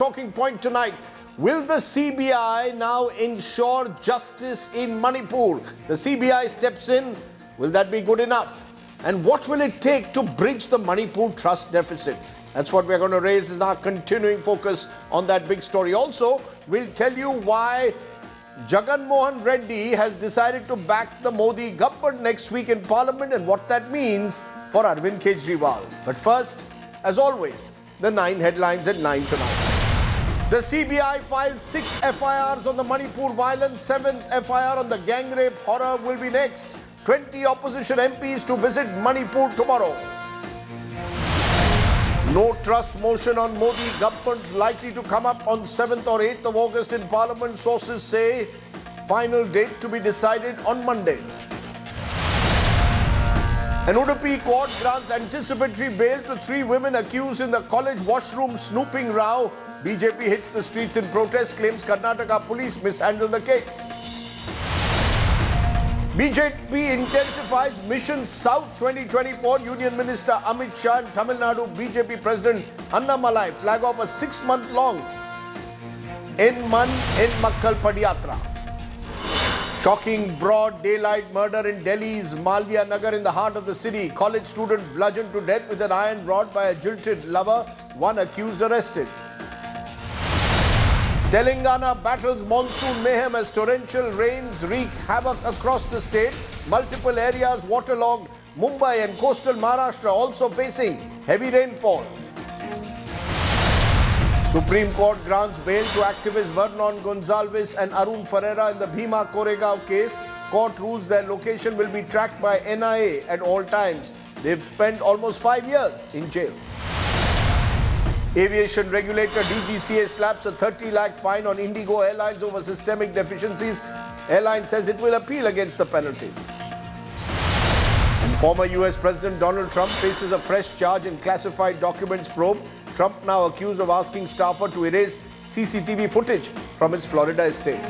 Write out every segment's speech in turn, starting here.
Talking point tonight. Will the CBI now ensure justice in Manipur? The CBI steps in. Will that be good enough? And what will it take to bridge the Manipur trust deficit? That's what we're going to raise as our continuing focus on that big story. Also, we'll tell you why Jagan Mohan Reddy has decided to back the Modi government next week in Parliament and what that means for Arvind Kejriwal. But first, as always, the 9 headlines at 9 tonight. The CBI filed 6 FIRs on the Manipur violence, 7th FIR on the gang rape horror will be next. 20 opposition MPs to visit Manipur tomorrow. No trust motion on Modi government likely to come up on 7th or 8th of August in Parliament. Sources say final date to be decided on Monday. An Udupi court grants anticipatory bail to 3 women accused in the college washroom snooping row. BJP hits the streets in protest, claims Karnataka police mishandled the case. BJP intensifies Mission South 2024. Union Minister Amit Shah and Tamil Nadu BJP President Annamalai flag off a 6-month-long En Makkal Padiyatra. Shocking broad daylight murder in Delhi's Malviya Nagar in the heart of the city. College student bludgeoned to death with an iron rod by a jilted lover. 1 accused arrested. Telangana battles monsoon mayhem as torrential rains wreak havoc across the state. Multiple areas waterlogged. Mumbai and coastal Maharashtra also facing heavy rainfall. Supreme Court grants bail to activists Vernon Gonzalez and Arun Ferreira in the Bhima Koregaon case. Court rules their location will be tracked by NIA at all times. They've spent almost 5 years in jail. Aviation regulator DGCA slaps a 30 lakh fine on Indigo Airlines over systemic deficiencies. Airline says it will appeal against the penalty. And former US President Donald Trump faces a fresh charge in classified documents probe. Trump now accused of asking staffer to erase CCTV footage from his Florida estate.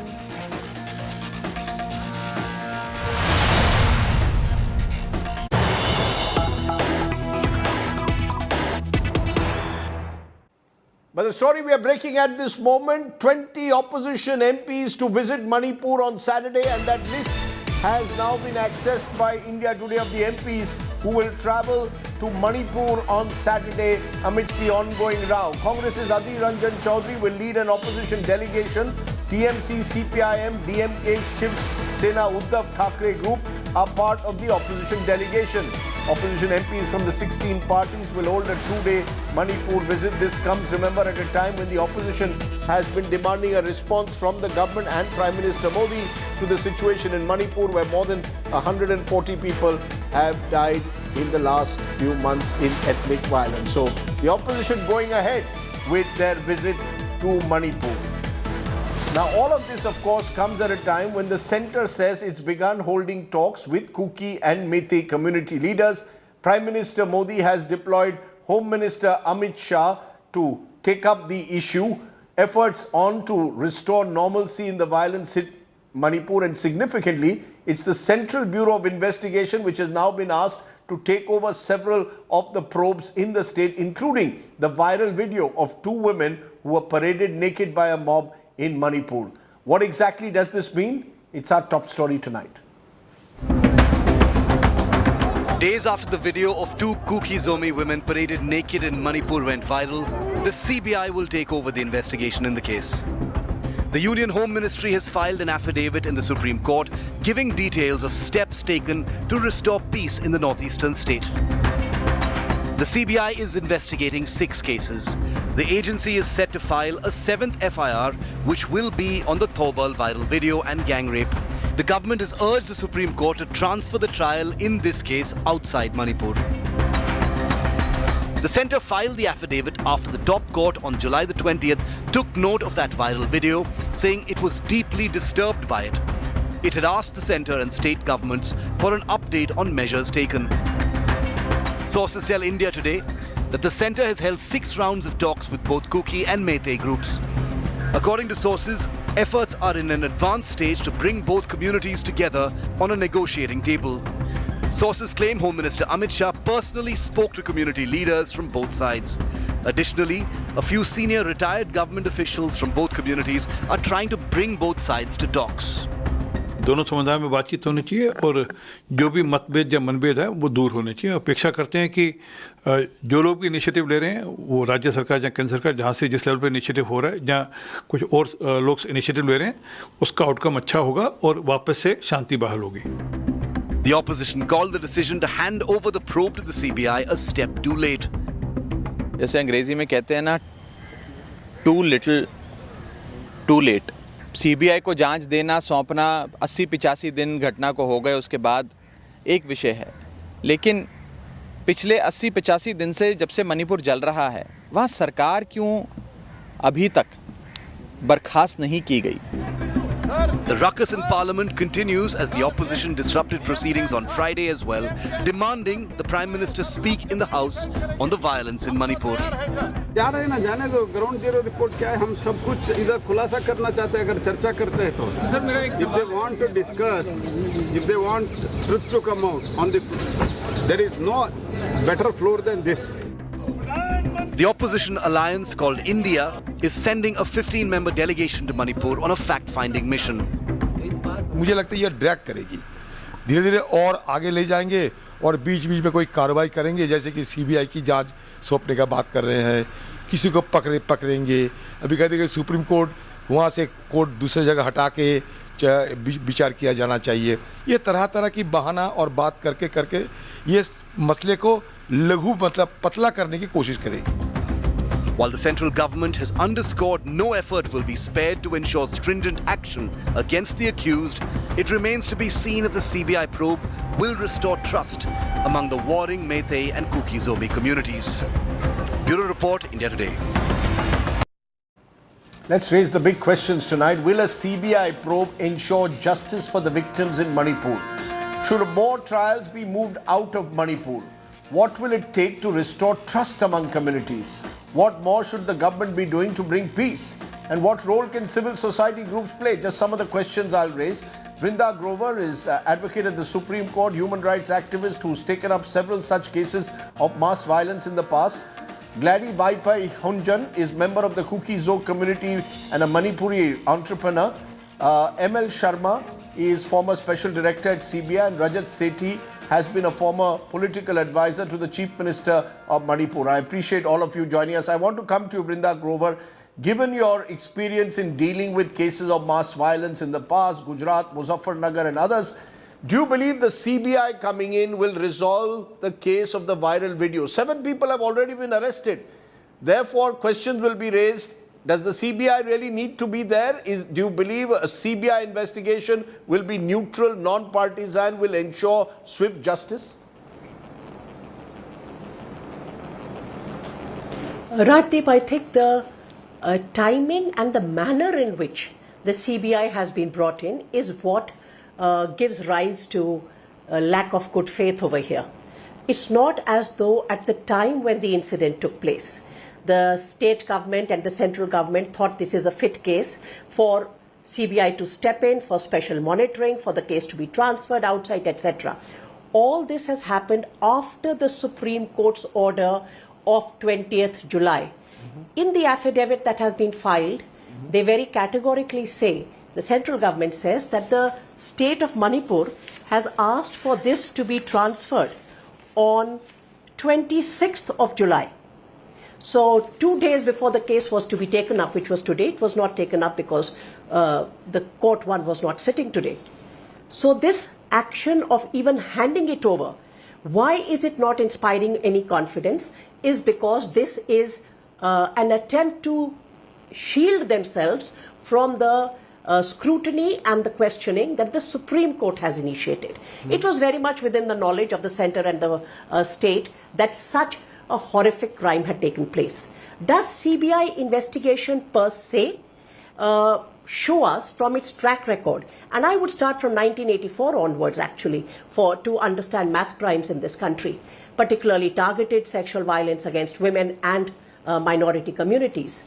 But the story we are breaking at this moment, 20 opposition MPs to visit Manipur on Saturday, and that list has now been accessed by India Today of the MPs who will travel to Manipur on Saturday amidst the ongoing row. Congress's Adhir Ranjan Chaudhary will lead an opposition delegation. TMC, CPIM, DMK, Shiv Sena Uddhav Thackeray group are part of the opposition delegation. Opposition MPs from the 16 parties will hold a 2-day Manipur visit. This comes, remember, at a time when the opposition has been demanding a response from the government and Prime Minister Modi to the situation in Manipur, where more than 140 people have died in the last few months in ethnic violence. So the opposition going ahead with their visit to Manipur. Now, all of this, of course, comes at a time when the centre says it's begun holding talks with Kuki and Meitei community leaders. Prime Minister Modi has deployed Home Minister Amit Shah to take up the issue. Efforts on to restore normalcy in the violence hit Manipur, and significantly, it's the Central Bureau of Investigation which has now been asked to take over several of the probes in the state, including the viral video of 2 women who were paraded naked by a mob in Manipur. What exactly does this mean? It's our top story tonight. Days after the video of 2 Kuki Zomi women paraded naked in Manipur went viral, the CBI will take over the investigation in the case. The Union Home Ministry has filed an affidavit in the Supreme Court giving details of steps taken to restore peace in the northeastern state. The CBI is investigating 6 cases. The agency is set to file a 7th FIR, which will be on the Thobal viral video and gang rape. The government has urged the Supreme Court to transfer the trial in this case outside Manipur. The centre filed the affidavit after the top court on July the 20th took note of that viral video, saying it was deeply disturbed by it. It had asked the centre and state governments for an update on measures taken. Sources tell India Today that the centre has held 6 rounds of talks with both Kuki and Meitei groups. According to sources, efforts are in an advanced stage to bring both communities together on a negotiating table. Sources claim Home Minister Amit Shah personally spoke to community leaders from both sides. Additionally, a few senior retired government officials from both communities are trying to bring both sides to talks. दोनों समुदायों में बातचीत होनी चाहिए और जो भी मतभेद या मनभेद है वो दूर होने चाहिए। अपेक्षा करते हैं कि जो लोग भी इनिशिएटिव ले रहे हैं वो राज्य सरकार या केंद्र सरकार जहाँ से जिस लेवल पे इनिशिएटिव हो रहा है या कुछ और लोग इनिशिएटिव ले रहे हैं उसका आउटकम अच्छा होगा और वापस से शांति बहाल होगी। The opposition called the decision to hand over the probe to the CBI a step too late. जैसे अंग्रेजी में कहते हैं ना, too little, too late. CBI को जांच देना, सौंपना 80-85 दिन घटना को हो गए उसके बाद एक विषय है, लेकिन पिछले 80-85 दिन से जब से मणिपुर जल रहा है वहाँ सरकार क्यों अभी तक बर्खास्त नहीं की गई? The ruckus in parliament continues as the opposition disrupted proceedings on Friday as well, demanding the Prime Minister speak in the House on the violence in Manipur. जा रहे ना, जाने दो। ग्राउंड जीरो रिपोर्ट क्या है, हम सब कुछ इधर खुलासा करना चाहते हैं। अगर चर्चा करते हैं तो सर मेरा एक if they want to discuss, if they want truth to come out on the, there is no better floor than this. The opposition alliance called India is sending a 15-member delegation to Manipur on a fact-finding mission. मुझे लगता है ये drag करेगी, धीरे धीरे और आगे ले जाएंगे और बीच बीच में कोई कार्रवाई करेंगे, जैसे कि सीबीआई की जांच सौंपने का बात कर रहे हैं, किसी को पकड़ेंगे। अभी कहते हैं कि सुप्रीम कोर्ट वहाँ से कोर्ट दूसरी जगह हटा के विचार किया जाना चाहिए। ये तरह तरह की बहाना और बात करके ये मसले को लघु मतलब पतला करने की कोशिश करेगी। While the central government has underscored no effort will be spared to ensure stringent action against the accused, it remains to be seen if the CBI probe will restore trust among the warring Meitei and Kuki-Zomi communities. Bureau Report, India Today. Let's raise the big questions tonight. Will a CBI probe ensure justice for the victims in Manipur? Should more trials be moved out of Manipur? What will it take to restore trust among communities? What more should the government be doing to bring peace? And what role can civil society groups play? Just some of the questions I'll raise. Vrinda Grover is advocate at the Supreme Court, human rights activist who's taken up several such cases of mass violence in the past. Gladi Vaipai Hunjan is member of the Kuki-Zo community and a Manipuri entrepreneur. ML Sharma is former special director at CBI, and Rajat Sethi has been a former political advisor to the Chief Minister of Manipur. I appreciate all of you joining us. I want to come to you, Vrinda Grover. Given your experience in dealing with cases of mass violence in the past, Gujarat, Muzaffarnagar and others, do you believe the CBI coming in will resolve the case of the viral video? 7 people have already been arrested. Therefore, questions will be raised. Does the CBI really need to be there? Do you believe a CBI investigation will be neutral, non-partisan, will ensure swift justice? Rajdeep, I think the timing and the manner in which the CBI has been brought in is what gives rise to a lack of good faith over here. It's not as though at the time when the incident took place, the state government and the central government thought this is a fit case for CBI to step in, for special monitoring, for the case to be transferred outside, etc. All this has happened after the Supreme Court's order of 20th July. In the affidavit that has been filed, they very categorically say, the central government says that the state of Manipur has asked for this to be transferred on 26th of July. So 2 days before the case was to be taken up, which was today, it was not taken up because the court one was not sitting today. So this action of even handing it over, why is it not inspiring any confidence, is because this is an attempt to shield themselves from the scrutiny and the questioning that the Supreme Court has initiated. It was very much within the knowledge of the centre and the state that such a horrific crime had taken place. Does CBI investigation per se show us from its track record? And I would start from 1984 onwards actually to understand mass crimes in this country, particularly targeted sexual violence against women and minority communities.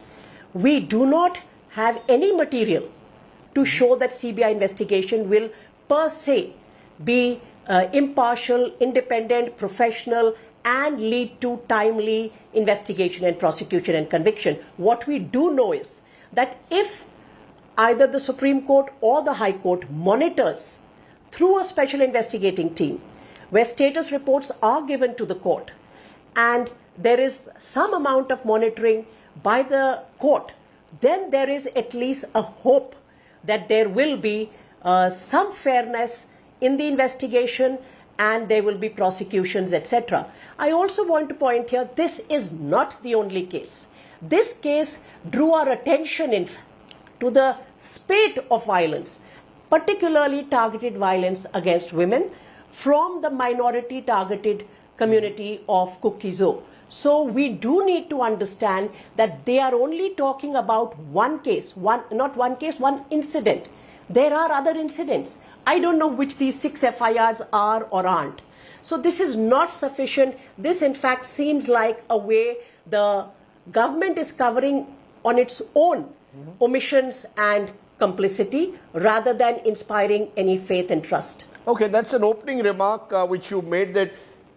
We do not have any material to show that CBI investigation will per se be impartial, independent, professional and lead to timely investigation and prosecution and conviction. What we do know is that if either the Supreme Court or the High Court monitors through a special investigating team, where status reports are given to the court, and there is some amount of monitoring by the court, then there is at least a hope that there will be some fairness in the investigation and there will be prosecutions, etc. I also want to point here, this is not the only case. This case drew our attention to the spate of violence, particularly targeted violence against women from the minority targeted community of Kuki-Zo. So we do need to understand that they are only talking about one case, one incident. There are other incidents. I don't know which these 6 FIRs are or aren't. So this is not sufficient. This in fact seems like a way the government is covering on its own omissions and complicity rather than inspiring any faith and trust. Okay, that's an opening remark which you made, that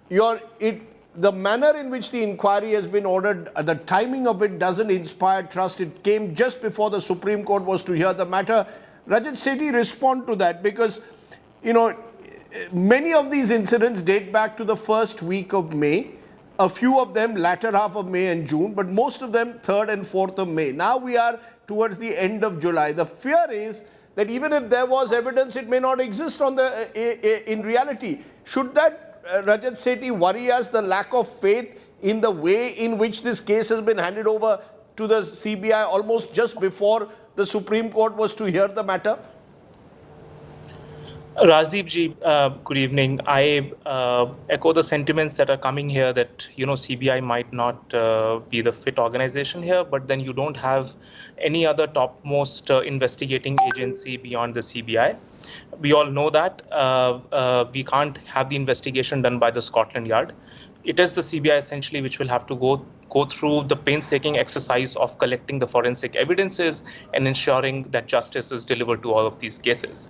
the manner in which the inquiry has been ordered, the timing of it doesn't inspire trust. It came just before the Supreme Court was to hear the matter. Rajat Sethi, respond to that, because, you know, many of these incidents date back to the first week of May. A few of them latter half of May and June, but most of them 3rd and 4th of May. Now we are towards the end of July. The fear is that even if there was evidence, it may not exist in reality. Should that, Rajat Sethi, worry us, the lack of faith in the way in which this case has been handed over to the CBI almost just before the Supreme Court was to hear the matter? Rajdeep ji, good evening. I echo the sentiments that are coming here that, you know, CBI might not be the fit organization here, but then you don't have any other topmost investigating agency beyond the CBI. We all know that we can't have the investigation done by the Scotland Yard. It is the CBI essentially which will have to go through the painstaking exercise of collecting the forensic evidences and ensuring that justice is delivered to all of these cases.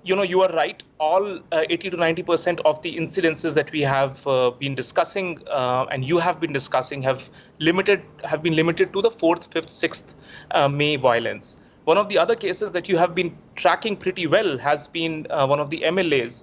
You know, you are right. All 80 to 90% of the incidences that we have been discussing and you have been discussing have been limited to the 4th, 5th, 6th May violence. One of the other cases that you have been tracking pretty well has been one of the MLAs,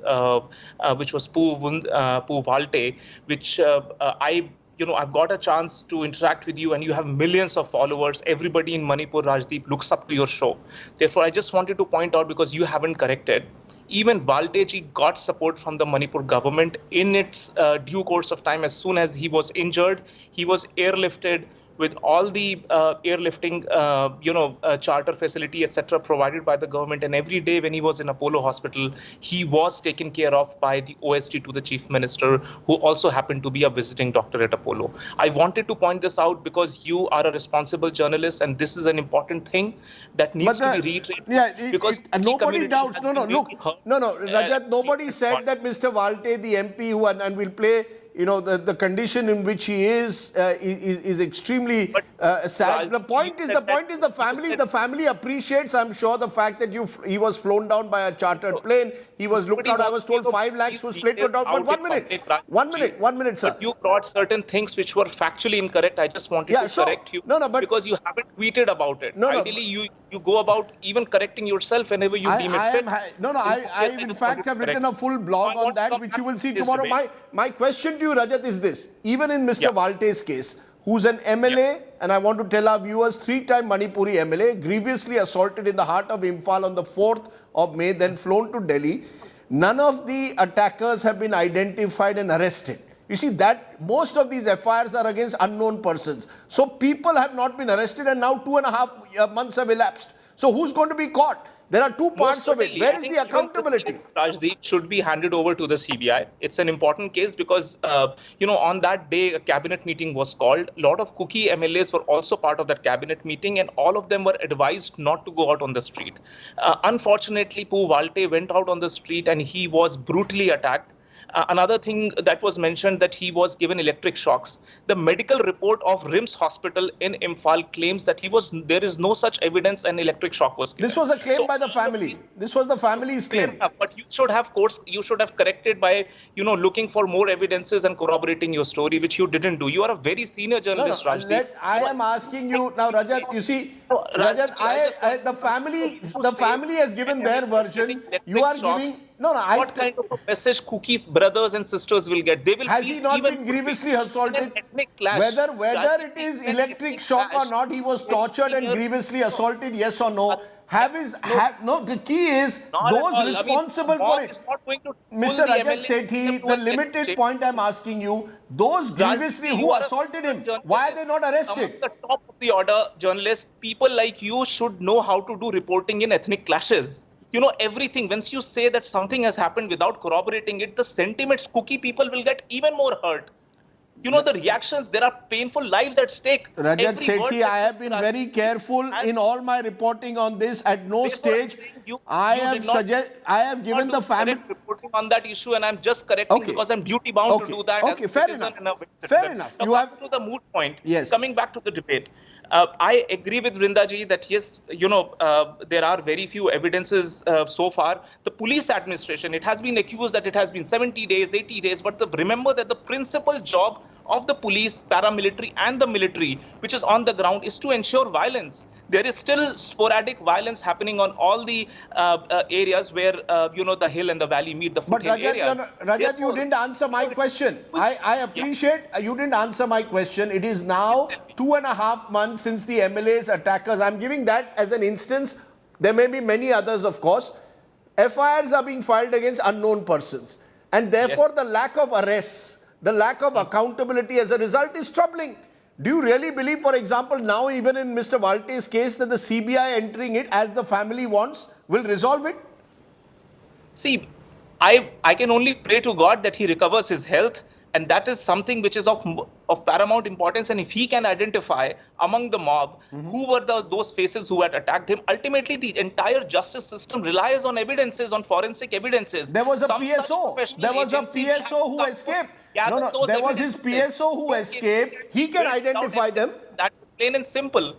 which was Poo Valte, which I've got a chance to interact with you, and you have millions of followers. Everybody in Manipur, Rajdeep, looks up to your show. Therefore, I just wanted to point out, because you haven't corrected, even Valteji got support from the Manipur government in its due course of time. As soon as he was injured, he was airlifted with all the airlifting, charter facility, etc., provided by the government. And every day when he was in Apollo Hospital, he was taken care of by the OST to the Chief Minister, who also happened to be a visiting doctor at Apollo. I wanted to point this out because you are a responsible journalist, and this is an important thing that needs to be reiterated. Yeah, because nobody doubts. No, Rajat, nobody said that Mr. Valte, the MP, and will play, you know, the condition in which he is extremely sad. The point is the family appreciates, I'm sure, the fact that he was flown down by a chartered plane. He was looked out. I was told 5 lakhs was paid for. But 1 minute, sir. But you brought certain things which were factually incorrect. I just wanted to correct you. But because you haven't tweeted about it. Ideally, you go about even correcting yourself whenever you deem it fit. I in fact have written a full blog on that, which you will see tomorrow. My question to you, Rajat, is this. Even in Mr. Valte's case, who's an MLA, and I want to tell our viewers, 3-time Manipuri MLA, grievously assaulted in the heart of Imphal on the 4th of May, then flown to Delhi. None of the attackers have been identified and arrested. You see that most of these FIRs are against unknown persons. So people have not been arrested, and now 2.5 months have elapsed. So who's going to be caught? There are two parts of it. Where is the accountability? Rajdeep, should be handed over to the CBI. It's an important case because, on that day, a cabinet meeting was called. A lot of Kuki MLAs were also part of that cabinet meeting, and all of them were advised not to go out on the street. Unfortunately, Poo Valte went out on the street and he was brutally attacked. Another thing that was mentioned, that he was given electric shocks. The medical report of RIMS Hospital in Imphal claims that there is no such evidence an electric shock was given. This was a claim by the family. This was the family's claim. But you should have corrected by, looking for more evidences and corroborating your story, which you didn't do. You are a very senior journalist, Rajdeep. I am asking you now, Rajat. You see, Rajat, the family has given their version. You are giving what kind of a message Cookie brothers and sisters will get? They will. Has he not been grievously assaulted? Whether it is electric shock or not, he was tortured and grievously assaulted. Yes or no? The key is those responsible for it. Mr. Rajat Sethi, the limited point I'm asking you, those grievously who assaulted him, why are they not arrested? Among the top of the order journalists, people like you should know how to do reporting in ethnic clashes. You know everything. Once you say that something has happened without corroborating it, the sentiments, Cookie people will get even more hurt. You know the reactions, there are painful lives at stake. Rajat Sethi, I have been very careful in all my reporting on this. At no stage, I have given the family reporting on that issue, and I'm just correcting because I'm duty bound to do that. Okay, fair enough. Fair enough. Now, to the moot point. Yes. Coming back to the debate. I agree with Vrindaji that yes, there are very few evidences so far. The police administration, it has been accused that it has been 70 days, 80 days, but remember that the principal job of the police, paramilitary and the military, which is on the ground, is to ensure violence. There is still sporadic violence happening on all the areas where, the hill and the valley meet, the foothill areas. Rajat, you didn't answer my question. I appreciate you didn't answer my question. It is now 2.5 months since the MLA's attackers. I'm giving that as an instance. There may be many others, of course. FIRs are being filed against unknown persons. And therefore, the lack of arrests, the lack of accountability as a result is troubling. Do you really believe, for example, now even in Mr. Valte's case, that the CBI entering it as the family wants will resolve it? See, I can only pray to God that he recovers his health, and that is something which is of paramount importance. And if he can identify among the mob who were those faces who had attacked him, ultimately the entire justice system relies on evidences, on forensic evidences. There was a PSO. There was a PSO who escaped. There was his PSO who escaped. He can identify them. That's plain and simple.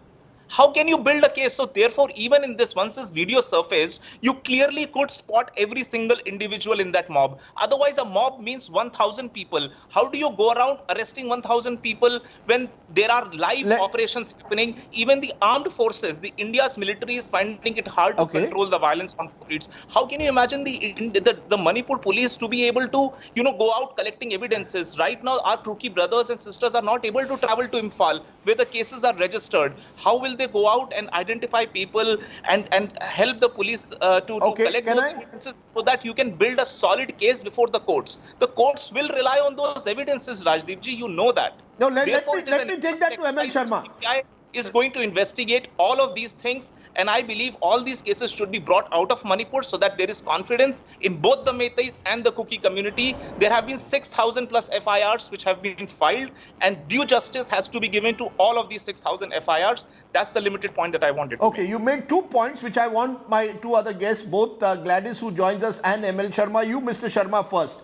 How can you build a case? So therefore, even in this, once this video surfaced, you clearly could spot every single individual in that mob. Otherwise, a mob means 1,000 people. How do you go around arresting 1,000 people when there are live operations happening? Even the armed forces, the India's military is finding it hard to control the violence on the streets. How can you imagine the Manipur police to be able to, go out collecting evidences? Right now, our Cookie brothers and sisters are not able to travel to Imphal, where the cases are registered. How will they go out and identify people and help the police to collect those evidences so that you can build a solid case before the courts? The courts will rely on those evidences, Rajdeep ji, you know that. No, let me take that to ML Sharma. CBI is going to investigate all of these things, and I believe all these cases should be brought out of Manipur so that there is confidence in both the Meiteis and the Cookie community. There have been 6,000 plus FIRs which have been filed, and due justice has to be given to all of these 6,000 FIRs. That's the limited point that I wanted to make. You made 2 points which I want my 2 other guests, both Gladys who joins us and ML Sharma. You, Mr. Sharma, first.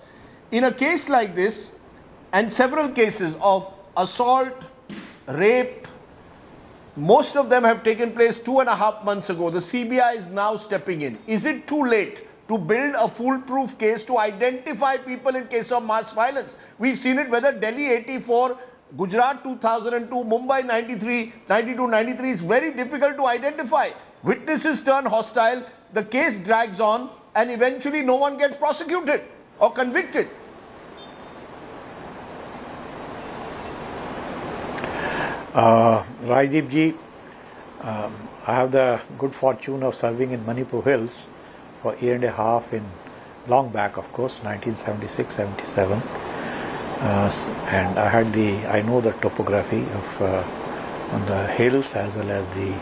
In a case like this, and several cases of assault, rape, most of them have taken place 2.5 months ago. The CBI is now stepping in. Is it too late to build a foolproof case to identify people in case of mass violence? We've seen it, whether Delhi 84, Gujarat 2002, Mumbai 93, 92, 93 is very difficult to identify. Witnesses turn hostile, the case drags on, and eventually no one gets prosecuted or convicted. Rajdeep ji, I have the good fortune of serving in Manipur Hills for a year and a half in long back, of course, 1976-77, and I know the topography of on the hills as well as the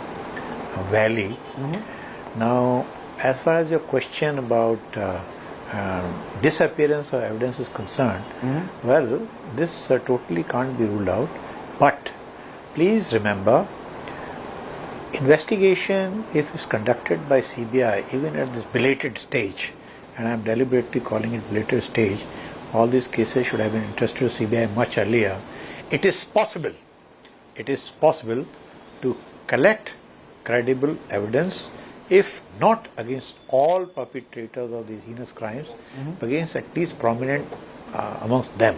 valley. Now, as far as your question about disappearance of evidence is concerned, well, this totally can't be ruled out, but please remember, investigation, if it's conducted by CBI, even at this belated stage, and I'm deliberately calling it belated stage, all these cases should have been entrusted to CBI much earlier. It is possible to collect credible evidence, if not against all perpetrators of these heinous crimes, against at least prominent amongst them.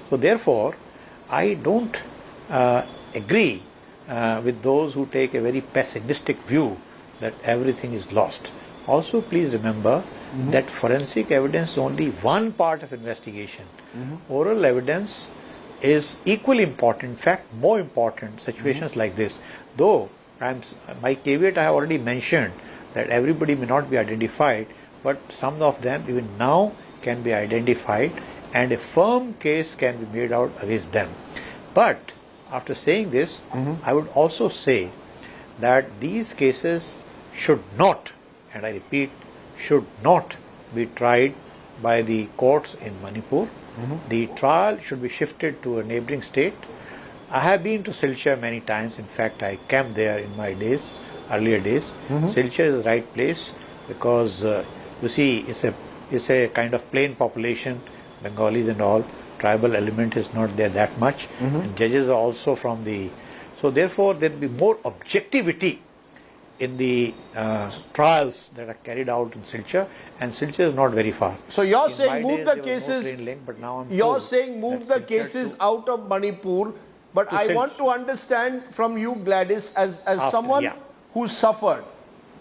So therefore, I don't agree with those who take a very pessimistic view that everything is lost. Also, please remember that forensic evidence is only one part of investigation. Oral evidence is equally important, in fact more important in situations like this. Though my caveat I have already mentioned that everybody may not be identified, but some of them even now can be identified and a firm case can be made out against them. But after saying this, I would also say that these cases should not, and I repeat, should not be tried by the courts in Manipur. The trial should be shifted to a neighboring state. I have been to Silchar many times. In fact, I camped there in my days, earlier days. Silchar is the right place because you see, it's a kind of plain population, Bengalis and all. Tribal element is not there that much. And judges are also from the... So therefore, there will be more objectivity in the trials that are carried out in Silchar, and Silchar is not very far. So you're In saying my move days, the there was no cases, train link, but now I'm you're told saying move that the Silchar cases to- out of Manipur, but I want Silchar. to understand from you, Gladys, as someone yeah. who suffered,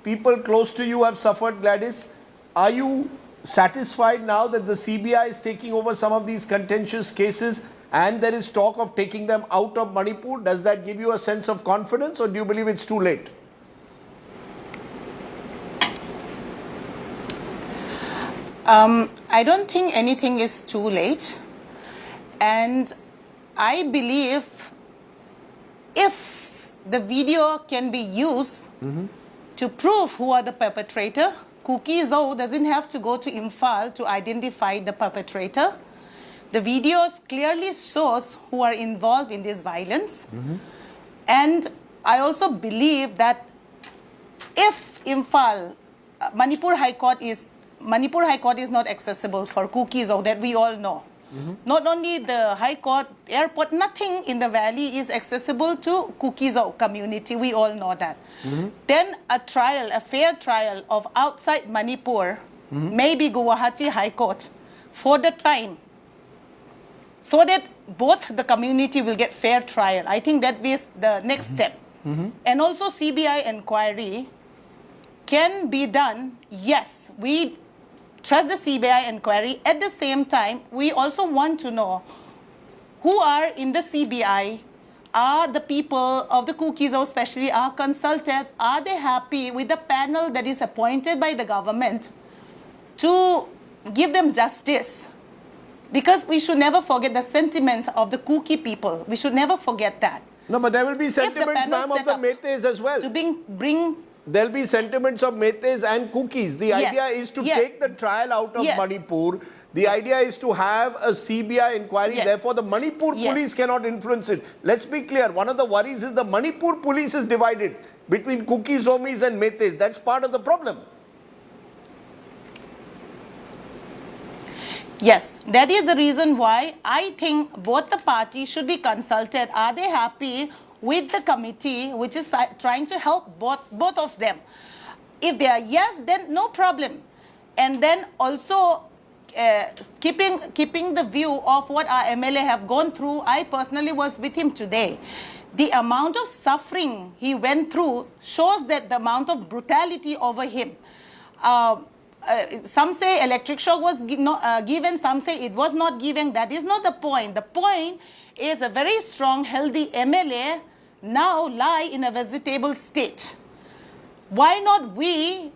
people close to you have suffered, Gladys, are you satisfied now that the CBI is taking over some of these contentious cases and there is talk of taking them out of Manipur? Does that give you a sense of confidence, or do you believe it's too late? I don't think anything is too late, and I believe if the video can be used to prove who are the perpetrator, Kuki Zhou doesn't have to go to Imphal to identify the perpetrator. The videos clearly shows who are involved in this violence, and I also believe that if Imphal, Manipur High Court is not accessible for Kuki Zhou, that we all know. Not only the High Court, airport, nothing in the valley is accessible to Kuki Zhou community. We all know that. Then a trial, a fair trial of outside Manipur, maybe Guwahati High Court, for the time, so that both the community will get fair trial. I think that is the next step. And also CBI inquiry can be done. Yes, we trust the CBI inquiry. At the same time, we also want to know who are in the CBI. Are the people of the Kuki Zhou especially are consulted? Are they happy with the panel that is appointed by the government to give them justice? Because we should never forget the sentiment of the Kuki people. We should never forget that. No, but there will be If the sentiments, panel ma'am, of set the up Meiteis as well. to bring There'll be sentiments of Meiteis and Kukis. The Yes, idea is to yes. take the trial out of Yes. Manipur. The idea is to have a CBI inquiry. Yes. Therefore, the Manipur Yes. police cannot influence it. Let's be clear. One of the worries is the Manipur police is divided between Kuki, Zomis and Meiteis. That's part of the problem. Yes, that is the reason why I think both the parties should be consulted. Are they happy with the committee, which is trying to help both of them? If they are yes, then no problem. And then also keeping the view of what our MLA have gone through. I personally was with him today. The amount of suffering he went through shows that the amount of brutality over him. Some say electric shock was given, some say it was not given. That is not the point. The point is a very strong, healthy MLA now lie in a vegetable state. Why not we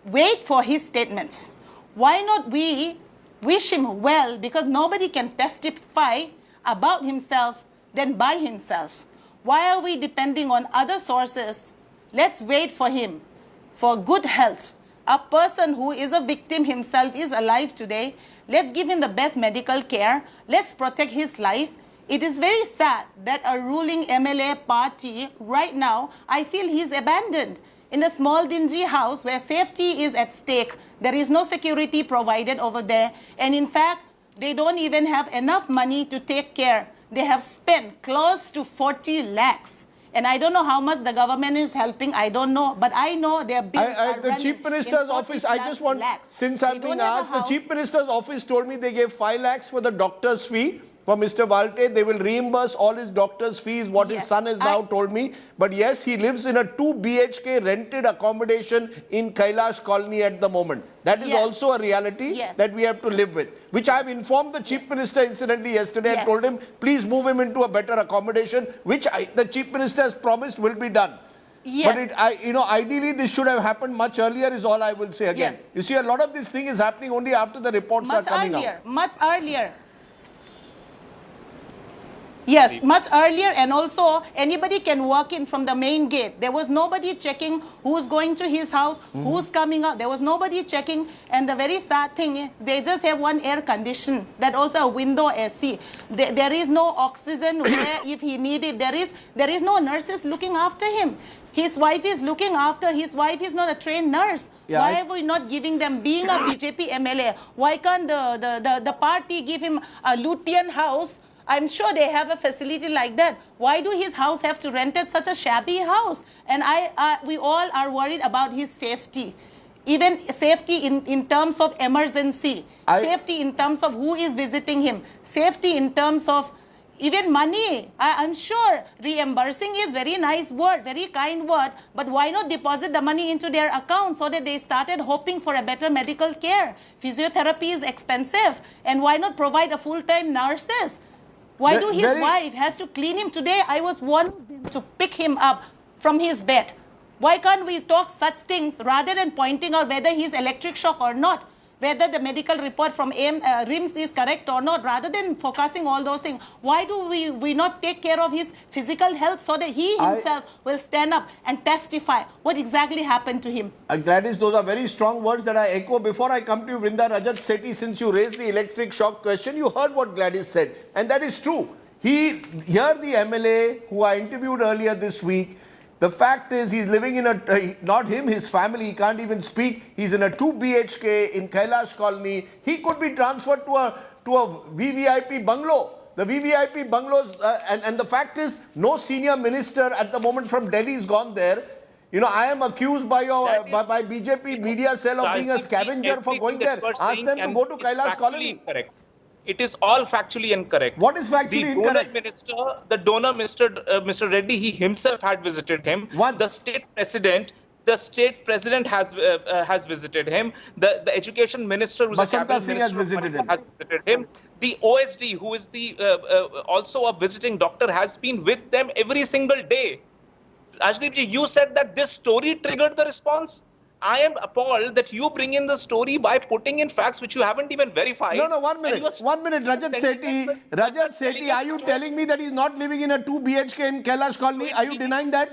wait for his statement? Why not we wish him well? Because nobody can testify about himself than by himself. Why are we depending on other sources? Let's wait for him for good health. A person who is a victim himself is alive today. Let's give him the best medical care. Let's protect his life. It is very sad that a ruling MLA party right now, I feel he's abandoned in a small dingy house where safety is at stake. There is no security provided over there. And in fact, they don't even have enough money to take care. They have spent close to 40 lakhs. And I don't know how much the government is helping. I don't know. But I know their bills are The Chief Minister's office, I just want, since I'm being asked, the Chief Minister's office told me they gave 5 lakhs for the doctor's fee for Mr. Walte. They will reimburse all his doctor's fees, what his son has now told me. But yes, he lives in a 2 BHK rented accommodation in Kailash Colony at the moment. That is also a reality that we have to live with, which I have informed the Chief Minister incidentally yesterday. I told him, please move him into a better accommodation, which the Chief Minister has promised will be done. But ideally this should have happened much earlier is all I will say again. You see, a lot of this thing is happening only after the reports are coming out. Much earlier. Yes, much earlier, and also anybody can walk in from the main gate. There was nobody checking who's going to his house, who's coming out. There was nobody checking, and the very sad thing is they just have one air condition, that also a window AC. There is no oxygen where if he needed. There is no nurses looking after him. His wife is looking after. His wife is not a trained nurse. Why are we not giving them, being a BJP MLA? Why can't the party give him a Lutean house? I'm sure they have a facility like that. Why do his house have to rent it such a shabby house? And we all are worried about his safety. Even safety in terms of emergency. Safety in terms of who is visiting him. Safety in terms of even money. I'm sure reimbursing is very nice word, very kind word. But why not deposit the money into their account so that they started hoping for a better medical care? Physiotherapy is expensive. And why not provide a full-time nurses? Why do his wife has to clean him? Today, I was wanting to pick him up from his bed. Why can't we talk such things rather than pointing out whether he's electric shock or not, whether the medical report from RIMS is correct or not, rather than focusing all those things? Why do we not take care of his physical health so that he himself will stand up and testify what exactly happened to him? Gladys, those are very strong words that I echo. Before I come to you, Vrinda Rajat Sethi, since you raised the electric shock question, you heard what Gladys said. And that is true. Here the MLA who I interviewed earlier this week, the fact is he's living in not him, his family, he can't even speak. He's in a 2 BHK in Kailash Colony. He could be transferred to a VVIP bungalow. The VVIP bungalows, and the fact is no senior minister at the moment from Delhi has gone there. You know, I am accused by by BJP media cell of being a scavenger for going there. Ask them to go to Kailash Colony. Correct. It is all factually incorrect. What is factually incorrect? The donor minister, Mr. Reddy, he himself had visited him. The state president has visited him. The education minister, who's a cabinet minister, has visited him. The OSD, who is the also a visiting doctor, has been with them every single day. Rajdeep ji, you said that this story triggered the response. I am appalled that you bring in the story by putting in facts which you haven't even verified. No, 1 minute. 1 minute. Rajat Sethi, are you telling me that he's not living in a 2 BHK in Kailash Colony? Are you denying that?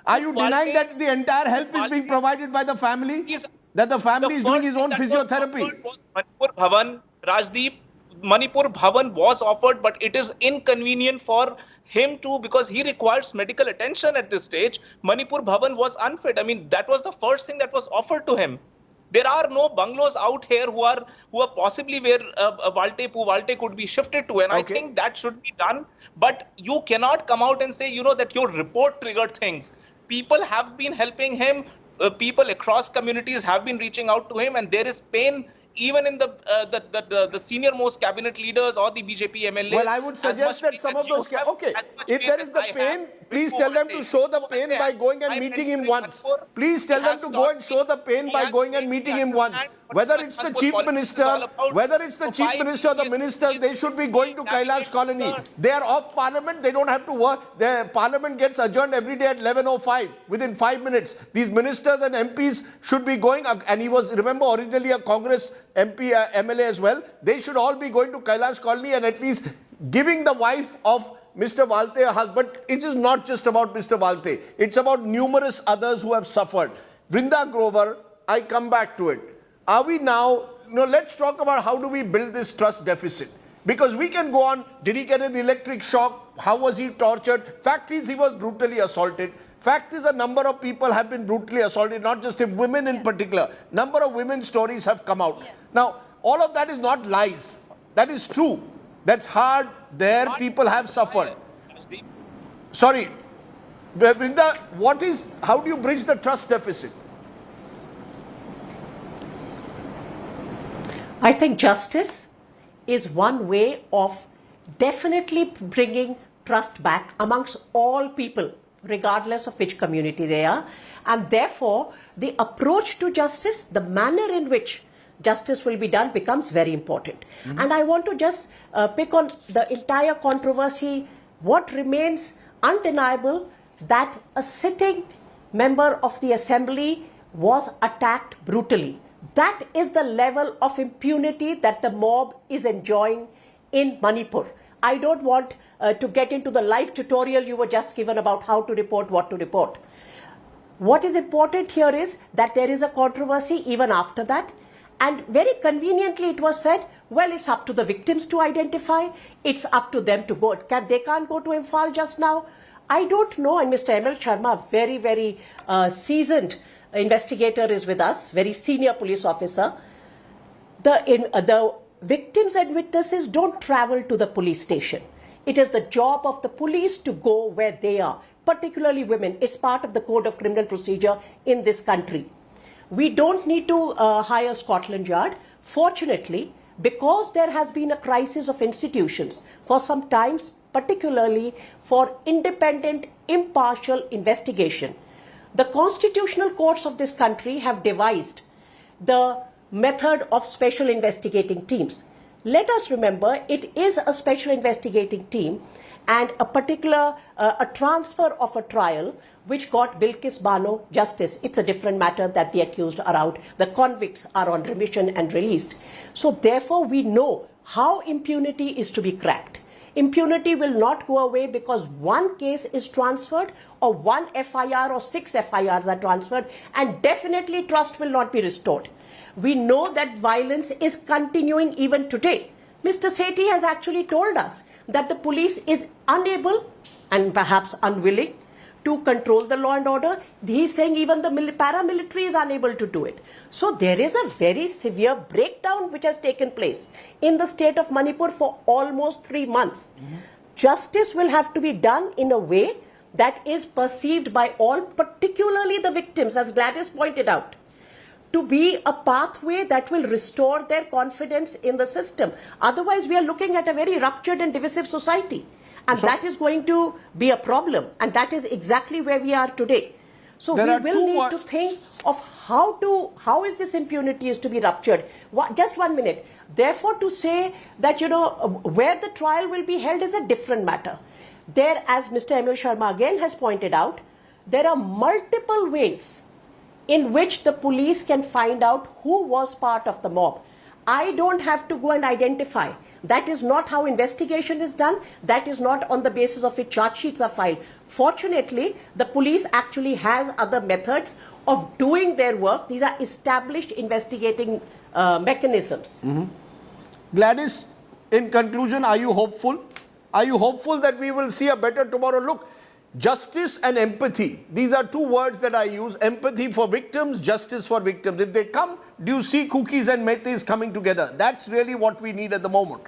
Are you denying that the entire help is being provided by the family? That the family is doing his own physiotherapy? Manipur Bhavan, Rajdeep, Manipur Bhavan was offered, but it is inconvenient for him too, because he requires medical attention at this stage. Manipur Bhavan was unfit. I mean, that was the first thing that was offered to him. There are no bungalows out here who are possibly where Walte could be shifted to, and I think that should be done. But you cannot come out and say, that your report triggered things. People have been helping him. People across communities have been reaching out to him, and there is pain even in the senior most cabinet leaders or the BJP MLAs. Well, I would suggest that some of those... if there is the pain, please tell them to show the pain by going and meeting him once. Please tell them to go and show the pain by going and meeting him once. Whether it's the chief minister, or the ministers, they should be going to Kailash Colony. They are off parliament, they don't have to work. The parliament gets adjourned every day at 11:05, within 5 minutes. These ministers and MPs should be going, and he was, remember, originally a Congress MP, MLA as well. They should all be going to Kailash Colony and at least giving the wife of Mr. Walte a hug. But it is not just about Mr. Walte. It's about numerous others who have suffered. Vrinda Grover, I come back to it. Are we now, let's talk about how do we build this trust deficit? Because we can go on, did he get an electric shock? How was he tortured? Fact is, he was brutally assaulted. Fact is, a number of people have been brutally assaulted, not just him, women in particular. Number of women's stories have come out. Now, all of that is not lies. That is true. That's hard. There, people have suffered. Sorry, Vrinda, how do you bridge the trust deficit? I think justice is one way of definitely bringing trust back amongst all people, regardless of which community they are. And therefore, the approach to justice, the manner in which justice will be done becomes very important. And I want to just pick on the entire controversy. What remains undeniable that a sitting member of the assembly was attacked brutally. That is the level of impunity that the mob is enjoying in Manipur. I don't want to get into the live tutorial you were just given about how to report, what to report. What is important here is that there is a controversy even after that. And very conveniently it was said, well, it's up to the victims to identify. It's up to them to go. They can't go to Imphal just now. I don't know. And Mr. M.L. Sharma, very, very seasoned investigator is with us, very senior police officer. The victims and witnesses don't travel to the police station. It is the job of the police to go where they are, particularly women. It's part of the Code of Criminal Procedure in this country. We don't need to hire Scotland Yard. Fortunately, because there has been a crisis of institutions for some time, particularly for independent, impartial investigation, the constitutional courts of this country have devised the method of special investigating teams. Let us remember, it is a special investigating team and a particular a transfer of a trial which got Bilkis Bano justice. It's a different matter that the accused are out. The convicts are on remission and released. So therefore, we know how impunity is to be cracked. Impunity will not go away because one case is transferred or one FIR or 6 FIRs are transferred, and definitely trust will not be restored. We know that violence is continuing even today. Mr. Sethi has actually told us that the police is unable and perhaps unwilling to control the law and order. He's saying even the paramilitary is unable to do it. So there is a very severe breakdown which has taken place in the state of Manipur for almost 3 months. Justice will have to be done in a way that is perceived by all, particularly the victims, as Gladys pointed out, to be a pathway that will restore their confidence in the system. Otherwise, we are looking at a very ruptured and divisive society. And that is going to be a problem. And that is exactly where we are today. So we will need to think of how is this impunity is to be ruptured. Just 1 minute. Therefore, to say that, where the trial will be held is a different matter. There, as Mr. M.L. Sharma again has pointed out, there are multiple ways in which the police can find out who was part of the mob. I don't have to go and identify. That is not how investigation is done. That is not on the basis of which charge sheets are filed. Fortunately, the police actually has other methods of doing their work. These are established investigating mechanisms. Gladys, in conclusion, are you hopeful? Are you hopeful that we will see a better tomorrow? Look, justice and empathy, these are two words that I use. Empathy for victims, justice for victims. If they come, do you see cookies and metis coming together? That's really what we need at the moment.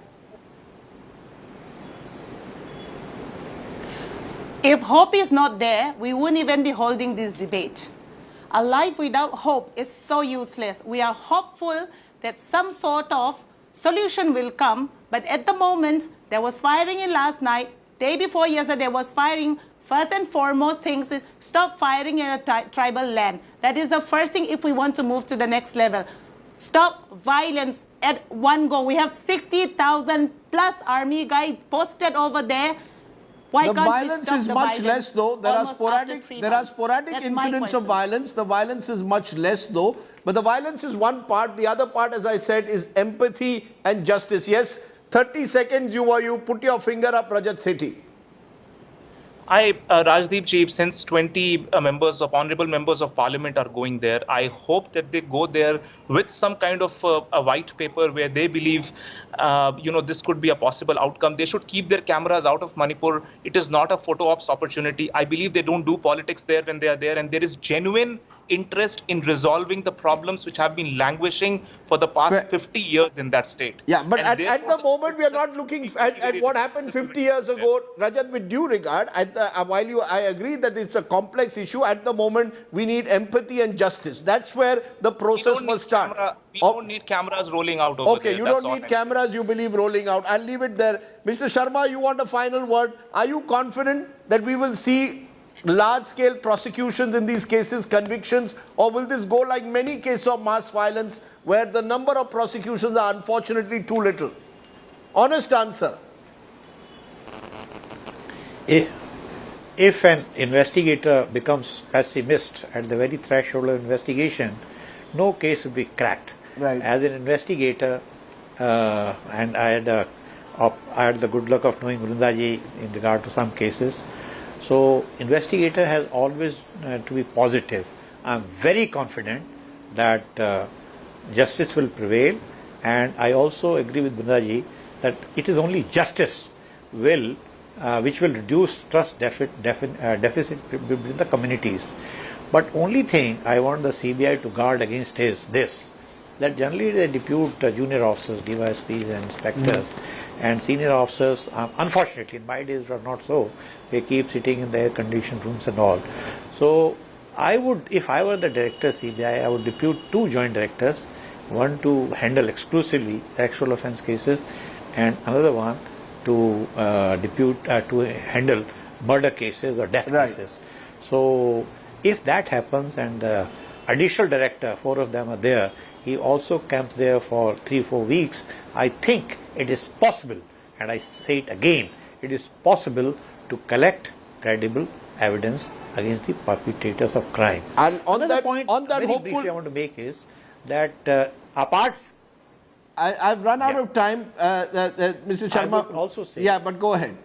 If hope is not there, we wouldn't even be holding this debate. A life without hope is so useless. We are hopeful that some sort of solution will come, but at the moment, there was firing in last night. Day before yesterday, there was firing. First and foremost things is stop firing in a tribal land. That is the first thing if we want to move to the next level. Stop violence at one go. We have 60,000 plus army guys posted over there. Why the can't violence we stop is the much violence? less though. There are sporadic That's incidents of violence. The violence is much less though. But the violence is one part. The other part, as I said, is empathy and justice. Yes, 30 seconds you put your finger up, Rajat Sethi. Rajdeep ji, since 20 honorable members of parliament are going there, I hope that they go there with some kind of a white paper where they believe, this could be a possible outcome. They should keep their cameras out of Manipur. It is not a photo ops opportunity. I believe they don't do politics there when they are there, and there is genuine interest in resolving the problems which have been languishing for the past 50 years in that state. Yeah, but And at the moment we are not looking at what happened 50 years ago. Rajat, with due regard, I agree that it's a complex issue. At the moment, we need empathy and justice. That's where the process must start. We don't need cameras rolling out over Okay, there. you That's don't all need I'm cameras, you believe rolling out. I'll leave it there. Mr. Sharma, you want a final word? Are you confident that we will see large-scale prosecutions in these cases, convictions, or will this go like many cases of mass violence where the number of prosecutions are unfortunately too little? Honest answer. If an investigator becomes pessimist at the very threshold of investigation, no case will be cracked. Right. As an investigator, and I had the good luck of knowing Vrindaji in regard to some cases. So, investigator has always to be positive. I am very confident that justice will prevail, and I also agree with Vrindaji that it is only justice which will reduce trust deficit between the communities. But only thing I want the CBI to guard against is this, that generally they depute junior officers, DYSPs and inspectors, and senior officers, unfortunately in my days it was not so, they keep sitting in the air-conditioned rooms and all. So I would, if I were the director CBI, I would depute 2 joint directors, one to handle exclusively sexual offence cases and another one to to handle murder cases or death cases. So if that happens and the additional director, 4 of them are there, he also camps there for 3-4 weeks, I think it is possible, and I say it again, it is possible to collect credible evidence against the perpetrators of crime. And on Another that, point, very briefly hopeful, I want to make is that apart I've run out of time, Mr. Sharma. I would also say, yeah, but go ahead.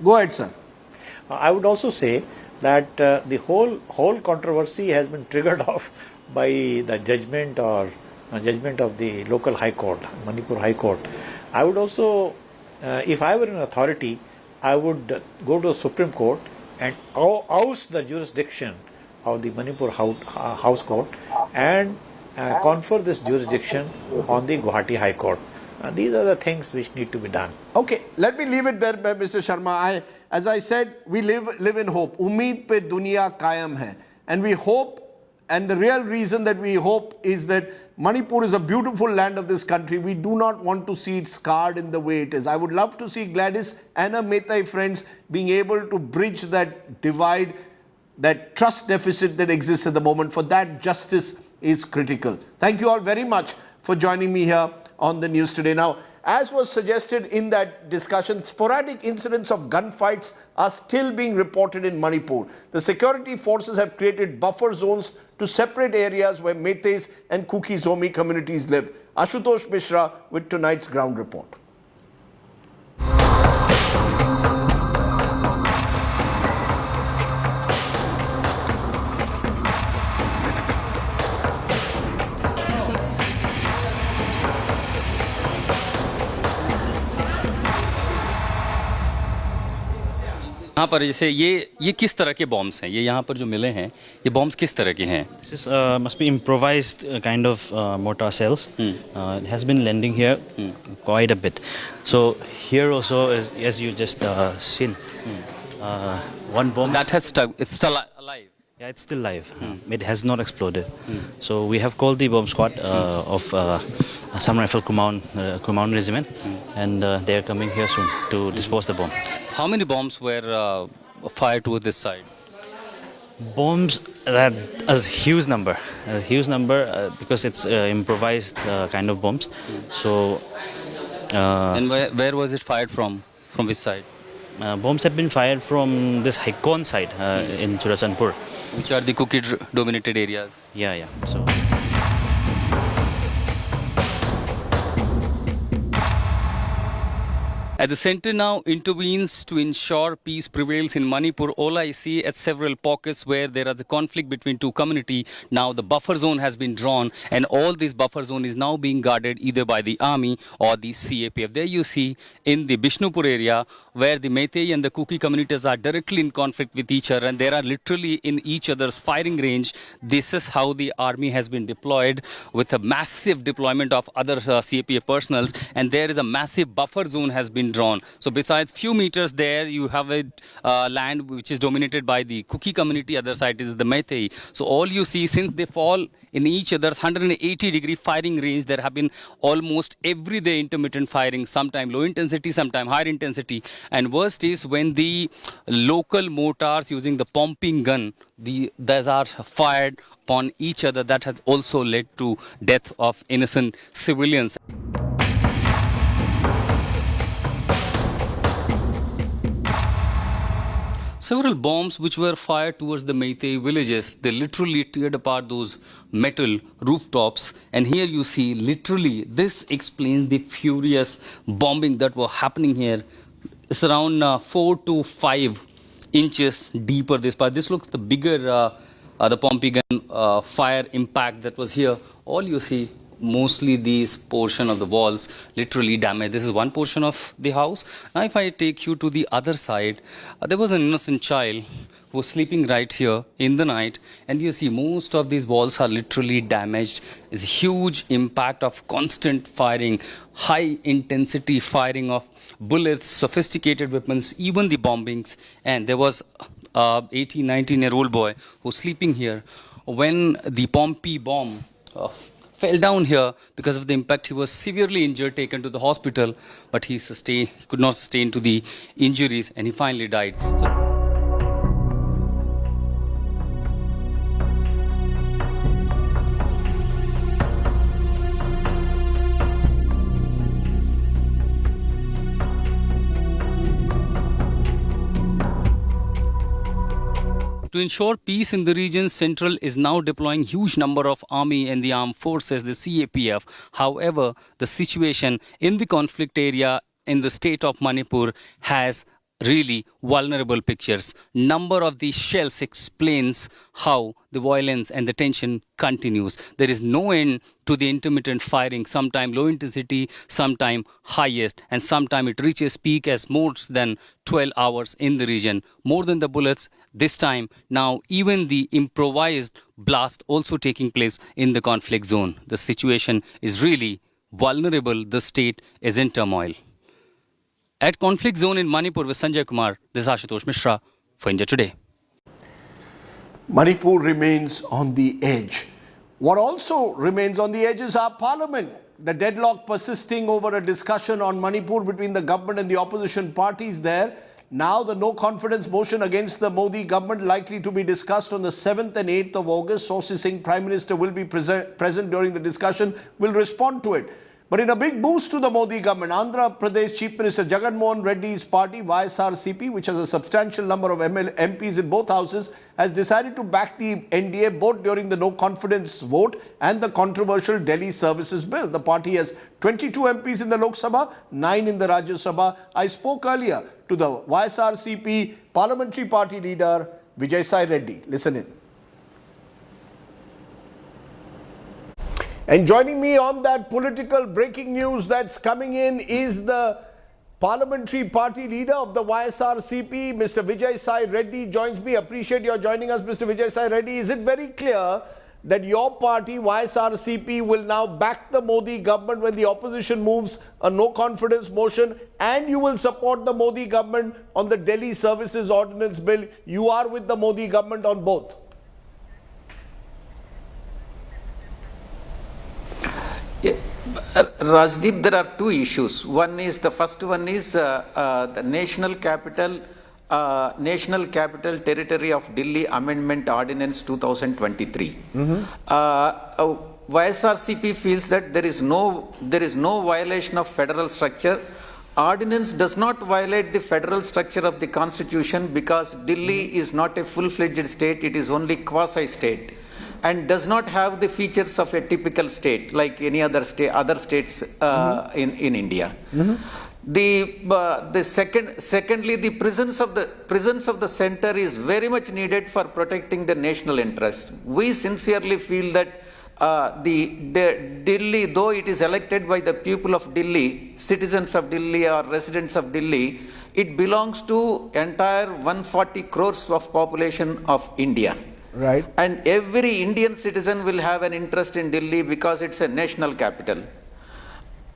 Go ahead, sir. I would also say that the whole controversy has been triggered off by the judgment of the local High Court, Manipur High Court. I would also, if I were an authority, I would go to the Supreme Court and oust the jurisdiction of the Manipur House Court and confer this jurisdiction on the Guwahati High Court. These are the things which need to be done. Okay, let me leave it there, Mr. Sharma. As I said, we live in hope. Umeed pe duniya kayam hai. And we hope, and the real reason that we hope is that Manipur is a beautiful land of this country. We do not want to see it scarred in the way it is. I would love to see Gladys and her Metai friends being able to bridge that divide, that trust deficit that exists at the moment. For that, justice is critical. Thank you all very much for joining me here on the news today. Now, as was suggested in that discussion, sporadic incidents of gunfights are still being reported in Manipur. The security forces have created buffer zones to separate areas where Meiteis and Kuki Zomi communities live. Ashutosh Mishra with tonight's ground report. यहाँ पर जैसे ये किस तरह के bombs हैं, ये यहाँ पर जो मिले हैं, ये बॉम्ब्स किस तरह के हैं? This is must be improvised kind of mortar cells. It has been landing here quite a bit. So here also, as you just seen, one bomb That has stuck. It's still alive. Yeah, it's still live. It has not exploded. So we have called the bomb squad of Assam Rifle Kumaon Regiment, and they are coming here soon to dispose the bomb. How many bombs were fired to this side? Bombs, a huge number, because it's improvised kind of bombs. So. And where was it fired from? From which side? Bombs have been fired from this Haikon side in Churachandpur. Which are the Kuki-dominated areas? Yeah. So. At the center now intervenes to ensure peace prevails in Manipur. All I see at several pockets where there are the conflict between two communities. Now the buffer zone has been drawn, and all this buffer zone is now being guarded either by the army or the CAPF. There you see in the Bishnupur area where the Meitei and the Kuki communities are directly in conflict with each other, and they are literally in each other's firing range. This is how the army has been deployed, with a massive deployment of other CAPF personals, and there is a massive buffer zone has been drawn. So besides few meters there, you have a land which is dominated by the Kuki community, other side is the Meitei. So all you see, since they fall in each other's 180-degree firing range, there have been almost every day intermittent firing, sometime low intensity, sometime higher intensity. And worst is when the local mortars using the pumping gun, those are fired upon each other. That has also led to death of innocent civilians. Several bombs which were fired towards the Meitei villages, they literally teared apart those metal rooftops. And here you see, literally, this explains the furious bombing that was happening here. It's around 4 to 5 inches deeper this part. This looks the bigger, the pumping gun fire impact that was here. All you see, mostly these portion of the walls literally damaged. This is one portion of the house. Now if I take you to the other side, there was an innocent child who was sleeping right here in the night, and you see most of these walls are literally damaged. It's a huge impact of constant firing, high intensity firing of bullets, sophisticated weapons, even the bombings. And there was a 18, 19-year-old boy who was sleeping here. When the Pompi bomb fell down here, because of the impact, he was severely injured, taken to the hospital, but he could not sustain to the injuries, and he finally died. To ensure peace in the region, Central is now deploying huge number of army and the armed forces, the CAPF. However, the situation in the conflict area in the state of Manipur has really vulnerable pictures. Number of these shells explains how the violence and the tension continues. There is no end to the intermittent firing, sometime low intensity, sometime highest, and sometime it reaches peak as more than 12 hours in the region. More than the bullets, this time now even the improvised blast also taking place in the conflict zone. The situation is really vulnerable. The state is in turmoil. At conflict zone in Manipur with Sanjay Kumar, this is Ashutosh Mishra for India Today. Manipur remains on the edge. What also remains on the edge is our parliament. The deadlock persisting over a discussion on Manipur between the government and the opposition parties there. Now the no confidence motion against the Modi government likely to be discussed on the 7th and 8th of August. Sources saying Prime Minister will be present during the discussion, will respond to it. But in a big boost to the Modi government, Andhra Pradesh Chief Minister Jagan Mohan Reddy's party, YSRCP, which has a substantial number of MPs in both houses, has decided to back the NDA both during the no confidence vote and the controversial Delhi Services Bill. The party has 22 MPs in the Lok Sabha, 9 in the Rajya Sabha. I spoke earlier to the YSRCP Parliamentary Party leader, Vijay Sai Reddy. Listen in. And joining me on that political breaking news that's coming in is the Parliamentary Party leader of the YSRCP, Mr. Vijay Sai Reddy joins me. Appreciate your joining us, Mr. Vijay Sai Reddy. Is it very clear that your party, YSRCP, will now back the Modi government when the opposition moves a no confidence motion, and you will support the Modi government on the Delhi Services Ordinance Bill? You are with the Modi government on both. Rajdeep, there are two issues. The first one is the National Capital Territory of Delhi Amendment Ordinance 2023. YSRCP feels that there is no violation of federal structure. Ordinance does not violate the federal structure of the constitution because Delhi is not a full-fledged state; it is only quasi-state, and does not have the features of a typical state like any other states in India. Secondly, the presence of the center is very much needed for protecting the national interest. We sincerely feel that Delhi, though it is elected by the people of Delhi, citizens of Delhi or residents of Delhi, it belongs to entire 140 crores of population of India. Right. And every Indian citizen will have an interest in Delhi because it's a national capital.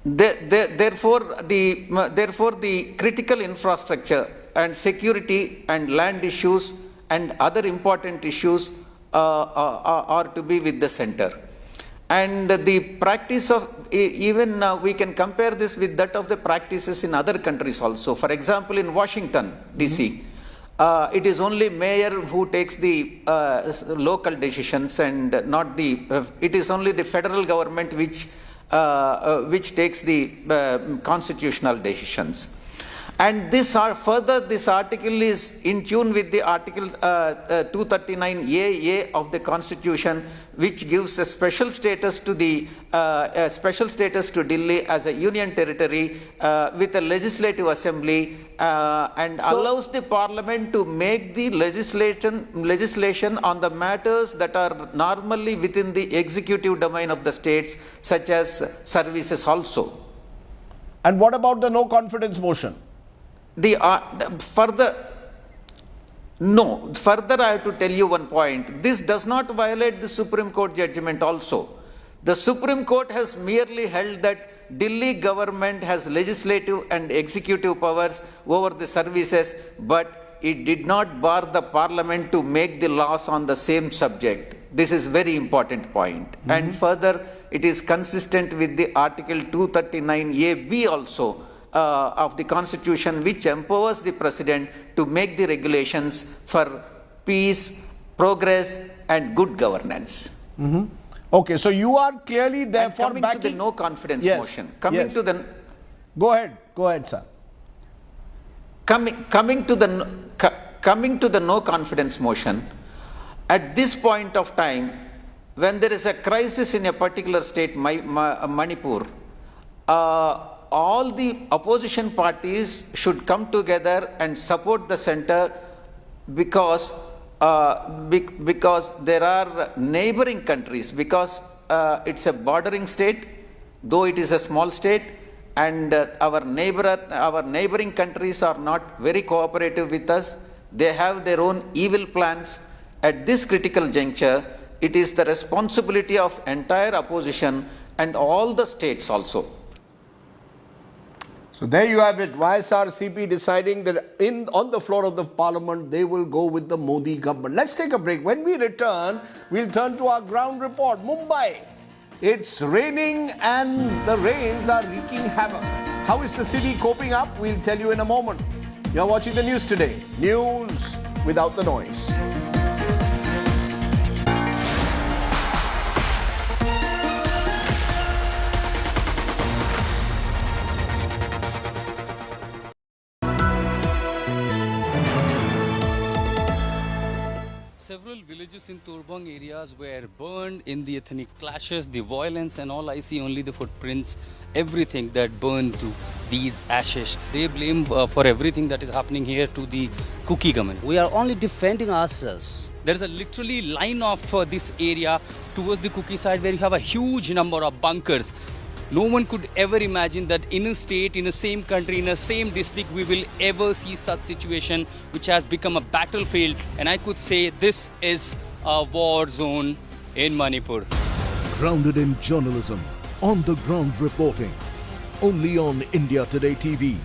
Therefore, the critical infrastructure and security and land issues and other important issues are to be with the center. And the practice of, even we can compare this with that of the practices in other countries also. For example, in Washington, D.C., it is only mayor who takes the local decisions and not the, it is only the federal government which takes the constitutional decisions. And this article is in tune with the Article 239AA of the Constitution, which gives a special status to Delhi as a union territory with a legislative assembly and allows the parliament to make the legislation on the matters that are normally within the executive domain of the states, such as services also. And what about the no confidence motion? Further, I have to tell you one point. This does not violate the Supreme Court judgment also. The Supreme Court has merely held that Delhi government has legislative and executive powers over the services, but it did not bar the parliament to make the laws on the same subject. This is very important point. And further, it is consistent with the Article 239AB also of the Constitution, which empowers the President to make the regulations for peace, progress and good governance. Okay, so you are clearly therefore coming backing... to the no confidence motion. Go ahead, sir. Coming to the no confidence motion, at this point of time, when there is a crisis in a particular state, Manipur, all the opposition parties should come together and support the center because there are neighboring countries, because it's a bordering state, though it is a small state, and our neighboring countries are not very cooperative with us. They have their own evil plans. At this critical juncture, it is the responsibility of entire opposition and all the states also. So there you have it, YSRCP deciding that on the floor of the parliament, they will go with the Modi government. Let's take a break. When we return, we'll turn to our ground report. Mumbai, it's raining and the rains are wreaking havoc. How is the city coping up? We'll tell you in a moment. You're watching the news today. News without the noise. Several villages in Torbang areas were burned in the ethnic clashes, the violence and all. I see only the footprints, everything that burned to these ashes. They blame for everything that is happening here to the Cookie government. We are only defending ourselves. There is a literally line of this area towards the Cookie side where you have a huge number of bunkers. No one could ever imagine that in a state, in the same country, in the same district, we will ever see such situation which has become a battlefield. And I could say this is a war zone in Manipur. Grounded in journalism, on the ground reporting, only on India Today TV.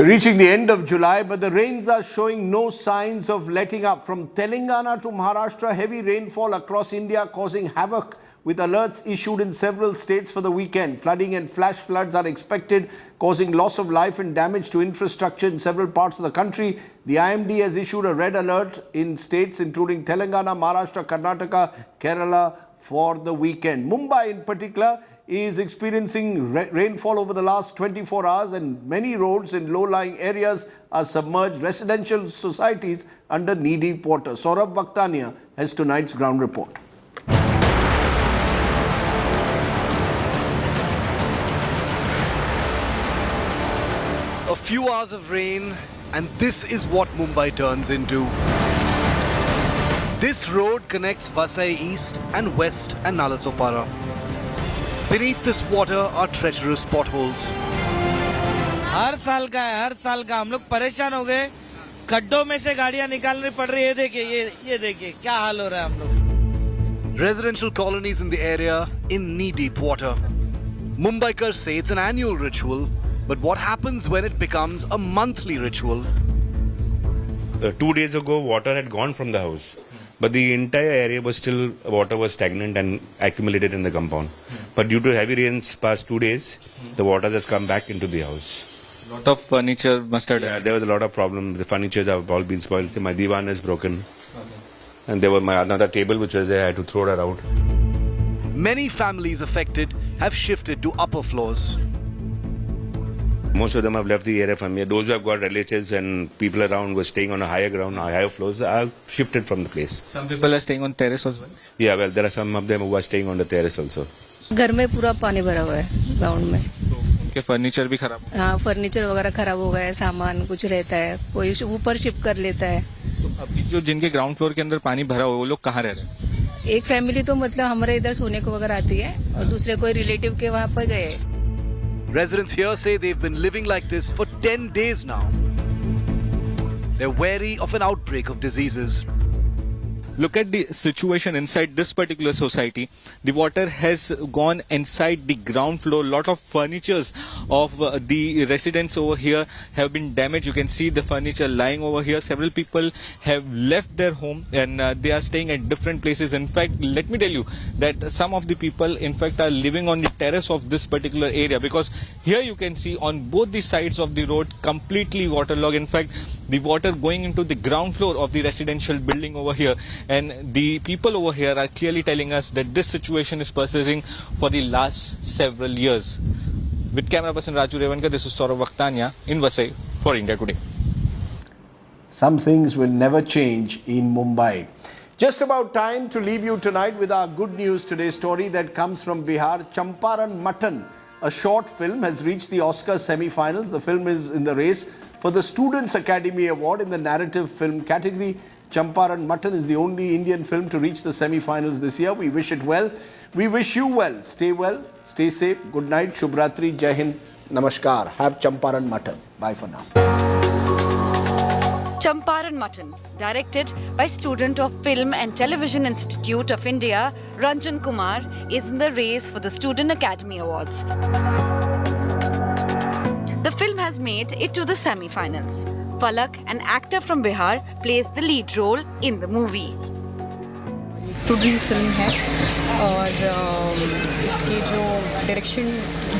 We're reaching the end of July, but the rains are showing no signs of letting up. From Telangana to Maharashtra, heavy rainfall across India causing havoc, with alerts issued in several states for the weekend. Flooding and flash floods are expected, causing loss of life and damage to infrastructure in several parts of the country. The IMD has issued a red alert in states including Telangana, Maharashtra, Karnataka, Kerala for the weekend. Mumbai in particular is experiencing rainfall over the last 24 hours, and many roads in low-lying areas are submerged. Residential societies under knee-deep water. Saurabh Vakhtania has tonight's ground report. A few hours of rain, and this is what Mumbai turns into. This road connects Vasai East and West and Nalasopara. Beneath this water are treacherous potholes. हर साल का हम लोग परेशान हो गए, गड्ढों में से गाड़ियां निकालनी पड़ रही है। ये देखिए क्या हाल हो रहा है हम लोग। Residential colonies in the area in knee-deep water. Mumbaikars say it's an annual ritual, but what happens when it becomes a monthly ritual? 2 days ago, water had gone from the house, but the entire area was still, water was stagnant and accumulated in the compound. But due to heavy rains past 2 days, the water has come back into the house. Lot of furniture must have damaged. Yeah, there was a lot of problems. The furniture have all been spoiled. My divan is broken. And there was another table which was there. I had to throw that out. Many families affected have shifted to upper floors. Most of them have left the area from here. Those who have got relatives and people around were staying on a higher ground, higher floors, have shifted from the place. Some people are staying on terrace as well? Yeah, well, there are some of them who are staying on the terrace also. घर में पूरा पानी भरा हुआ है ground में। उनके furniture भी खराब? हाँ, फर्नीचर वगैरह खराब हो गया है, सामान कुछ रहता है, कोई ऊपर शिफ्ट कर लेता है। तो अभी जो जिनके ग्राउंड फ्लोर के अंदर पानी भरा हुआ है, वो लोग कहाँ रह रहे हैं? एक फैमिली तो मतलब हमारे इधर सोने को वगैरह आती है और दूसरे कोई रिलेटिव के वहाँ पर गए। Residents here say they've been living like this for 10 days now. They're wary of an outbreak of diseases. Look at the situation inside this particular society. The water has gone inside the ground floor. Lot of furnitures of the residents over here have been damaged. You can see the furniture lying over here. Several people have left their home and they are staying at different places. In fact, let me tell you that some of the people in fact are living on the terrace of this particular area, because here you can see on both the sides of the road completely waterlogged. In fact, the water going into the ground floor of the residential building over here. And the people over here are clearly telling us that this situation is persisting for the last several years. With camera person Raju Revankar, this is Saurabh Vakhtania in Vasai for India Today. Some things will never change in Mumbai. Just about time to leave you tonight with our good news today story that comes from Bihar. Champaran Mutton, a short film, has reached the Oscar semi-finals. The film is in the race for the Students' Academy Award in the narrative film category. Champaran Mutton is the only Indian film to reach the semi-finals this year. We wish it well. We wish you well. Stay safe. Good night. Shubhratri. Jai Hind. Namaskar. Have Champaran Mutton. Bye for now. Champaran Mutton, directed by student of Film and Television Institute of India, Ranjan Kumar, is in the race for the Student Academy Awards. The film has made it to the semi-finals. Palak, an actor from Bihar, plays the lead role in the movie. Student film है और इसकी जो direction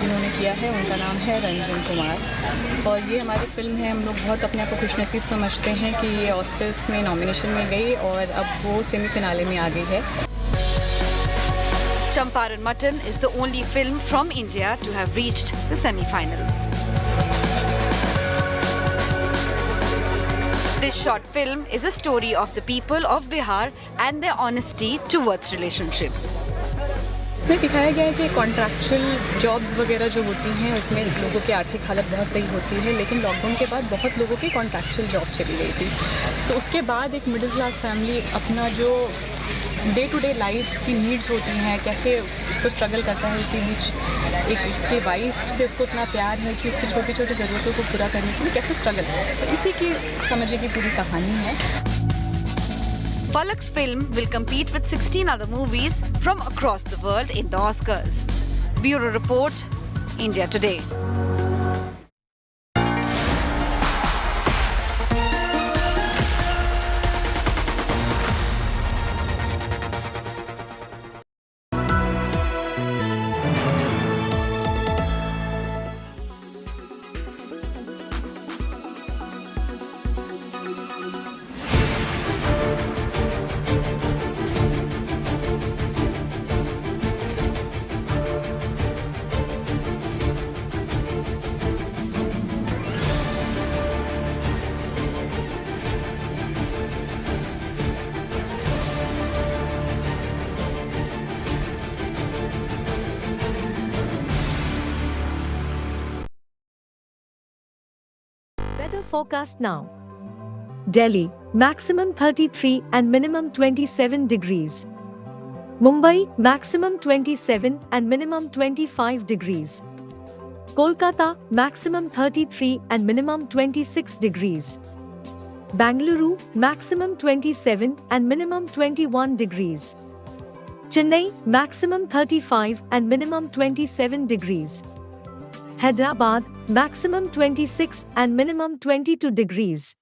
जिन्होंने किया है उनका नाम है रंजन कुमार और ये हमारी फिल्म है। हम लोग बहुत अपने आप को खुशनसीब समझते हैं कि ये ऑस्कर्स में नॉमिनेशन में गई और अब वो सेमीफिनाले में आ गई है। Champaran Mutton is the only film from India to have reached the semi-finals. This short film is a story of the people of Bihar and their honesty towards relationship. इसमें दिखाया गया है कि कॉन्ट्रैक्चुअल जॉब्स वगैरह जो होती हैं उसमें लोगों की आर्थिक हालत बहुत सही होती है, लेकिन लॉकडाउन के बाद बहुत लोगों की कॉन्ट्रैक्चुअल जॉब चली गई थी। तो उसके बाद एक मिडिल क्लास फैमिली अपना जो डे टू डे लाइफ की नीड्स होती हैं कैसे उसको स्ट्रगल करता है, उसी बीच एक उसकी वाइफ से उसको इतना प्यार है कि उसकी छोटी छोटी ज़रूरतों को पूरा करने के लिए कैसे स्ट्रगल है, तो इसी की समझिए की पूरी कहानी है। Palak's film will compete with 16 other movies from across the world in the Oscars. Bureau Report, India Today. forecast now. Delhi, maximum 33 and minimum 27 degrees. Mumbai, maximum 27 and minimum 25 degrees. Kolkata, maximum 33 and minimum 26 degrees. Bangalore, maximum 27 and minimum 21 degrees. Chennai, maximum 35 and minimum 27 degrees. Hyderabad, maximum 26 and minimum 22 degrees.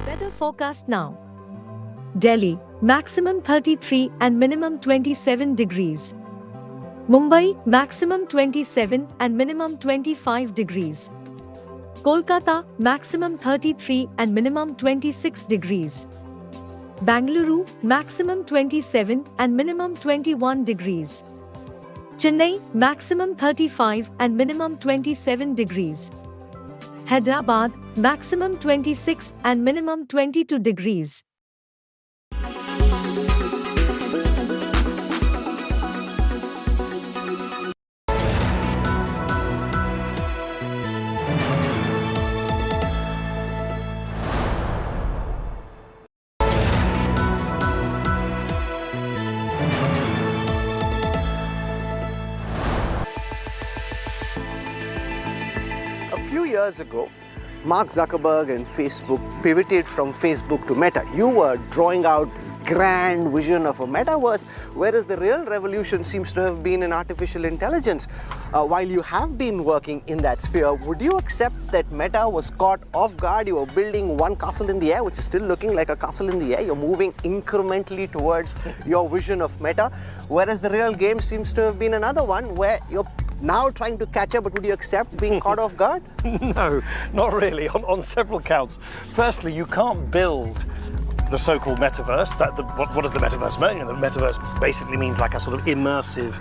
Weather forecast now. Delhi, maximum 33 and minimum 27 degrees. Mumbai, maximum 27 and minimum 25 degrees. Kolkata, maximum 33 and minimum 26 degrees. Bangalore, maximum 27 and minimum 21 degrees. Chennai, maximum 35 and minimum 27 degrees. Hyderabad, maximum 26 and minimum 22 degrees. A few years ago, Mark Zuckerberg and Facebook pivoted from Facebook to Meta. You were drawing out this grand vision of a metaverse, whereas the real revolution seems to have been in artificial intelligence. While you have been working in that sphere, would you accept that Meta was caught off guard? You were building one castle in the air, which is still looking like a castle in the air. You're moving incrementally towards your vision of Meta, whereas the real game seems to have been another one where you're now trying to catch up, but would you accept being caught off guard? No, not really, on several counts. Firstly, you can't build the so-called metaverse. What does the metaverse mean? The metaverse basically means like a sort of immersive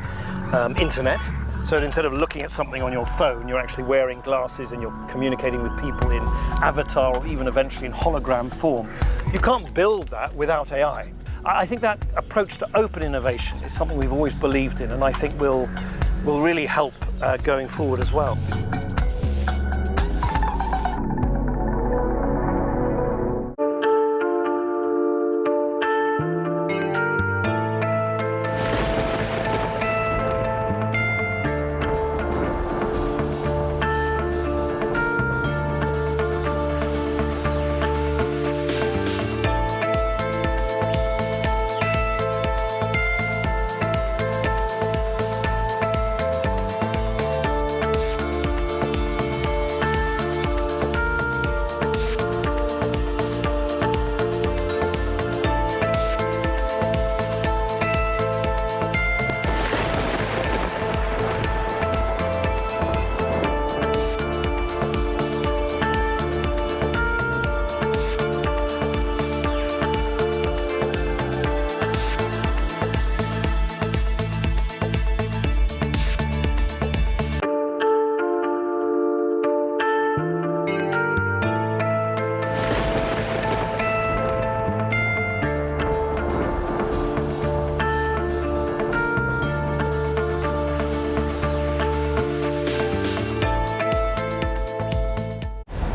internet. So instead of looking at something on your phone, you're actually wearing glasses and you're communicating with people in avatar or even eventually in hologram form. You can't build that without AI. I think that approach to open innovation is something we've always believed in, and I think will really help going forward as well.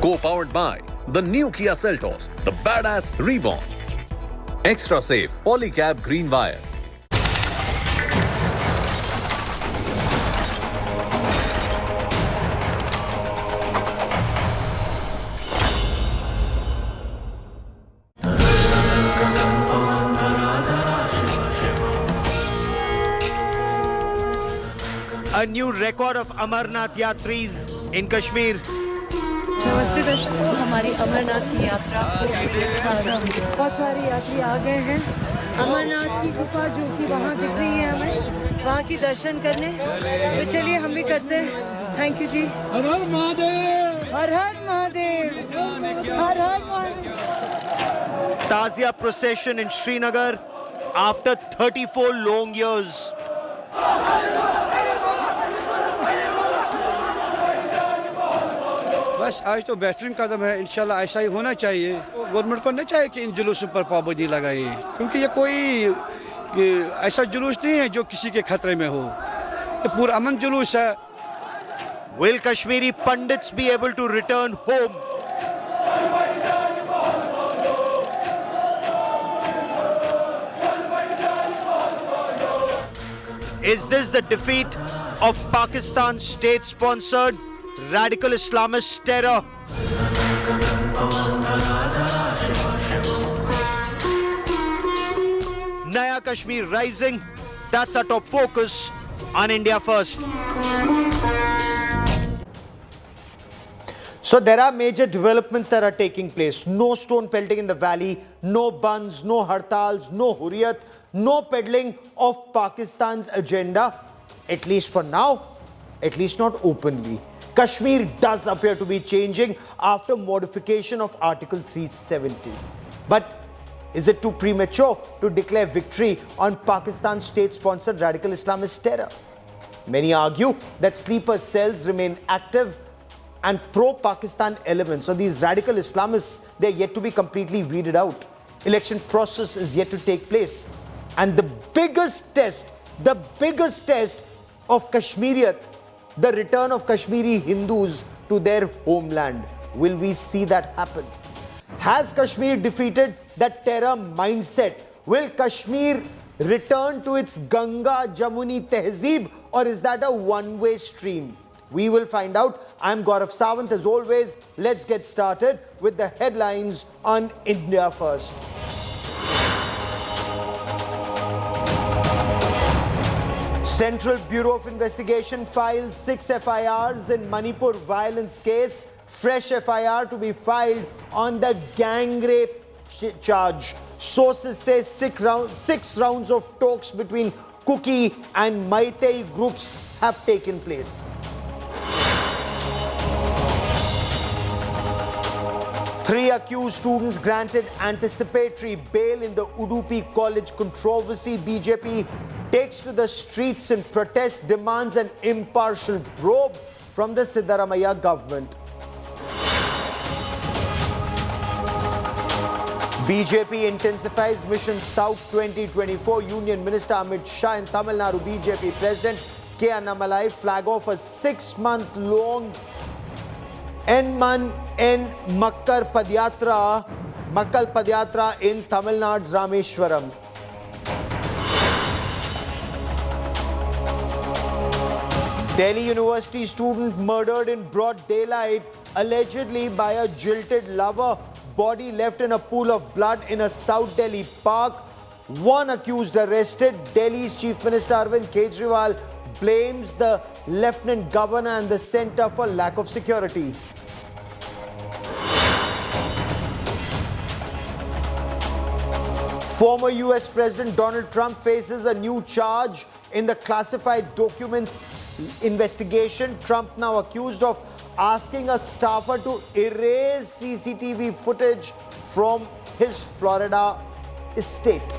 Co-powered by the new Kia Seltos, the badass reborn. Extra safe Polycab Green Wire. A new record of Amarnath Yatris in Kashmir. नमस्ते दर्शकों, हमारी अमरनाथ की यात्रा बहुत सारे यात्री आ गए हैं अमरनाथ की गुफा जो कि वहाँ दिख रही है हमें वहाँ की दर्शन करने। तो चलिए हम भी करते हैं। थैंक यू जी। Har Har Mahadev, Har Har Mahadev, Har Har Mahadev. Tazia procession in Srinagar after 34 long years. बस आज तो बेहतरीन कदम है, इंशाल्लाह ऐसा ही होना चाहिए। गवर्नमेंट को नहीं चाहिए कि इन जुलूसों पर पाबंदी लगाए, क्योंकि ये कोई ऐसा जुलूस नहीं है जो किसी के खतरे में हो, ये पूरा अमन जुलूस है। Will Kashmiri Pandits be able to return home? Is this the defeat of Pakistan's state-sponsored radical Islamist terror? Naya Kashmir rising, that's our top focus on India First. So there are major developments that are taking place. No stone pelting in the valley, no buns, no hartals, no hurriyat, no peddling of Pakistan's agenda, at least for now, at least not openly. Kashmir does appear to be changing after modification of Article 370. But is it too premature to declare victory on Pakistan's state-sponsored radical Islamist terror? Many argue that sleeper cells remain active and pro-Pakistan elements, so these radical Islamists, they're yet to be completely weeded out. Election process is yet to take place. And the biggest test of Kashmiriyat, the return of Kashmiri Hindus to their homeland. Will we see that happen? Has Kashmir defeated that terror mindset? Will Kashmir return to its Ganga Jamuni Tehzeeb, or is that a one-way stream? We will find out. I'm Gaurav Sawant. As always, let's get started with the headlines on India First. Central Bureau of Investigation files 6 FIRs in Manipur violence case. Fresh FIR to be filed on the gang rape charge. Sources say 6 rounds of talks between Kuki and Meitei groups have taken place. 3 accused students granted anticipatory bail in the Udupi College controversy. BJP takes to the streets in protest, demands an impartial probe from the Siddaramaiah government. BJP intensifies Mission South 2024. Union Minister Amit Shah and Tamil Nadu BJP President K. Annamalai flag off a 6-month-long Makkal Padyatra in Tamil Nadu's Rameshwaram. Delhi University student murdered in broad daylight, allegedly by a jilted lover. Body left in a pool of blood in a South Delhi park. 1 accused arrested. Delhi's Chief Minister Arvind Kejriwal blames the Lieutenant Governor and the centre for lack of security. Former US President Donald Trump faces a new charge in the classified documents investigation. Trump now accused of asking a staffer to erase CCTV footage from his Florida estate.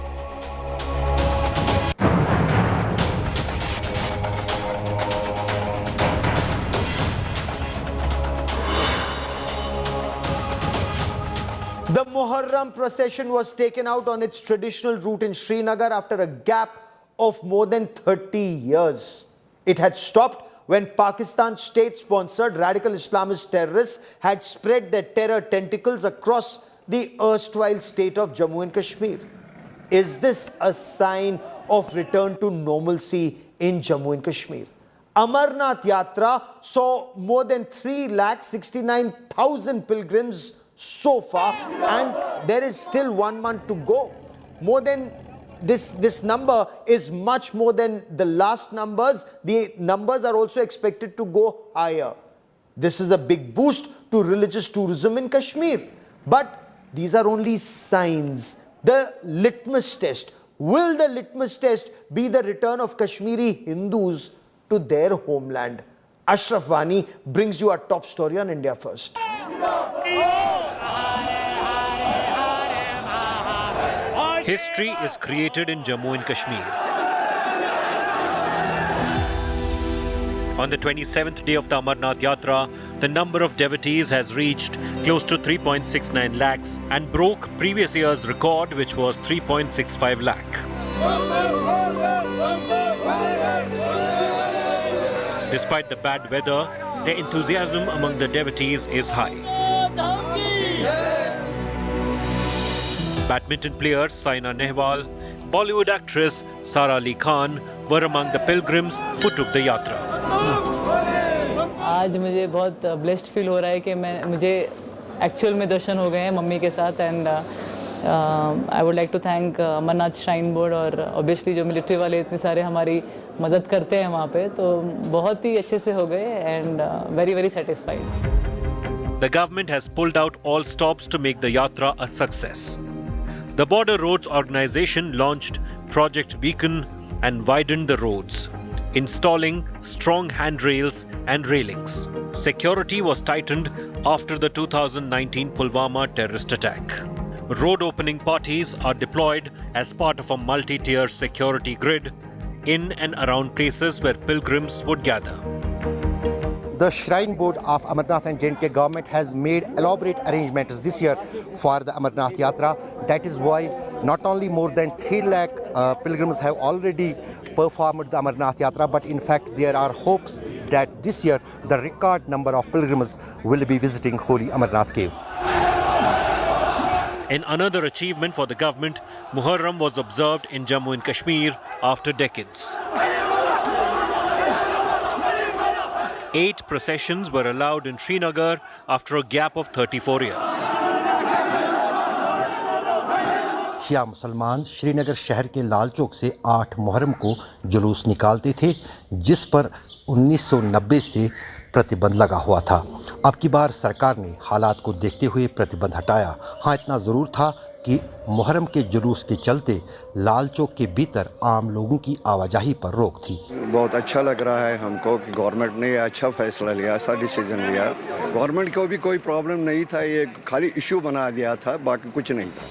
The Muharram procession was taken out on its traditional route in Srinagar after a gap of more than 30 years. It had stopped when Pakistan's state-sponsored radical Islamist terrorists had spread their terror tentacles across the erstwhile state of Jammu and Kashmir. Is this a sign of return to normalcy in Jammu and Kashmir? Amarnath Yatra saw more than 3,69,000 pilgrims so far, and there is still 1 month to go. More than this number is much more than the last numbers. The numbers are also expected to go higher. This is a big boost to religious tourism in Kashmir. But these are only signs. The litmus test. Will the litmus test be the return of Kashmiri Hindus to their homeland? Ashraf Wani brings you our top story on India First. History is created in Jammu and Kashmir. On the 27th day of the Amarnath Yatra, the number of devotees has reached close to 3.69 lakhs and broke previous year's record, which was 3.65 lakh. Despite the bad weather, the enthusiasm among the devotees is high. Badminton players Saina Nehwal, Bollywood actress Sara Ali Khan were among the pilgrims who took the yatra. आज मुझे बहुत blessed feel हो रहा है कि मुझे actual में दर्शन हो गए हैं मम्मी के साथ and I would like to thank Amarnath shrine board और ऑब्वियसली जो मिलिट्री वाले इतने सारे हमारी मदद करते हैं वहाँ पे तो बहुत ही अच्छे से हो गए and very very satisfied. The government has pulled out all stops to make the yatra a success. The Border Roads Organization launched Project Beacon and widened the roads, installing strong handrails and railings. Security was tightened after the 2019 Pulwama terrorist attack. Road opening parties are deployed as part of a multi-tier security grid in and around places where pilgrims would gather. The Shrine Board of Amarnath and J&K government has made elaborate arrangements this year for the Amarnath Yatra. That is why not only more than 3 lakh pilgrims have already performed the Amarnath Yatra, but in fact there are hopes that this year the record number of pilgrims will be visiting Holy Amarnath Cave. In another achievement for the government, Muharram was observed in Jammu and Kashmir after decades. 8 processions were allowed in Srinagar after a gap of 34 years. शिया मुसलमान श्रीनगर शहर के लाल चौक से 8 मुहर्रम को जुलूस निकालते थे, जिस पर 1990 से प्रतिबंध लगा हुआ था. अब की बार सरकार ने हालात को देखते हुए प्रतिबंध हटाया. हाँ, इतना ज़रूर था कि मुहर्रम के जुलूस के चलते लाल चौक के भीतर आम लोगों की आवाजाही पर रोक थी. बहुत अच्छा लग रहा है हमको कि गवर्नमेंट ने अच्छा फैसला लिया, ऐसा डिसीजन लिया. गवर्नमेंट को भी कोई प्रॉब्लम नहीं था, ये खाली इशू बना दिया था, बाकी कुछ नहीं था.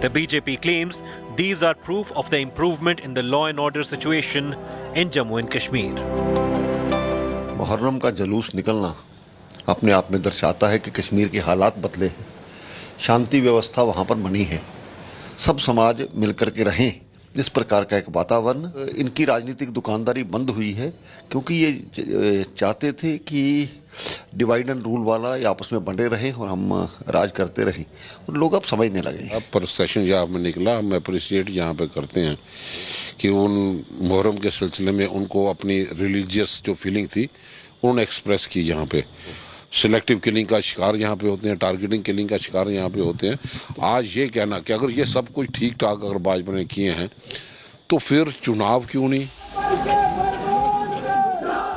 The BJP claims these are proof of the improvement in the law and order situation in Jammu and Kashmir. Muharram का जुलूस निकलना अपने आप में दर्शाता है कि कश्मीर के हालात बदले हैं. शांति व्यवस्था वहाँ पर बनी है. सब समाज मिलकर के रहें, इस प्रकार का एक वातावरण. इनकी राजनीतिक दुकानदारी बंद हुई है क्योंकि ये चाहते थे कि डिवाइड एंड रूल वाला ये आपस में बंटे रहे और हम राज करते रहें, और लोग अब समझने लगे. अब प्रोसेशन यहाँ पे निकला, हम अप्रिशिएट यहाँ पे करते हैं कि उन मुहर्रम के सिलसिले में उनको अपनी रिलीजियस जो फीलिंग थी उन्होंने एक्सप्रेस की. यहाँ पे सिलेक्टिव किलिंग का शिकार यहाँ पे होते हैं, टारगेटिंग किलिंग का शिकार यहाँ पे होते हैं. आज ये कहना कि अगर ये सब कुछ ठीक ठाक अगर भाजपा ने किए हैं तो फिर चुनाव क्यों नहीं.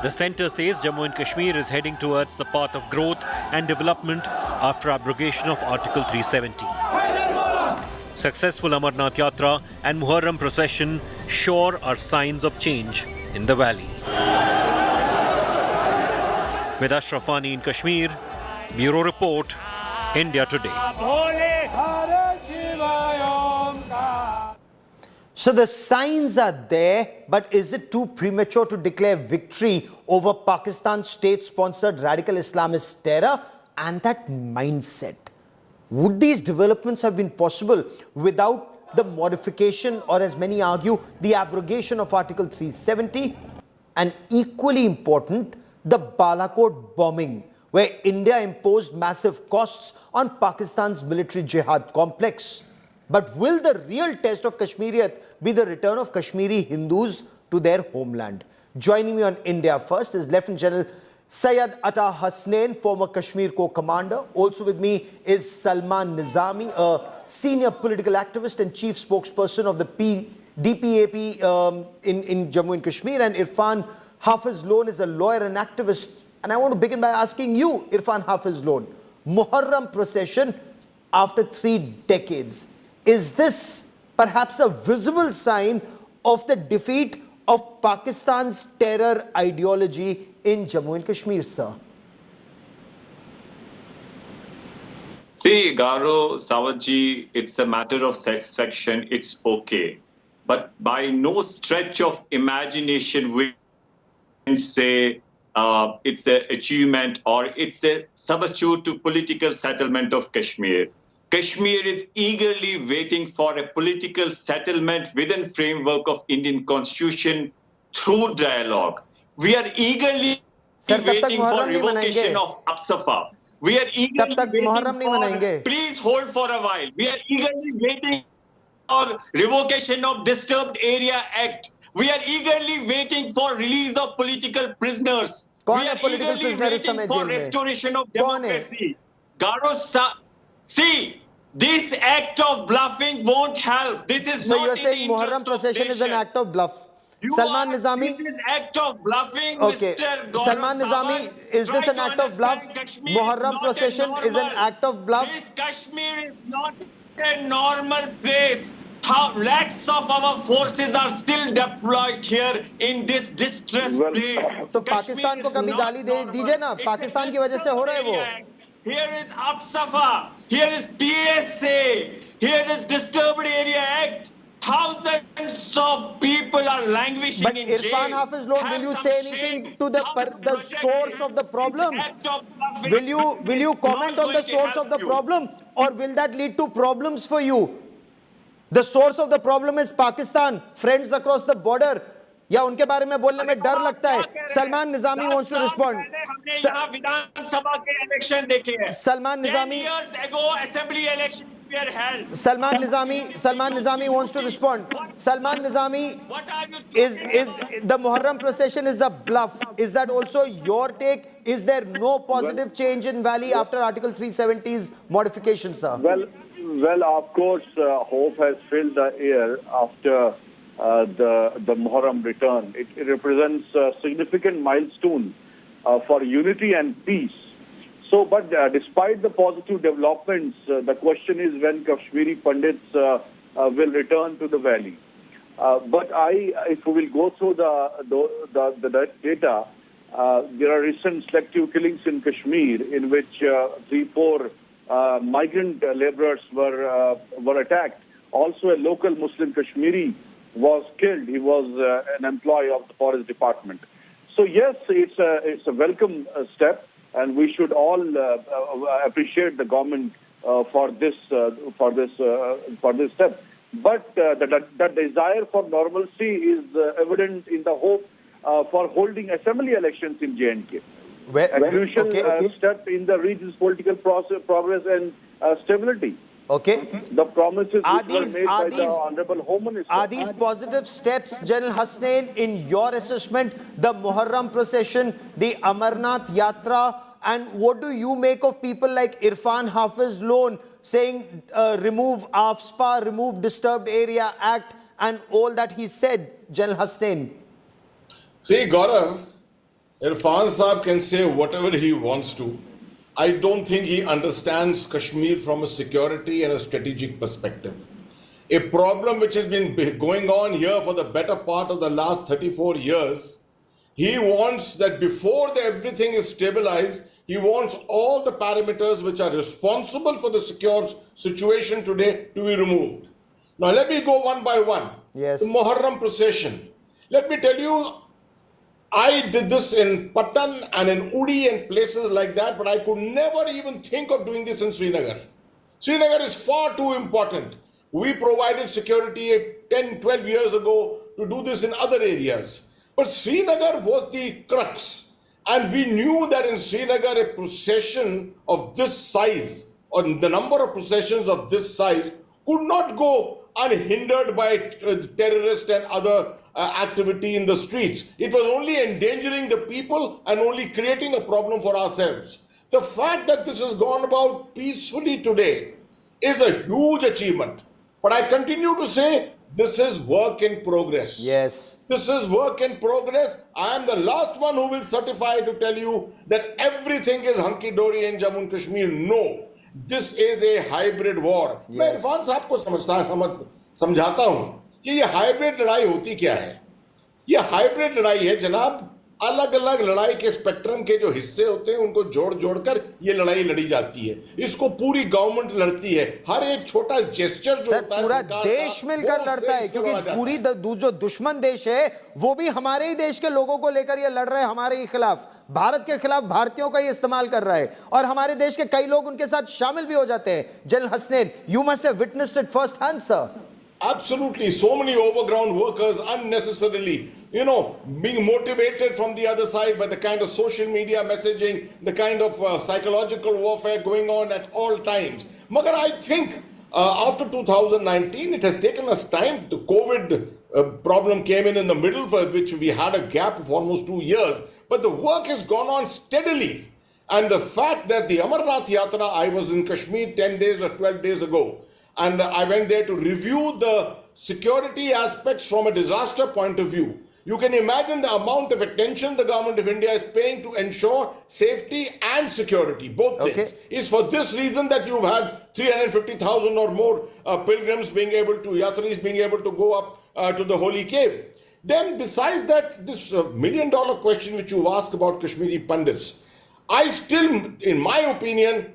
The centre says Jammu and Kashmir is heading towards the path of growth and development after abrogation of Article 370. Successful Amarnath Yatra and Muharram procession sure are signs of change in the valley. With Ashraf Wani in Kashmir, Bureau Report, India Today. So the signs are there, but is it too premature to declare victory over Pakistan's state-sponsored radical Islamist terror and that mindset? Would these developments have been possible without the modification, or as many argue, the abrogation of Article 370? And equally important, the Balakot bombing, where India imposed massive costs on Pakistan's military jihad complex. But will the real test of Kashmiriyat be the return of Kashmiri Hindus to their homeland? Joining me on India First is Lieutenant General Syed Ata Hasnain, former Kashmir Corps commander. Also with me is Salman Nizami, a senior political activist and chief spokesperson of the DPAP in Jammu and Kashmir. And Irfan Hafiz Loan is a lawyer and activist. And I want to begin by asking you, Irfan Hafiz Loan, Muharram procession after 3 decades. Is this perhaps a visible sign of the defeat of Pakistan's terror ideology in Jammu and Kashmir, sir? See, Garo, Sawatji, it's a matter of satisfaction. It's okay. But by no stretch of imagination we can say it's an achievement or it's a substitute to political settlement of Kashmir. Kashmir is eagerly waiting for a political settlement within framework of Indian Constitution through dialogue. We are eagerly waiting for revocation of Apsafa. We are eagerly waiting for, please hold for a while. We are eagerly waiting for revocation of Disturbed Area Act. We are eagerly waiting for release of political prisoners. We are eagerly waiting for restoration of democracy. See, this act of bluffing won't help. This is so not you're saying Muharram procession is an act of bluff. Salman Nizami. This is an act of bluffing, okay. Mr. Gaurav Salman Nizami, is this an act of bluff? Muharram procession is an act of bluff. This Kashmir is not a normal place. Lakhs of our forces are still deployed here in this distressed place. तो पाकिस्तान को कभी गाली दे दीजिए ना, पाकिस्तान की वजह से हो रहा है वो. Here is Apsafa, here is PSA, here is Disturbed Area Act. Thousands of people are languishing in jail. But Irfan Hafiz Loan, will you say anything to the source of the problem? Will you comment on the source of the problem, or will that lead to problems for you? The source of the problem is Pakistan, friends across the border. या उनके बारे में बोलने में डर लगता है. Salman Nizami wants to respond. विधानसभा के इलेक्शन देखे हैं. Salman Nizami. 10 years ago, assembly elections were held. Salman Nizami wants to respond. Salman Nizami, is the Muharram procession is a bluff? Is that also your take? Is there no positive change in Valley after Article 370's modification, sir? Well, of course, hope has filled the air after the Muharram return. It represents a significant milestone for unity and peace. So, but despite the positive developments, the question is when Kashmiri Pandits will return to the valley. But if we will go through the data, there are recent selective killings in Kashmir in which 3-4 migrant laborers were attacked. Also, a local Muslim Kashmiri was killed. He was an employee of the forest department. So yes, it's a welcome step, and we should all appreciate the government for this step. But the desire for normalcy is evident in the hope for holding assembly elections in J&K. A crucial step in the region's political progress and stability. Okay. The promises which were made by the Honorable Home Minister. Are these positive steps, General Hasnain, in your assessment? The Muharram procession, the Amarnath Yatra, and what do you make of people like Irfan Hafiz Loan saying remove AFSPA, remove Disturbed Area Act, and all that he said, General Hasnain? See, Gaurav, Irfan Saab can say whatever he wants to. I don't think he understands Kashmir from a security and a strategic perspective. A problem which has been going on here for the better part of the last 34 years, he wants that before everything is stabilized, he wants all the parameters which are responsible for the secure situation today to be removed. Now let me go one by one. Yes. The Muharram procession. Let me tell you, I did this in Patan and in Uri and places like that, but I could never even think of doing this in Srinagar. Srinagar is far too important. We provided security 10, 12 years ago to do this in other areas. But Srinagar was the crux. And we knew that in Srinagar, a procession of this size, or the number of processions of this size, could not go unhindered by terrorist and other activity in the streets. It was only endangering the people and only creating a problem for ourselves. The fact that this has gone about peacefully today is a huge achievement. But I continue to say this is work in progress. Yes. This is work in progress. I am the last one who will certify to tell you that everything is hunky-dory in Jammu and Kashmir. No. This is a hybrid war. मैं इरफान साहब को समझाता हूं कि ये hybrid लड़ाई होती क्या है. ये हाइब्रिड लड़ाई है जनाब. अलग अलग लड़ाई के स्पेक्ट्रम के जो हिस्से होते हैं उनको जोड़ जोड़कर ये लड़ाई लड़ी जाती है. इसको पूरी गवर्नमेंट लड़ती है. हर एक छोटा जेस्चर जो होता है पूरा देश मिलकर लड़ता है, क्योंकि पूरी जो दुश्मन देश है वो भी हमारे ही देश के लोगों को लेकर ये लड़ रहे हैं, हमारे ही खिलाफ, भारत के खिलाफ भारतीयों का ये इस्तेमाल कर रहा है और हमारे देश के कई लोग उनके साथ शामिल भी हो जाते हैं. General Hasnain, you must have witnessed it first hand sir. Absolutely. So many overground workers unnecessarily, being motivated from the other side by the kind of social media messaging, the kind of psychological warfare going on at all times. Magar, I think after 2019, it has taken us time. The COVID problem came in the middle, for which we had a gap of almost 2 years. But the work has gone on steadily. And the fact that the Amarnath Yatra, I was in Kashmir 10 days or 12 days ago, and I went there to review the security aspects from a disaster point of view. You can imagine the amount of attention the government of India is paying to ensure safety and security, both things. It's for this reason that you've had 350,000 or more pilgrims Yatris being able to go up to the holy cave. Then besides that, this million-dollar question which you've asked about Kashmiri Pandits, I still, in my opinion,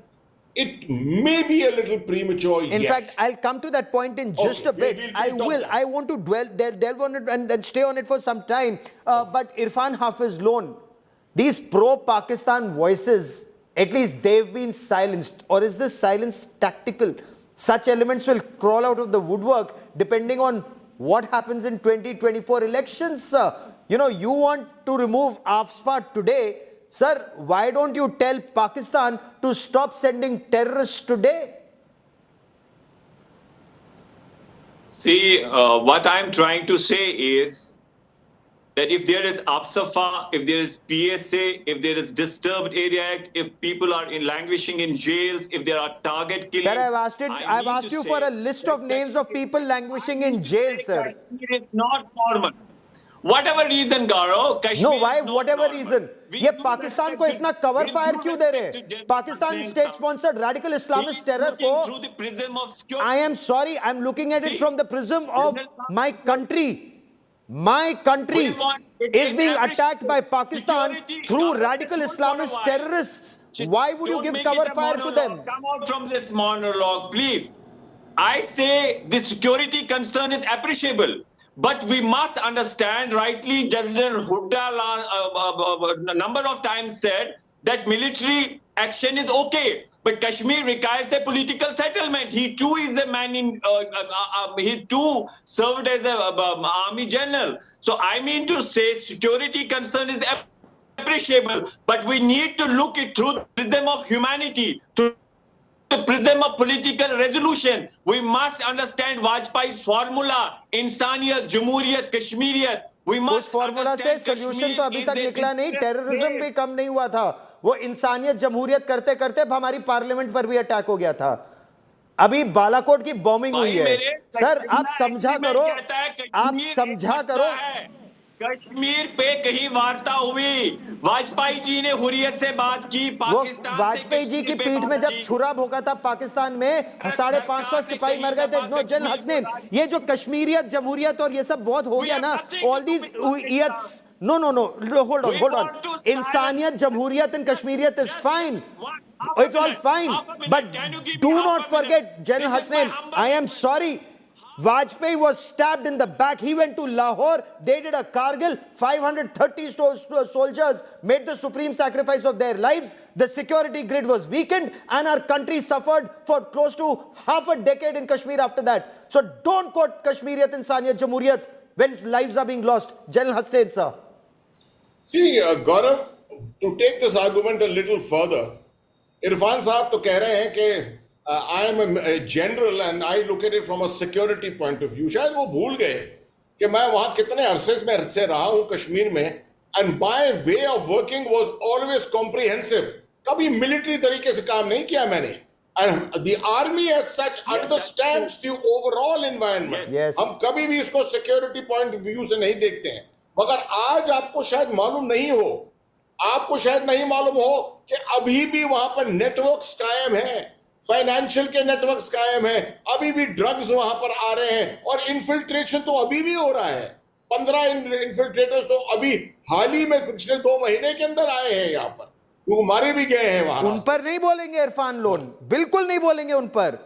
it may be a little premature In fact, I'll come to that point in just a bit. I want to delve on it and stay on it for some time. But Irfan Hafiz Loan, these pro-Pakistan voices, at least they've been silenced. Or is this silence tactical? Such elements will crawl out of the woodwork depending on what happens in 2024 elections. You want to remove AFSPA today. Sir, why don't you tell Pakistan to stop sending terrorists today? See, what I'm trying to say is that if there is AFSPA, if there is PSA, if there is Disturbed Area Act, if people are languishing in jails, if there are target killings... Sir, I've asked you for a list of names of people languishing in jail, sir. Kashmir is not normal. Whatever reason, Gaurav, Kashmir No, why whatever reason? ये पाकिस्तान को इतना cover fire क्यों दे रहे हैं? Pakistan state sponsored radical Islamist terror को I am sorry, I'm looking at it from the prism of my country. My country is being attacked by Pakistan through radical Islamist terrorists. Why would you give cover fire to them? Come out from this monologue, please. I say the security concern is appreciable. But we must understand, rightly, General Hooda a number of times said that military action is okay. But Kashmir requires a political settlement. He too is a man he too served as an army general. So I mean to say security concern is appreciable. But we need to look it through the prism of humanity, through the prism of political resolution. We must understand Vajpayee's formula, इंसानियत, जमहूरियत, कश्मीरियत. उस formula से solution तो अभी तक निकला नहीं. Terrorism भी कम नहीं हुआ था. वो इंसानियत जमहूरियत करते करते हमारी पार्लियामेंट पर भी अटैक हो गया था. अभी बालाकोट की बॉम्बिंग हुई है. सर, आप समझा करो, आप समझा करो. कश्मीर पे कहीं वार्ता हुई. वाजपेयी जी ने हुर्रियत से बात की. पाकिस्तान वाजपेयी जी की पीठ में जब छुरा भोंका था पाकिस्तान में, 550 सिपाही मर गए थे. नो, जनरल हसनैन, ये जो कश्मीरियत, जमहूरियत और ये सब बहुत हो गया ना. ऑल दीज इयत्स, नो, hold on. इंसानियत, जमहूरियत and Kashmiriyat is fine. It's all fine. But do not forget, General Hussain, I am sorry. Vajpayee was stabbed in the back. He went to Lahore. They did a Kargil. 530 soldiers made the supreme sacrifice of their lives. The security grid was weakened and our country suffered for close to half a decade in Kashmir after that. So don't quote Kashmiriyat, Insaniyat, Jamhuriyat when lives are being lost. General Hussain, sir. See, Gaurav, to take this argument a little further, Irfan साहब तो कह रहे हैं कि I am a general and I look at it from a security point of view. शायद वो भूल गए कि मैं वहाँ कितने अरसे में से रहा हूँ कश्मीर में, and my way of working was always comprehensive. कभी मिलिट्री तरीके से काम नहीं किया मैंने. And the army as such understands the overall environment. Yes. हम कभी भी इसको security point of view से नहीं देखते हैं. मगर आज आपको शायद मालूम नहीं हो, आपको शायद नहीं मालूम हो कि अभी भी वहां पर नेटवर्क्स कायम हैं, फाइनेंशियल के नेटवर्क्स कायम हैं, अभी भी ड्रग्स वहां पर आ रहे हैं और इन्फिल्ट्रेशन तो अभी भी हो रहा है. 15 इन्फिल्ट्रेटर्स तो अभी हाल ही में पिछले 2 महीने के अंदर आए हैं यहाँ पर, वो मारे भी गए हैं वहां. उन पर नहीं बोलेंगे इरफान लोन, बिल्कुल नहीं बोलेंगे उन पर.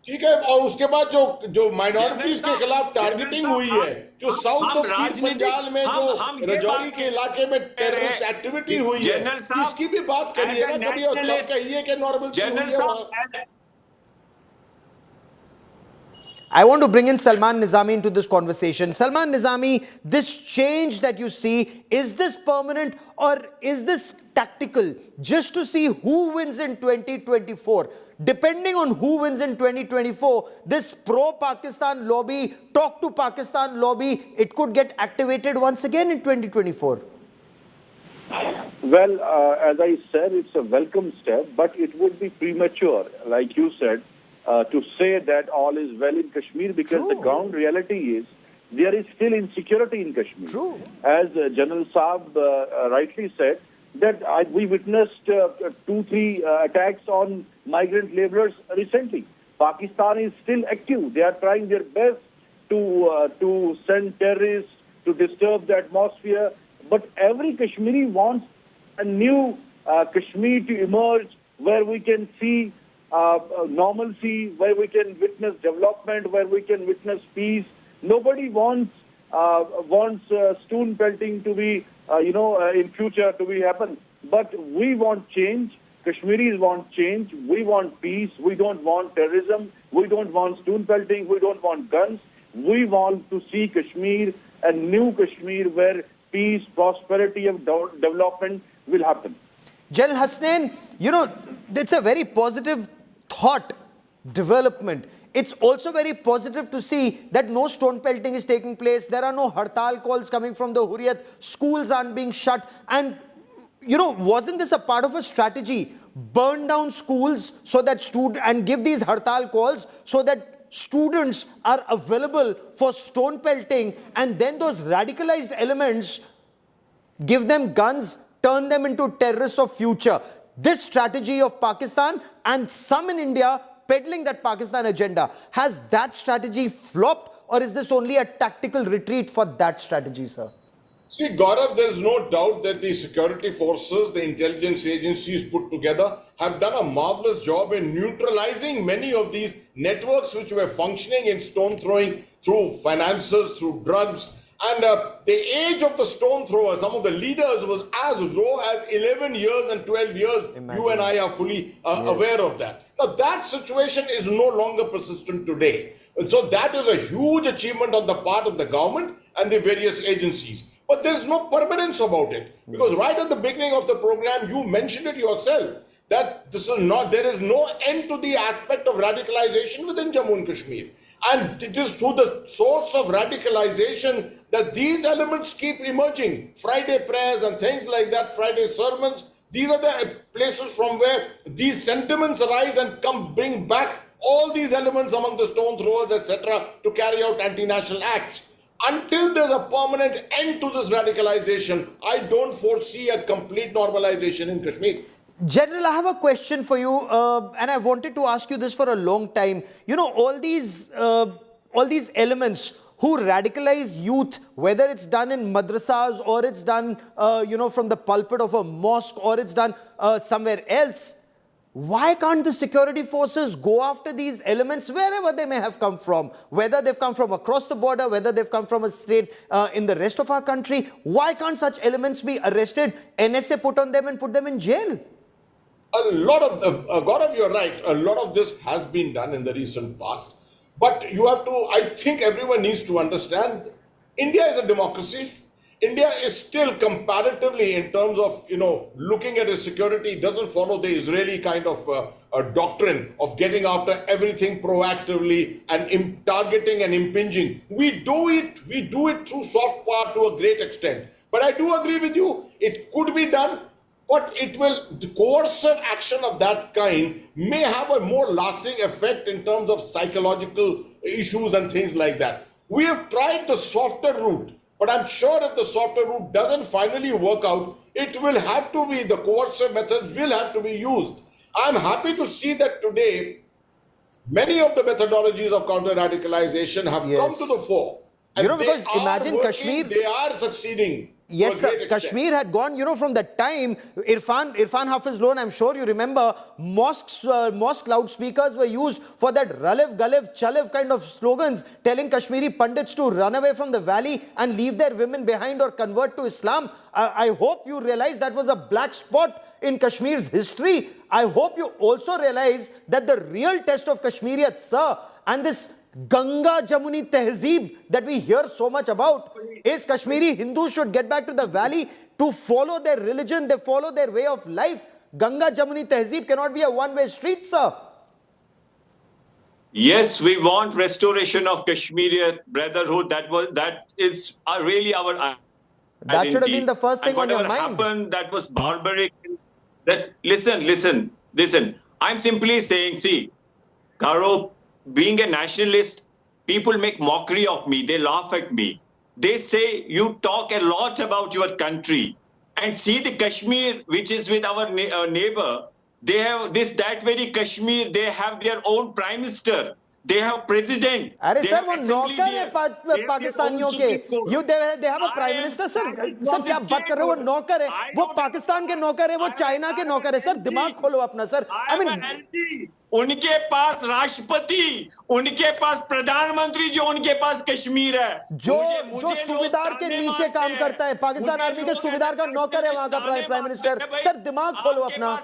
ठीक है. और उसके बाद जो माइनॉरिटीज के खिलाफ टारगेटिंग हुई है, जो साउथ ऑफ पंजाब में जो रजौरी के इलाके में टेररिस्ट एक्टिविटी हुई है, इसकी भी बात करिए ना कभी, और तब कहिए कि नॉर्मल सी हुई है वहां. I want to bring in Salman Nizami into this conversation. Salman Nizami, this change that you see, is this permanent or is this tactical just to see who wins in 2024? Depending on who wins in 2024, this pro-Pakistan lobby, talk to Pakistan lobby, it could get activated once again in 2024. Well, as I said, it's a welcome step, but it would be premature, like you said, to say that all is well in Kashmir, because the ground reality is there is still insecurity in Kashmir. True. As General Saab rightly said, that we witnessed 2-3 attacks on migrant laborers recently. Pakistan is still active. They are trying their best to send terrorists to disturb the atmosphere. But every Kashmiri wants a new Kashmir to emerge, where we can see normalcy, where we can witness development, where we can witness peace. Nobody wants stone pelting to be, in future to be happen. But we want change. Kashmiris want change. We want peace. We don't want terrorism. We don't want stone pelting. We don't want guns. We want to see Kashmir, a new Kashmir, where peace, prosperity, and development will happen. General Hasnain, it's a very positive thought development. It's also very positive to see that no stone pelting is taking place. There are no hartal calls coming from the Hurriyat. Schools aren't being shut. And, wasn't this a part of a strategy? Burn down schools so that and give these hartal calls so that students are available for stone pelting, and then those radicalized elements, give them guns, turn them into terrorists of future. This strategy of Pakistan and some in India peddling that Pakistan agenda, has that strategy flopped, or is this only a tactical retreat for that strategy, sir? See, Gaurav, there is no doubt that the security forces, the intelligence agencies put together, have done a marvelous job in neutralizing many of these networks which were functioning in stone throwing through finances, through drugs. And the age of the stone throwers, some of the leaders, was as low as 11 years and 12 years. Imagine. You and I are fully aware of that. Now, that situation is no longer persistent today. And so that is a huge achievement on the part of the government and the various agencies. But there is no permanence about it. Because right at the beginning of the program, you mentioned it yourself, that there is no end to the aspect of radicalization within Jammu and Kashmir. And it is through the source of radicalization that these elements keep emerging. Friday prayers and things like that, Friday sermons, these are the places from where these sentiments arise and bring back all these elements among the stone throwers, etc., to carry out anti-national acts. Until there's a permanent end to this radicalization, I don't foresee a complete normalization in Kashmir. General, I have a question for you, and I wanted to ask you this for a long time. All these elements who radicalize youth, whether it's done in madrasas or it's done, from the pulpit of a mosque or it's done somewhere else, why can't the security forces go after these elements wherever they may have come from? Whether they've come from across the border, whether they've come from a state in the rest of our country, why can't such elements be arrested, NSA put on them and put them in jail? A lot of Gaurav, you're right. A lot of this has been done in the recent past. But you have to, I think everyone needs to understand, India is a democracy. India is still comparatively, in terms of, looking at its security, doesn't follow the Israeli kind of a doctrine of getting after everything proactively and targeting and impinging. We do it through soft power to a great extent. But I do agree with you, it could be done, but the coercive action of that kind may have a more lasting effect in terms of psychological issues and things like that. We have tried the softer route, but I'm sure if the softer route doesn't finally work out, the coercive methods will have to be used. I'm happy to see that today, many of the methodologies of counter-radicalization have come to the fore. And because imagine Kashmir, they are succeeding. Yes, sir. Kashmir had gone, from the time Irfan Hafiz Loan, I'm sure you remember, mosque loudspeakers were used for that Ralev, Galev, Chalev kind of slogans, telling Kashmiri Pandits to run away from the valley and leave their women behind or convert to Islam. I hope you realize that was a black spot in Kashmir's history. I hope you also realize that the real test of Kashmiriyat, sir, and this Ganga Jamuni Tehzeeb that we hear so much about is Kashmiri Hindus should get back to the valley to follow their religion, they follow their way of life. Ganga Jamuni Tehzeeb cannot be a one-way street, sir. Yes, we want restoration of Kashmiri brotherhood. That is really our identity. That should have been the first thing on your mind. Whatever happened, that was barbaric. Listen. I'm simply saying, see, Garo, being a nationalist, people make mockery of me. They laugh at me. They say you talk a lot about your country. And see the Kashmir, which is with our neighbor. They have that very Kashmir. They have their own prime minister. They have president. अरे sir वो नौकर है पाकिस्तानियों के they have a prime minister sir क्या बात कर रहे हो वो नौकर है वो पाकिस्तान के नौकर है वो चाइना के नौकर है सर दिमाग खोलो अपना सर I mean उनके पास राष्ट्रपति उनके पास प्रधानमंत्री जो उनके पास कश्मीर है जो सूबेदार के नीचे काम करता है पाकिस्तान आर्मी के सूबेदार का नौकर है वहां का प्राइम मिनिस्टर सर दिमाग खोलो अपना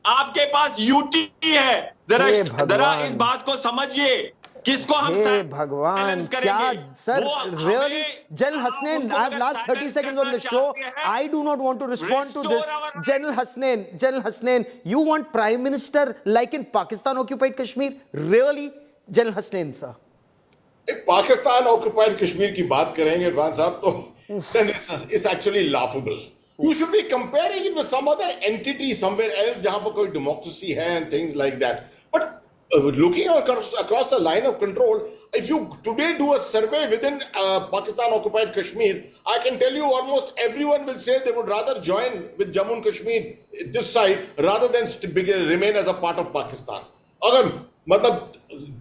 आपके पास यूटी है जरा इस बात को समझिए किसको हम भगवान क्या sir really General Hasnain I have last 30 seconds on the show I do not want to respond to this General Hasnain you want prime minister like in Pakistan occupied Kashmir really General Hasnain sir if Pakistan occupied Kashmir की बात करेंगे इरफान साहब तो then it's actually laughable you should be comparing it with some other entity somewhere else जहां पर कोई democracy है and things like that but looking across the line of control, if you today do a survey within Pakistan occupied Kashmir, I can tell you almost everyone will say they would rather join with Jammu and Kashmir this side rather than remain as a part of Pakistan.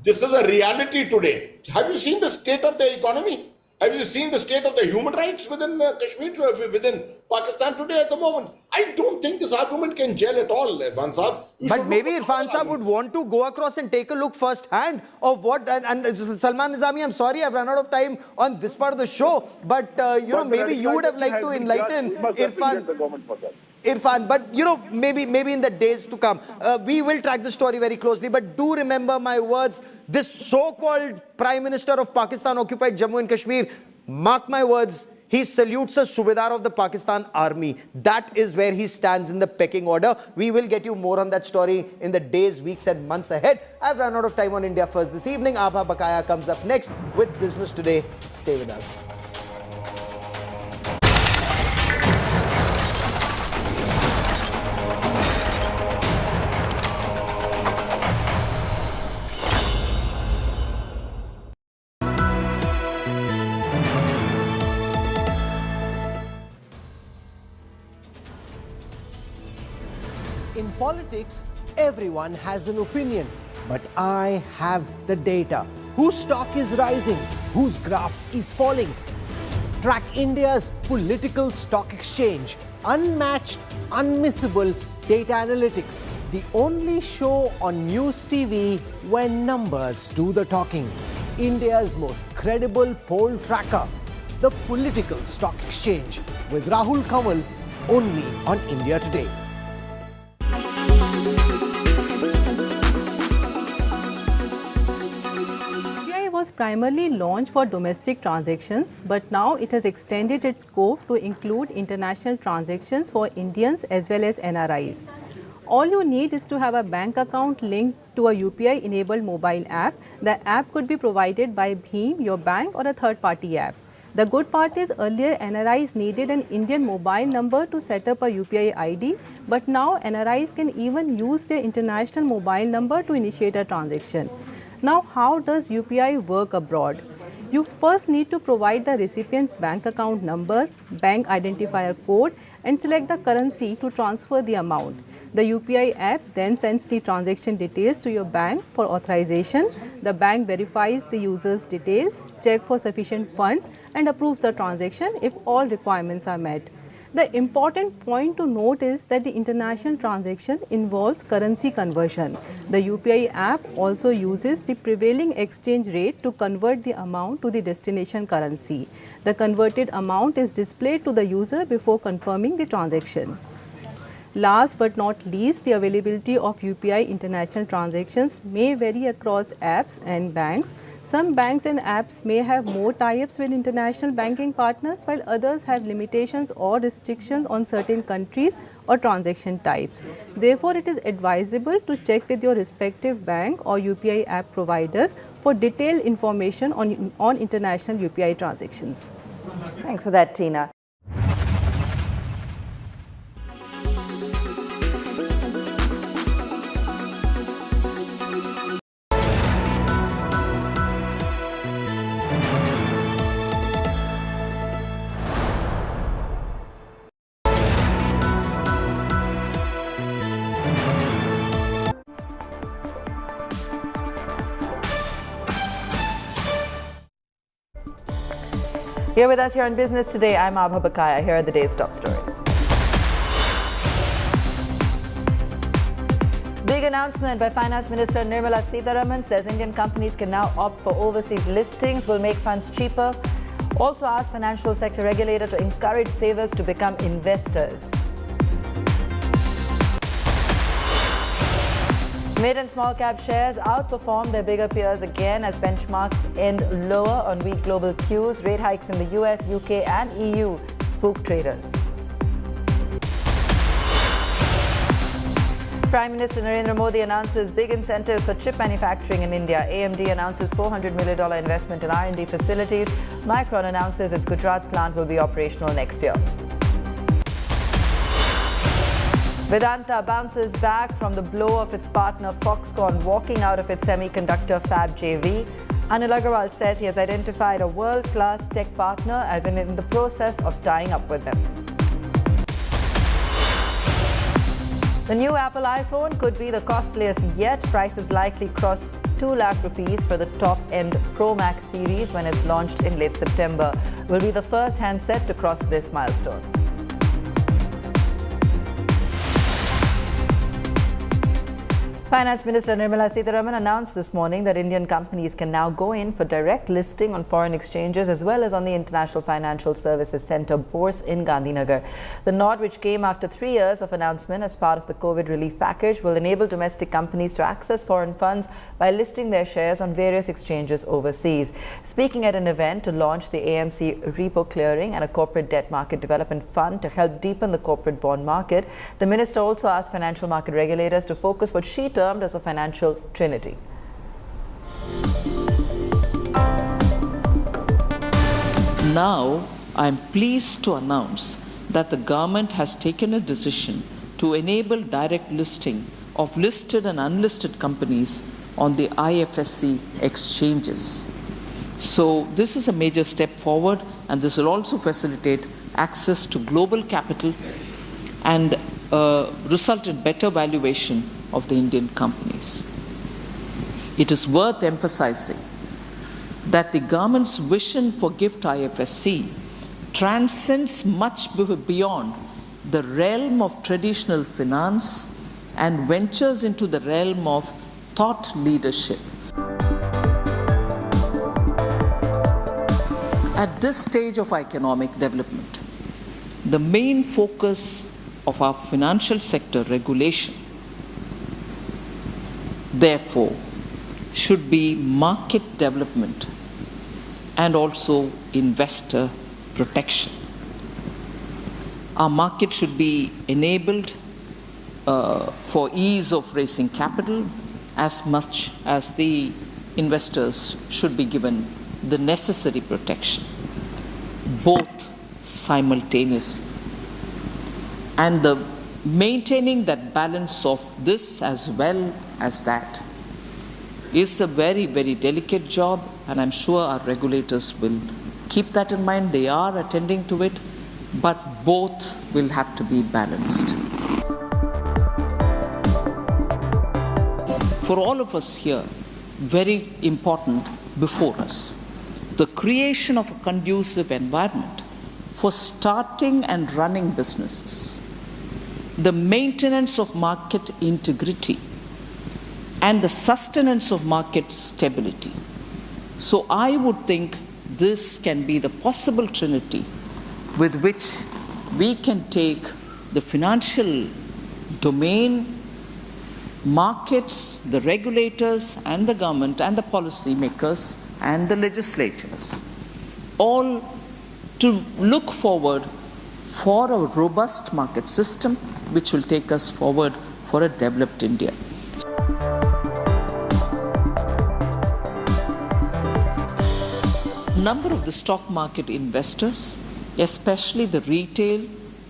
This is a reality today. Have you seen the state of the economy? Have you seen the state of the human rights within Kashmir, within Pakistan today at the moment? I don't think this argument can gel at all, Irfan Saab. But maybe Irfan Saab would want to go across and take a look firsthand of what, and Salman Nizami, I'm sorry I've run out of time on this part of the show, but maybe you would have liked to enlighten Irfan, but maybe in the days to come, we will track the story very closely. But do remember my words: this so-called Prime Minister of Pakistan-occupied Jammu and Kashmir, mark my words, he salutes a Subedar of the Pakistan Army. That is where he stands in the pecking order. We will get you more on that story in the days, weeks, and months ahead. I've run out of time on India First this evening. Abha Bakaya comes up next with Business Today. Stay with us. In politics, everyone has an opinion, but I have the data. Whose stock is rising? Whose graph is falling? Track India's political stock exchange. Unmatched, unmissable data analytics. The only show on News TV where numbers do the talking. India's most credible poll tracker. The Political Stock Exchange with Rahul Kanwal only on India Today. was primarily launched for domestic transactions, but now it has extended its scope to include international transactions for Indians as well as NRIs. All you need is to have a bank account linked to a UPI-enabled mobile app. The app could be provided by Bheem, your bank, or a third-party app. The good part is earlier NRIs needed an Indian mobile number to set up a UPI ID, but now NRIs can even use their international mobile number to initiate a transaction. Now, how does UPI work abroad? You first need to provide the recipient's bank account number, bank identifier code, and select the currency to transfer the amount. The UPI app then sends the transaction details to your bank for authorization. The bank verifies the user's detail, checks for sufficient funds, and approves the transaction if all requirements are met. The important point to note is that the international transaction involves currency conversion. The UPI app also uses the prevailing exchange rate to convert the amount to the destination currency. The converted amount is displayed to the user before confirming the transaction. Last but not least, the availability of UPI international transactions may vary across apps and banks. Some banks and apps may have more tie-ups with international banking partners, while others have limitations or restrictions on certain countries or transaction types. Therefore, it is advisable to check with your respective bank or UPI app providers for detailed information on international UPI transactions. Thanks for that, Tina. Here with us here on Business Today, I'm Abha Bakaya. Here are the day's top stories. Big announcement by Finance Minister Nirmala Sitharaman says Indian companies can now opt for overseas listings, will make funds cheaper. Also asked financial sector regulator to encourage savers to become investors. Mid and small cap shares outperformed their bigger peers again as benchmarks end lower on weak global cues. Rate hikes in the US, UK and EU spooked traders. Prime Minister Narendra Modi announces big incentives for chip manufacturing in India. AMD announces $400 million investment in R&D facilities. Micron announces its Gujarat plant will be operational next year. Vedanta bounces back from the blow of its partner Foxconn walking out of its semiconductor fab JV. Anil Agarwal says he has identified a world-class tech partner as in the process of tying up with them. The new Apple iPhone could be the costliest yet. Prices likely cross 2 lakh rupees for the top-end Pro Max series when it's launched in late September. Will be the first handset to cross this milestone. Finance Minister Nirmala Sitharaman announced this morning that Indian companies can now go in for direct listing on foreign exchanges as well as on the International Financial Services Centre Bourse in Gandhinagar. The nod, which came after 3 years of announcement as part of the COVID relief package, will enable domestic companies to access foreign funds by listing their shares on various exchanges overseas. Speaking at an event to launch the AMC Repo Clearing and a corporate debt market development fund to help deepen the corporate bond market, the minister also asked financial market regulators to focus what she termed as a financial trinity. Now, I am pleased to announce that the government has taken a decision to enable direct listing of listed and unlisted companies on the IFSC exchanges. So this is a major step forward, and this will also facilitate access to global capital and result in better valuation of the Indian companies. It is worth emphasizing that the government's vision for GIFT IFSC transcends much beyond the realm of traditional finance and ventures into the realm of thought leadership. At this stage of economic development, the main focus of our financial sector regulation, therefore, should be market development and also investor protection. Our market should be enabled for ease of raising capital as much as the investors should be given the necessary protection, both simultaneously. And the maintaining that balance of this as well as that is a very, very delicate job, and I'm sure our regulators will keep that in mind. They are attending to it, but both will have to be balanced. For all of us here, very important before us, the creation of a conducive environment for starting and running businesses, the maintenance of market integrity, and the sustenance of market stability. So I would think this can be the possible trinity with which we can take the financial domain, markets, the regulators, and the government, and the policy makers, and the legislatures, all to look forward for a robust market system which will take us forward for a developed India. Number of the stock market investors, especially the retail,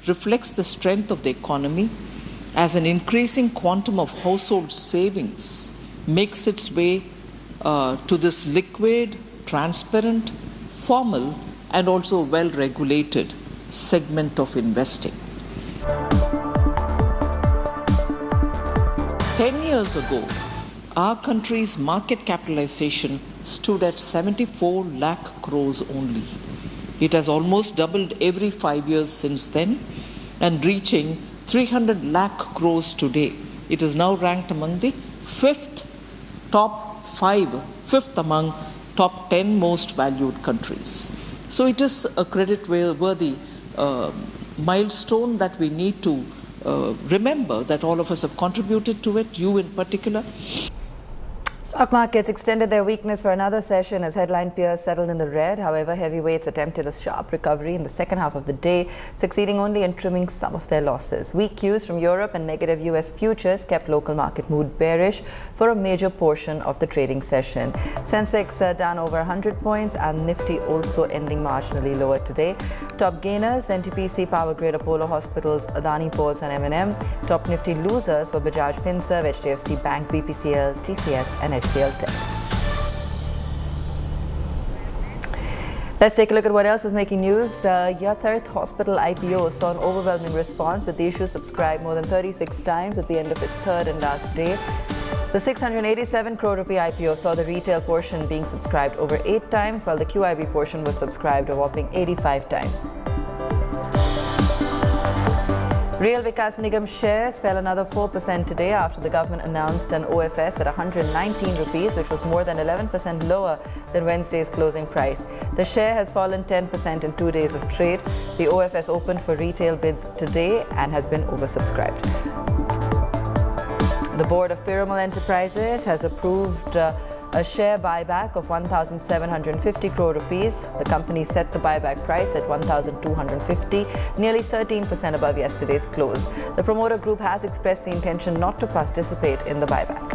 reflects the strength of the economy as an increasing quantum of household savings makes its way to this liquid, transparent, formal, and also well-regulated segment of investing. 10 years ago, our country's market capitalization stood at 74 lakh crores only. It has almost doubled every 5 years since then, and reaching 300 lakh crores today. It is now ranked among the fifth among top 10 most valued countries. So it is a credit-worthy milestone that we need to remember that all of us have contributed to it, you in particular. Stock markets extended their weakness for another session as headline peers settled in the red. However, heavyweights attempted a sharp recovery in the second half of the day, succeeding only in trimming some of their losses. Weak cues from Europe and negative US futures kept local market mood bearish for a major portion of the trading session. Sensex down over 100 points and Nifty also ending marginally lower today. Top gainers, NTPC, Power Grid, Apollo Hospitals, Adani Ports and M&M. Top Nifty losers were Bajaj Finserv, HDFC Bank, BPCL, TCS and HCL Tech. Let's take a look at what else is making news. Yatharth Hospital IPO saw an overwhelming response, with the issue subscribed more than 36 times at the end of its third and last day. The 687 crore rupee IPO saw the retail portion being subscribed over 8 times, while the QIB portion was subscribed a whopping 85 times. Real Vikas Nigam shares fell another 4% today after the government announced an OFS at 119 rupees, which was more than 11% lower than Wednesday's closing price. The share has fallen 10% in 2 days of trade. The OFS opened for retail bids today and has been oversubscribed. The board of Piramal Enterprises has approved a share buyback of 1,750 crore rupees. The company set the buyback price at 1,250, nearly 13% above yesterday's close. The promoter group has expressed the intention not to participate in the buyback.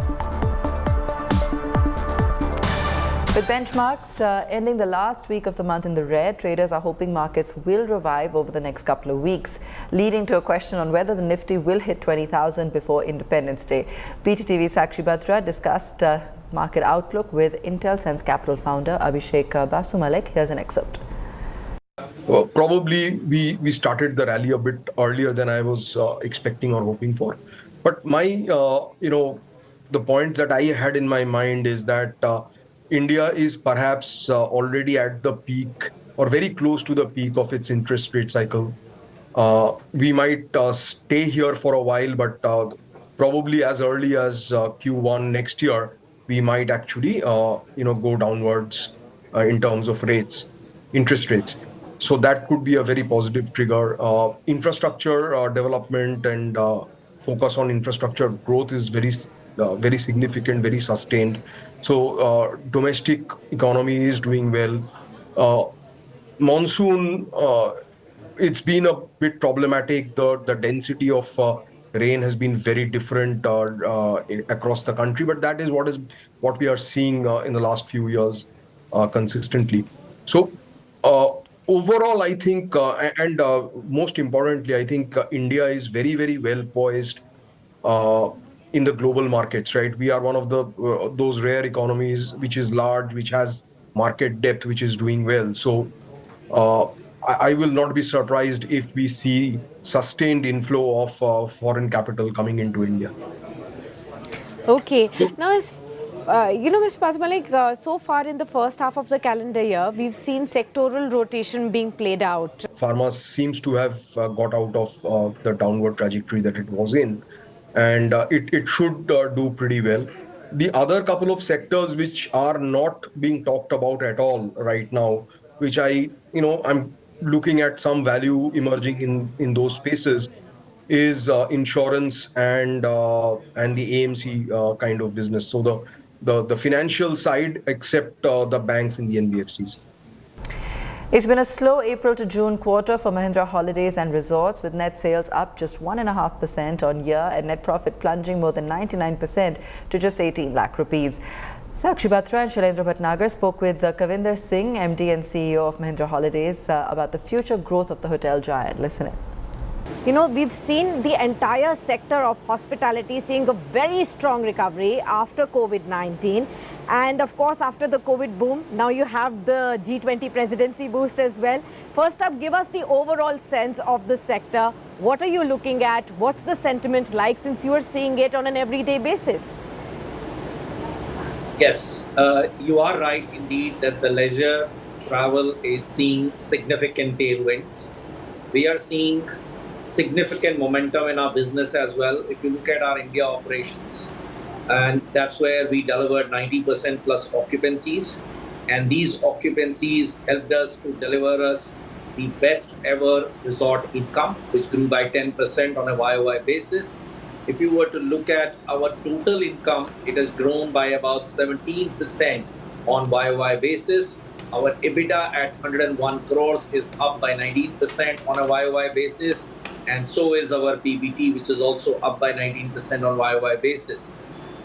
With benchmarks ending the last week of the month in the red, traders are hoping markets will revive over the next couple of weeks, leading to a question on whether the Nifty will hit 20,000 before Independence Day. BTTV's Sakshi Batra discussed market outlook with Intel Sense Capital founder Abhishek Basumalek. Here's an excerpt. Probably we started the rally a bit earlier than I was expecting or hoping for. But my, the points that I had in my mind is that India is perhaps already at the peak or very close to the peak of its interest rate cycle. We might stay here for a while, but probably as early as Q1 next year, we might actually, go downwards in terms of rates, interest rates. So that could be a very positive trigger. Infrastructure development and focus on infrastructure growth is very very significant, very sustained. So domestic economy is doing well. Monsoon, it's been a bit problematic. The density of rain has been very different across the country, but that is what we are seeing in the last few years consistently. So overall, I think, and most importantly, I think India is very, very well poised in the global markets. Right, we are one of the those rare economies which is large, which has market depth, which is doing well. So uh, I will not be surprised if we see sustained inflow of foreign capital coming into India. Okay. Now, Mr. Pasumalik, so far in the first half of the calendar year, we've seen sectoral rotation being played out. Pharma seems to have got out of the downward trajectory that it was in, and it should do pretty well. The other couple of sectors which are not being talked about at all right now, which I'm looking at some value emerging in those spaces, is insurance and the AMC kind of business. So the financial side, except the banks and the NBFCs. It's been a slow April to June quarter for Mahindra Holidays and Resorts, with net sales up just 1.5% on year and net profit plunging more than 99% to just 18 lakh rupees. Sakshi Batra and Shailendra Bhatnagar spoke with Kavinder Singh, MD and CEO of Mahindra Holidays, about the future growth of the hotel giant. Listen in. We've seen the entire sector of hospitality seeing a very strong recovery after COVID-19. And of course, after the COVID boom, now you have the G20 presidency boost as well. First up, give us the overall sense of the sector. What are you looking at? What's the sentiment like, since you are seeing it on an everyday basis? Yes, you are right indeed that the leisure travel is seeing significant tailwinds. We are seeing significant momentum in our business as well. If you look at our India operations, and that's where we delivered 90% plus occupancies, and these occupancies helped us to deliver us the best ever resort income, which grew by 10% on a YOY basis. If you were to look at our total income, it has grown by about 17% on YOY basis. Our EBITDA at 101 crores is up by 19% on a YOY basis. And so is our PBT, which is also up by 19% on YOY basis.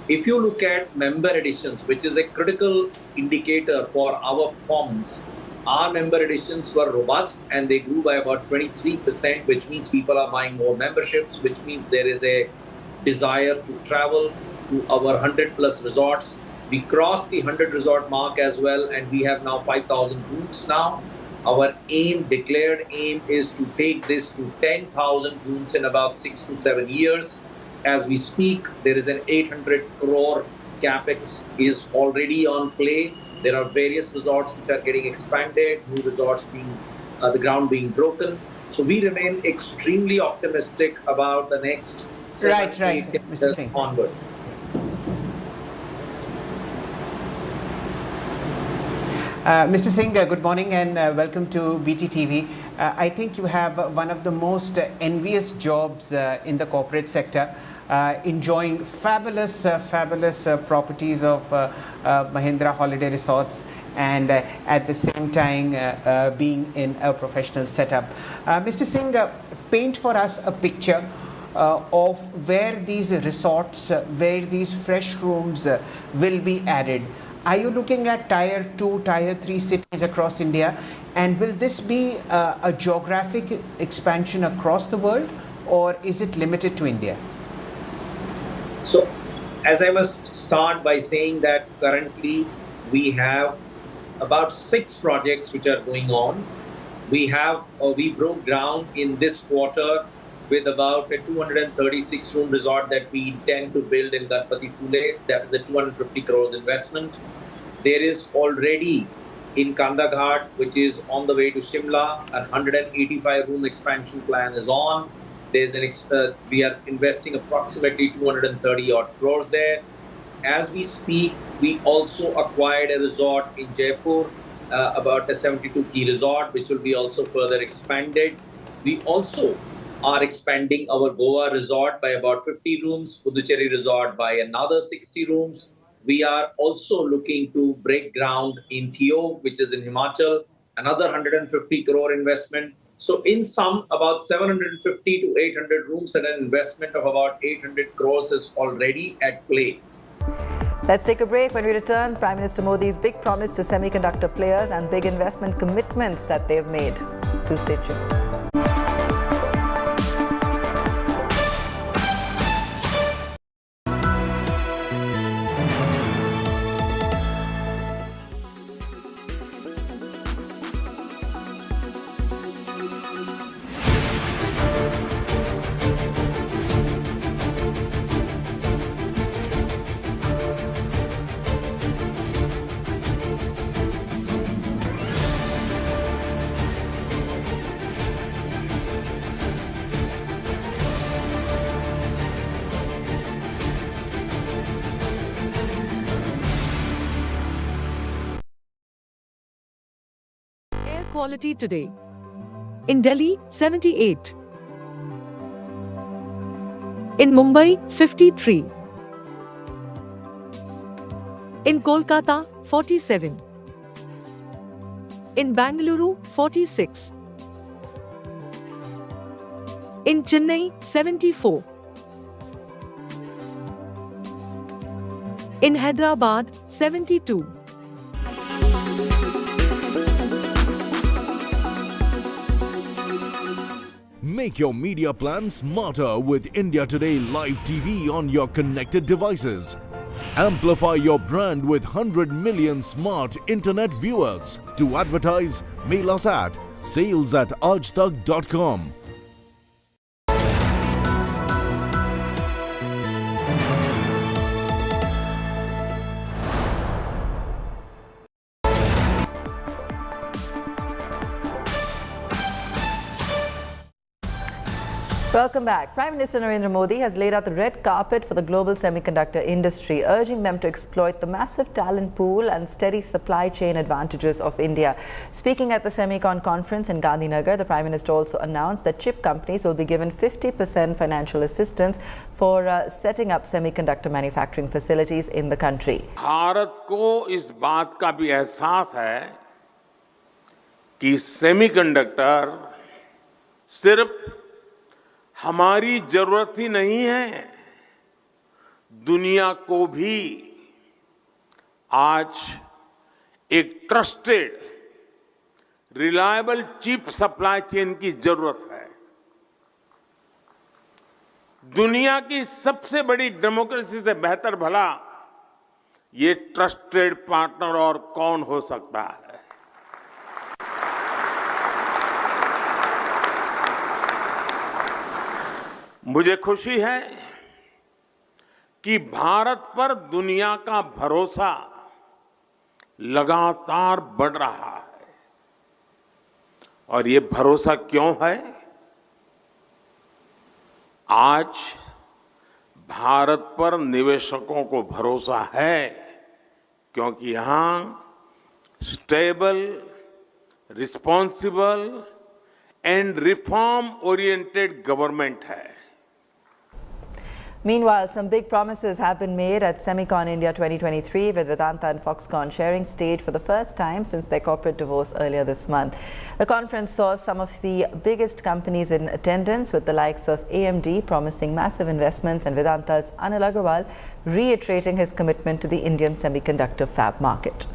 If you look at member additions, which is a critical indicator for our performance, our member additions were robust and they grew by about 23%, which means people are buying more memberships, which means there is a desire to travel to our 100 plus resorts. We crossed the 100 resort mark as well, and we have now 5,000 rooms now. Our declared aim is to take this to 10,000 rooms in about 6 to 7 years. As we speak, there is an 800 crore capex is already on play. There are various resorts which are getting expanded, new resorts being, the ground being broken. So we remain extremely optimistic about the next 7 to 8 years onward. Mr. Singh, good morning and welcome to BTTV. I think you have one of the most envious jobs in the corporate sector, enjoying fabulous properties of Mahindra Holiday Resorts, and at the same time being in a professional setup. Mr. Singh, paint for us a picture of where these resorts, where these fresh rooms will be added. Are you looking at Tier 2, Tier 3 cities across India? And will this be a geographic expansion across the world, or is it limited to India? So, as I must start by saying that currently we have about 6 projects which are going on. We broke ground in this quarter with about a 236 room resort that we intend to build in Ganpati Phule. That is a 250 crores investment. There is already in Kandaghat, which is on the way to Shimla, a 185 room expansion plan is on. There's we are investing approximately 230 odd crores there. As we speak, we also acquired a resort in Jaipur, about a 72 key resort, which will be also further expanded. We also are expanding our Goa resort by about 50 rooms, Puducherry resort by another 60 rooms. We are also looking to break ground in Theo, which is in Himachal, another 150 crore investment. So in sum, about 750 to 800 rooms and an investment of about 800 crores is already at play. Let's take a break. When we return, Prime Minister Modi's big promise to semiconductor players and big investment commitments that they've made. Do stay tuned. Quality today. In Delhi, 78. In Mumbai, 53. In Kolkata, 47. In Bangalore, 46. In Chennai, 74. In Hyderabad, 72. Make your media plan smarter with India Today Live TV on your connected devices. Amplify your brand with 100 million smart internet viewers. To advertise, mail us at sales@aajtak.com. Welcome back. Prime Minister Narendra Modi has laid out the red carpet for the global semiconductor industry, urging them to exploit the massive talent pool and steady supply chain advantages of India. Speaking at the Semicon conference in Gandhinagar, the Prime Minister also announced that chip companies will be given 50% financial assistance for setting up semiconductor manufacturing facilities in the country. Bharat को इस बात का भी एहसास है कि semiconductor सिर्फ हमारी जरूरत ही नहीं है, दुनिया को भी आज एक trusted, reliable chip supply chain की जरूरत है। दुनिया की सबसे बड़ी डेमोक्रेसी से बेहतर भला ये ट्रस्टेड पार्टनर और कौन हो सकता है। मुझे खुशी है कि भारत पर दुनिया का भरोसा लगातार बढ़ रहा है। और ये भरोसा क्यों है? आज भारत पर निवेशकों को भरोसा है क्योंकि यहां stable, responsible and reform oriented government है। Meanwhile, some big promises have been made at Semicon India 2023 with Vedanta and Foxconn sharing stage for the first time since their corporate divorce earlier this month. The conference saw some of the biggest companies in attendance, with the likes of AMD promising massive investments and Vedanta's Anil Agarwal reiterating his commitment to the Indian semiconductor fab market.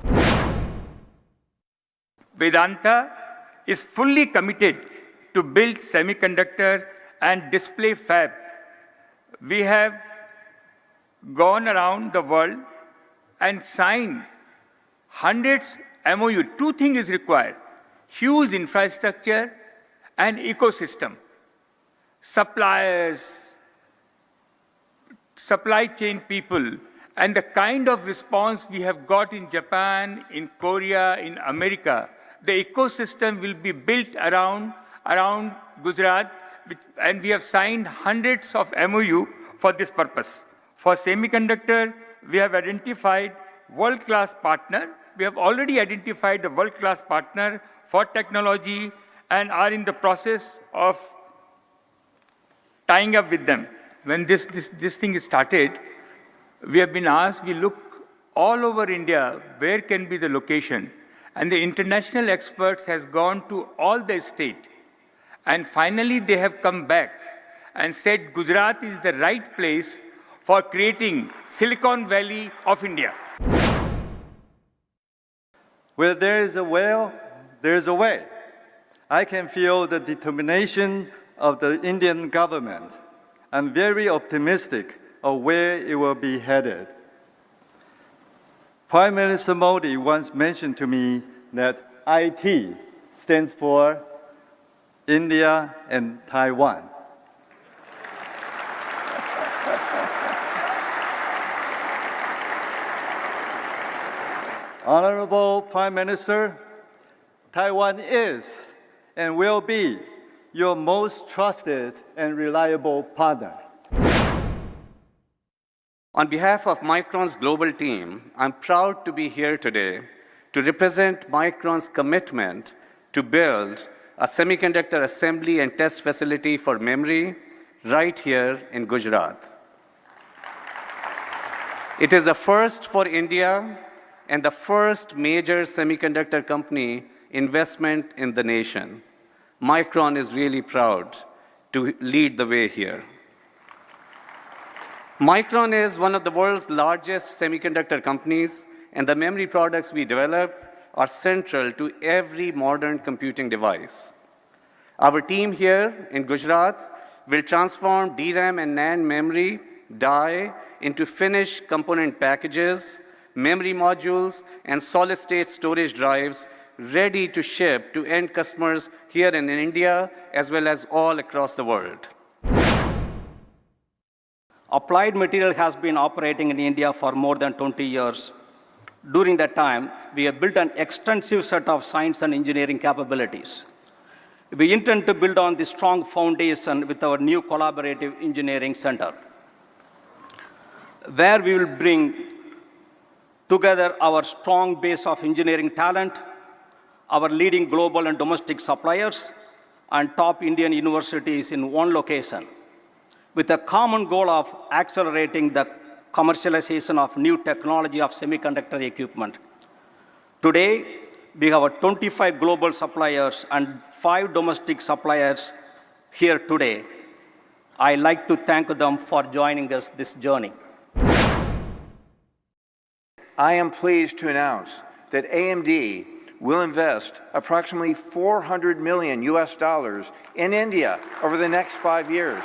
Vedanta is fully committed to build semiconductor and display fab. We have gone around the world and signed hundreds MOU. Two things is required: huge infrastructure and ecosystem. Suppliers, supply chain people, and the kind of response we have got in Japan, in Korea, in America, the ecosystem will be built around Gujarat, and we have signed hundreds of MOU for this purpose. For semiconductor, we have identified world-class partner. We have already identified the world-class partner for technology and are in the process of tying up with them. When this thing started, we have been asked, we look all over India, where can be the location? And the international experts has gone to all the state. And finally, they have come back and said Gujarat is the right place for creating Silicon Valley of India. Where there is a will, there is a way. I can feel the determination of the Indian government. I'm very optimistic of where it will be headed. Prime Minister Modi once mentioned to me that IT stands for India and Taiwan. Honorable Prime Minister, Taiwan is and will be your most trusted and reliable partner. On behalf of Micron's global team, I'm proud to be here today to represent Micron's commitment to build a semiconductor assembly and test facility for memory right here in Gujarat. It is a first for India and the first major semiconductor company investment in the nation. Micron is really proud to lead the way here. Micron is one of the world's largest semiconductor companies, and the memory products we develop are central to every modern computing device. Our team here in Gujarat will transform DRAM and NAND memory die into finished component packages, memory modules, and solid-state storage drives ready to ship to end customers here in India as well as all across the world. Applied Material has been operating in India for more than 20 years. During that time, we have built an extensive set of science and engineering capabilities. We intend to build on this strong foundation with our new collaborative engineering center, where we will bring together our strong base of engineering talent, our leading global and domestic suppliers, and top Indian universities in one location, with a common goal of accelerating the commercialization of new technology of semiconductor equipment. Today, we have 25 global suppliers and 5 domestic suppliers here today. I'd like to thank them for joining us this journey. I am pleased to announce that AMD will invest approximately $400 million in India over the next 5 years.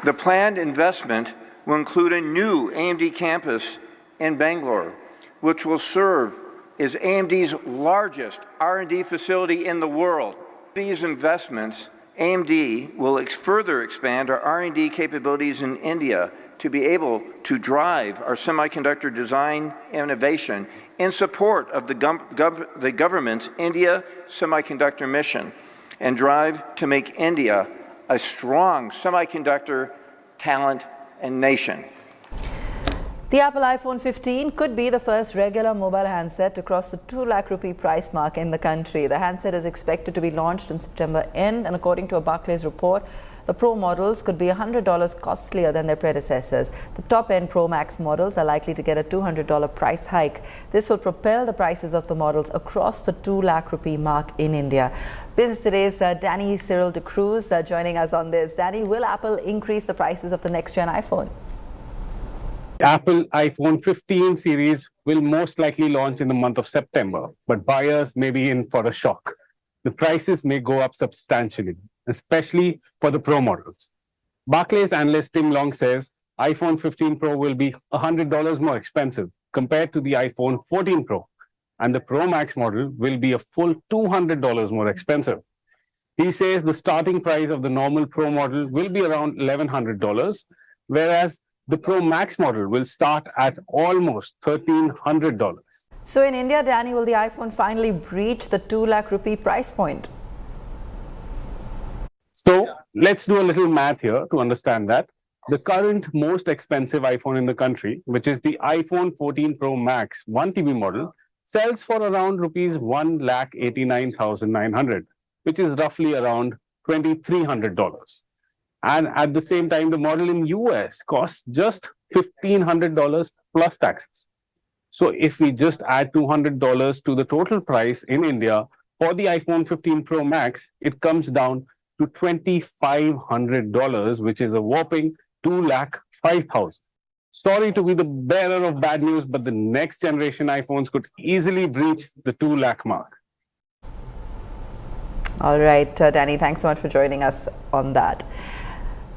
The planned investment will include a new AMD campus in Bangalore, which will serve as AMD's largest R&D facility in the world. These investments, AMD will further expand our R&D capabilities in India to be able to drive our semiconductor design innovation in support of the government's India semiconductor mission and drive to make India a strong semiconductor talent and nation. The Apple iPhone 15 could be the first regular mobile handset to cross the 2 lakh rupee price mark in the country. The handset is expected to be launched in September end, and according to a Barclays report, the Pro models could be $100 costlier than their predecessors. The top-end Pro Max models are likely to get a $200 price hike. This will propel the prices of the models across the 2 lakh rupee mark in India. Business Today's Danny Cyril de Cruz joining us on this. Danny, will Apple increase the prices of the next-gen iPhone? Apple iPhone 15 series will most likely launch in the month of September, but buyers may be in for a shock. The prices may go up substantially, especially for the Pro models. Barclays analyst Tim Long says iPhone 15 Pro will be $100 more expensive compared to the iPhone 14 Pro, and the Pro Max model will be a full $200 more expensive. He says the starting price of the normal Pro model will be around $1,100, whereas the Pro Max model will start at almost $1,300. So in India, Danny, will the iPhone finally breach the 2 lakh rupee price point? So let's do a little math here to understand that. The current most expensive iPhone in the country, which is the iPhone 14 Pro Max 1 TB model, sells for around rupees 1,89,900, which is roughly around $2,300. And at the same time, the model in US costs just $1,500 plus taxes. So if we just add $200 to the total price in India for the iPhone 15 Pro Max, it comes down to $2,500, which is a whopping $2,05,000. Sorry to be the bearer of bad news, but the next generation iPhones could easily breach the 2 lakh mark. All right, Danny, thanks so much for joining us on that.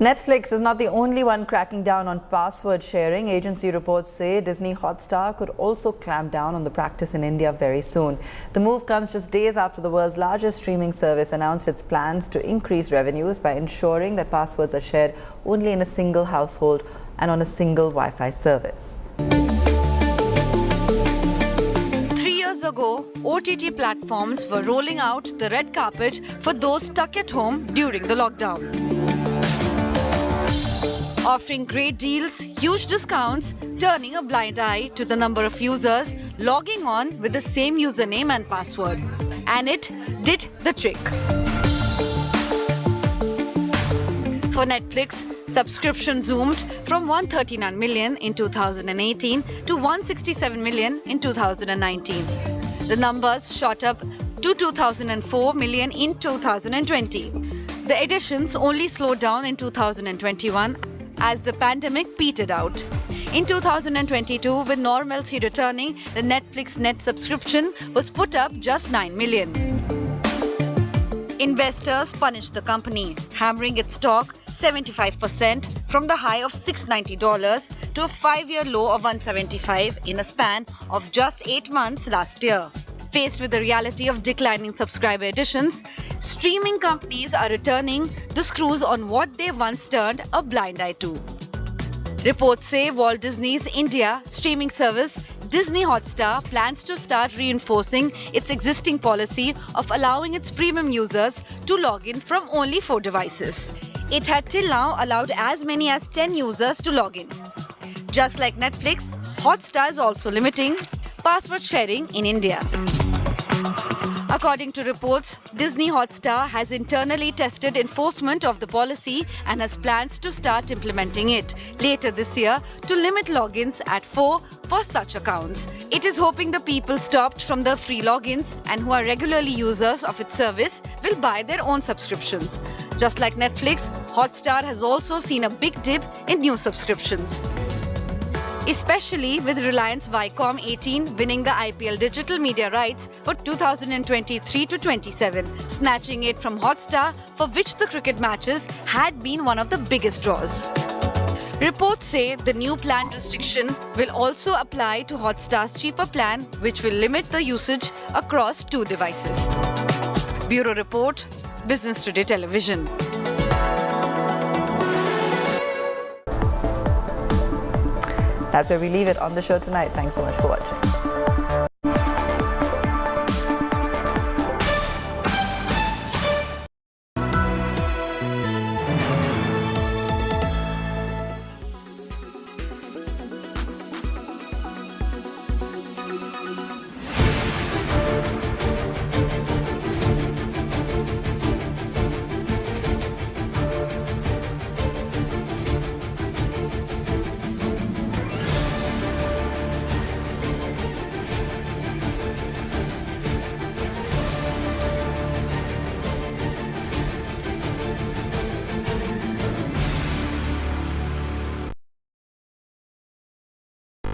Netflix is not the only one cracking down on password sharing. Agency reports say Disney Hotstar could also clamp down on the practice in India very soon. The move comes just days after the world's largest streaming service announced its plans to increase revenues by ensuring that passwords are shared only in a single household and on a single Wi-Fi service. 3 years ago, OTT platforms were rolling out the red carpet for those stuck at home during the lockdown. Offering great deals, huge discounts, turning a blind eye to the number of users logging on with the same username and password. And it did the trick. For Netflix, subscription zoomed from 139 million in 2018 to 167 million in 2019. The numbers shot up to 2004 million in 2020. The additions only slowed down in 2021 as the pandemic petered out. In 2022, with normalcy returning, the Netflix net subscription was put up just 9 million. Investors punished the company, hammering its stock 75% from the high of $690 to a 5-year low of $175 in a span of just 8 months last year. Faced with the reality of declining subscriber additions, streaming companies are returning the screws on what they once turned a blind eye to. Reports say Walt Disney's India streaming service Disney Hotstar plans to start reinforcing its existing policy of allowing its premium users to log in from only 4 devices. It had till now allowed as many as 10 users to log in. Just like Netflix, Hotstar is also limiting password sharing in India. According to reports, Disney Hotstar has internally tested enforcement of the policy and has plans to start implementing it later this year to limit logins at 4 for such accounts. It is hoping the people stopped from the free logins and who are regularly users of its service will buy their own subscriptions. Just like Netflix, Hotstar has also seen a big dip in new subscriptions, especially with Reliance Viacom 18 winning the IPL digital media rights for 2023 to 27, snatching it from Hotstar, for which the cricket matches had been one of the biggest draws. Reports say the new planned restriction will also apply to Hotstar's cheaper plan, which will limit the usage across 2 devices. Bureau Report, Business Today Television. That's where we leave it on the show tonight. Thanks so much for watching.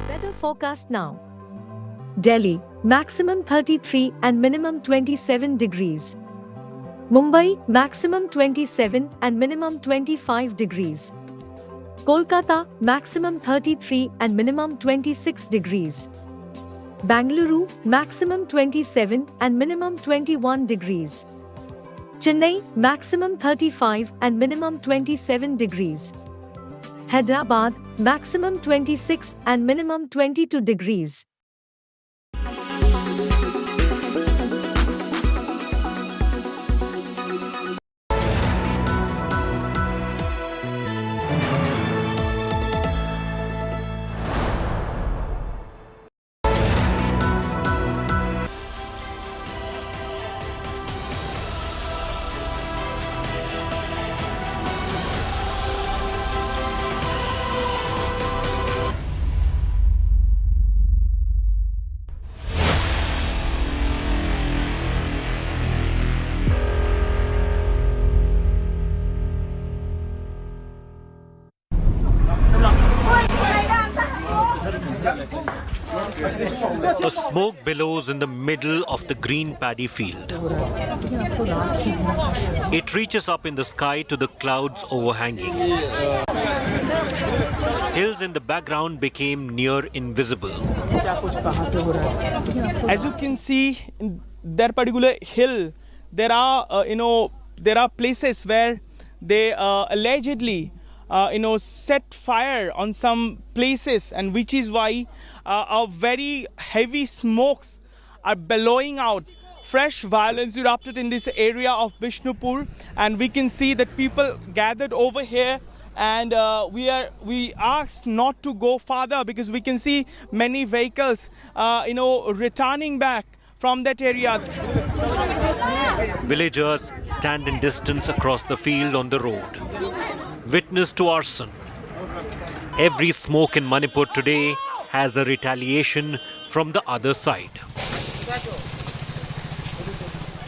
Weather forecast now. Delhi, maximum 33 and minimum 27 degrees. Mumbai, maximum 27 and minimum 25 degrees. Kolkata, maximum 33 and minimum 26 degrees. Bangalore, maximum 27 and minimum 21 degrees. Chennai, maximum 35 and minimum 27 degrees. Hyderabad, maximum 26 and minimum 22 degrees. A smoke billows in the middle of the green paddy field. It reaches up in the sky to the clouds overhanging. Hills in the background became near invisible. As you can see, in that particular hill, there are there are places where they allegedly set fire on some places, and which is why very heavy smokes are billowing out. Fresh violence erupted in this area of Bishnupur, and we can see that people gathered over here, and we asked not to go farther because we can see many vehicles returning back from that area. Villagers stand in distance across the field on the road, witness to arson. Every smoke in Manipur today has a retaliation from the other side.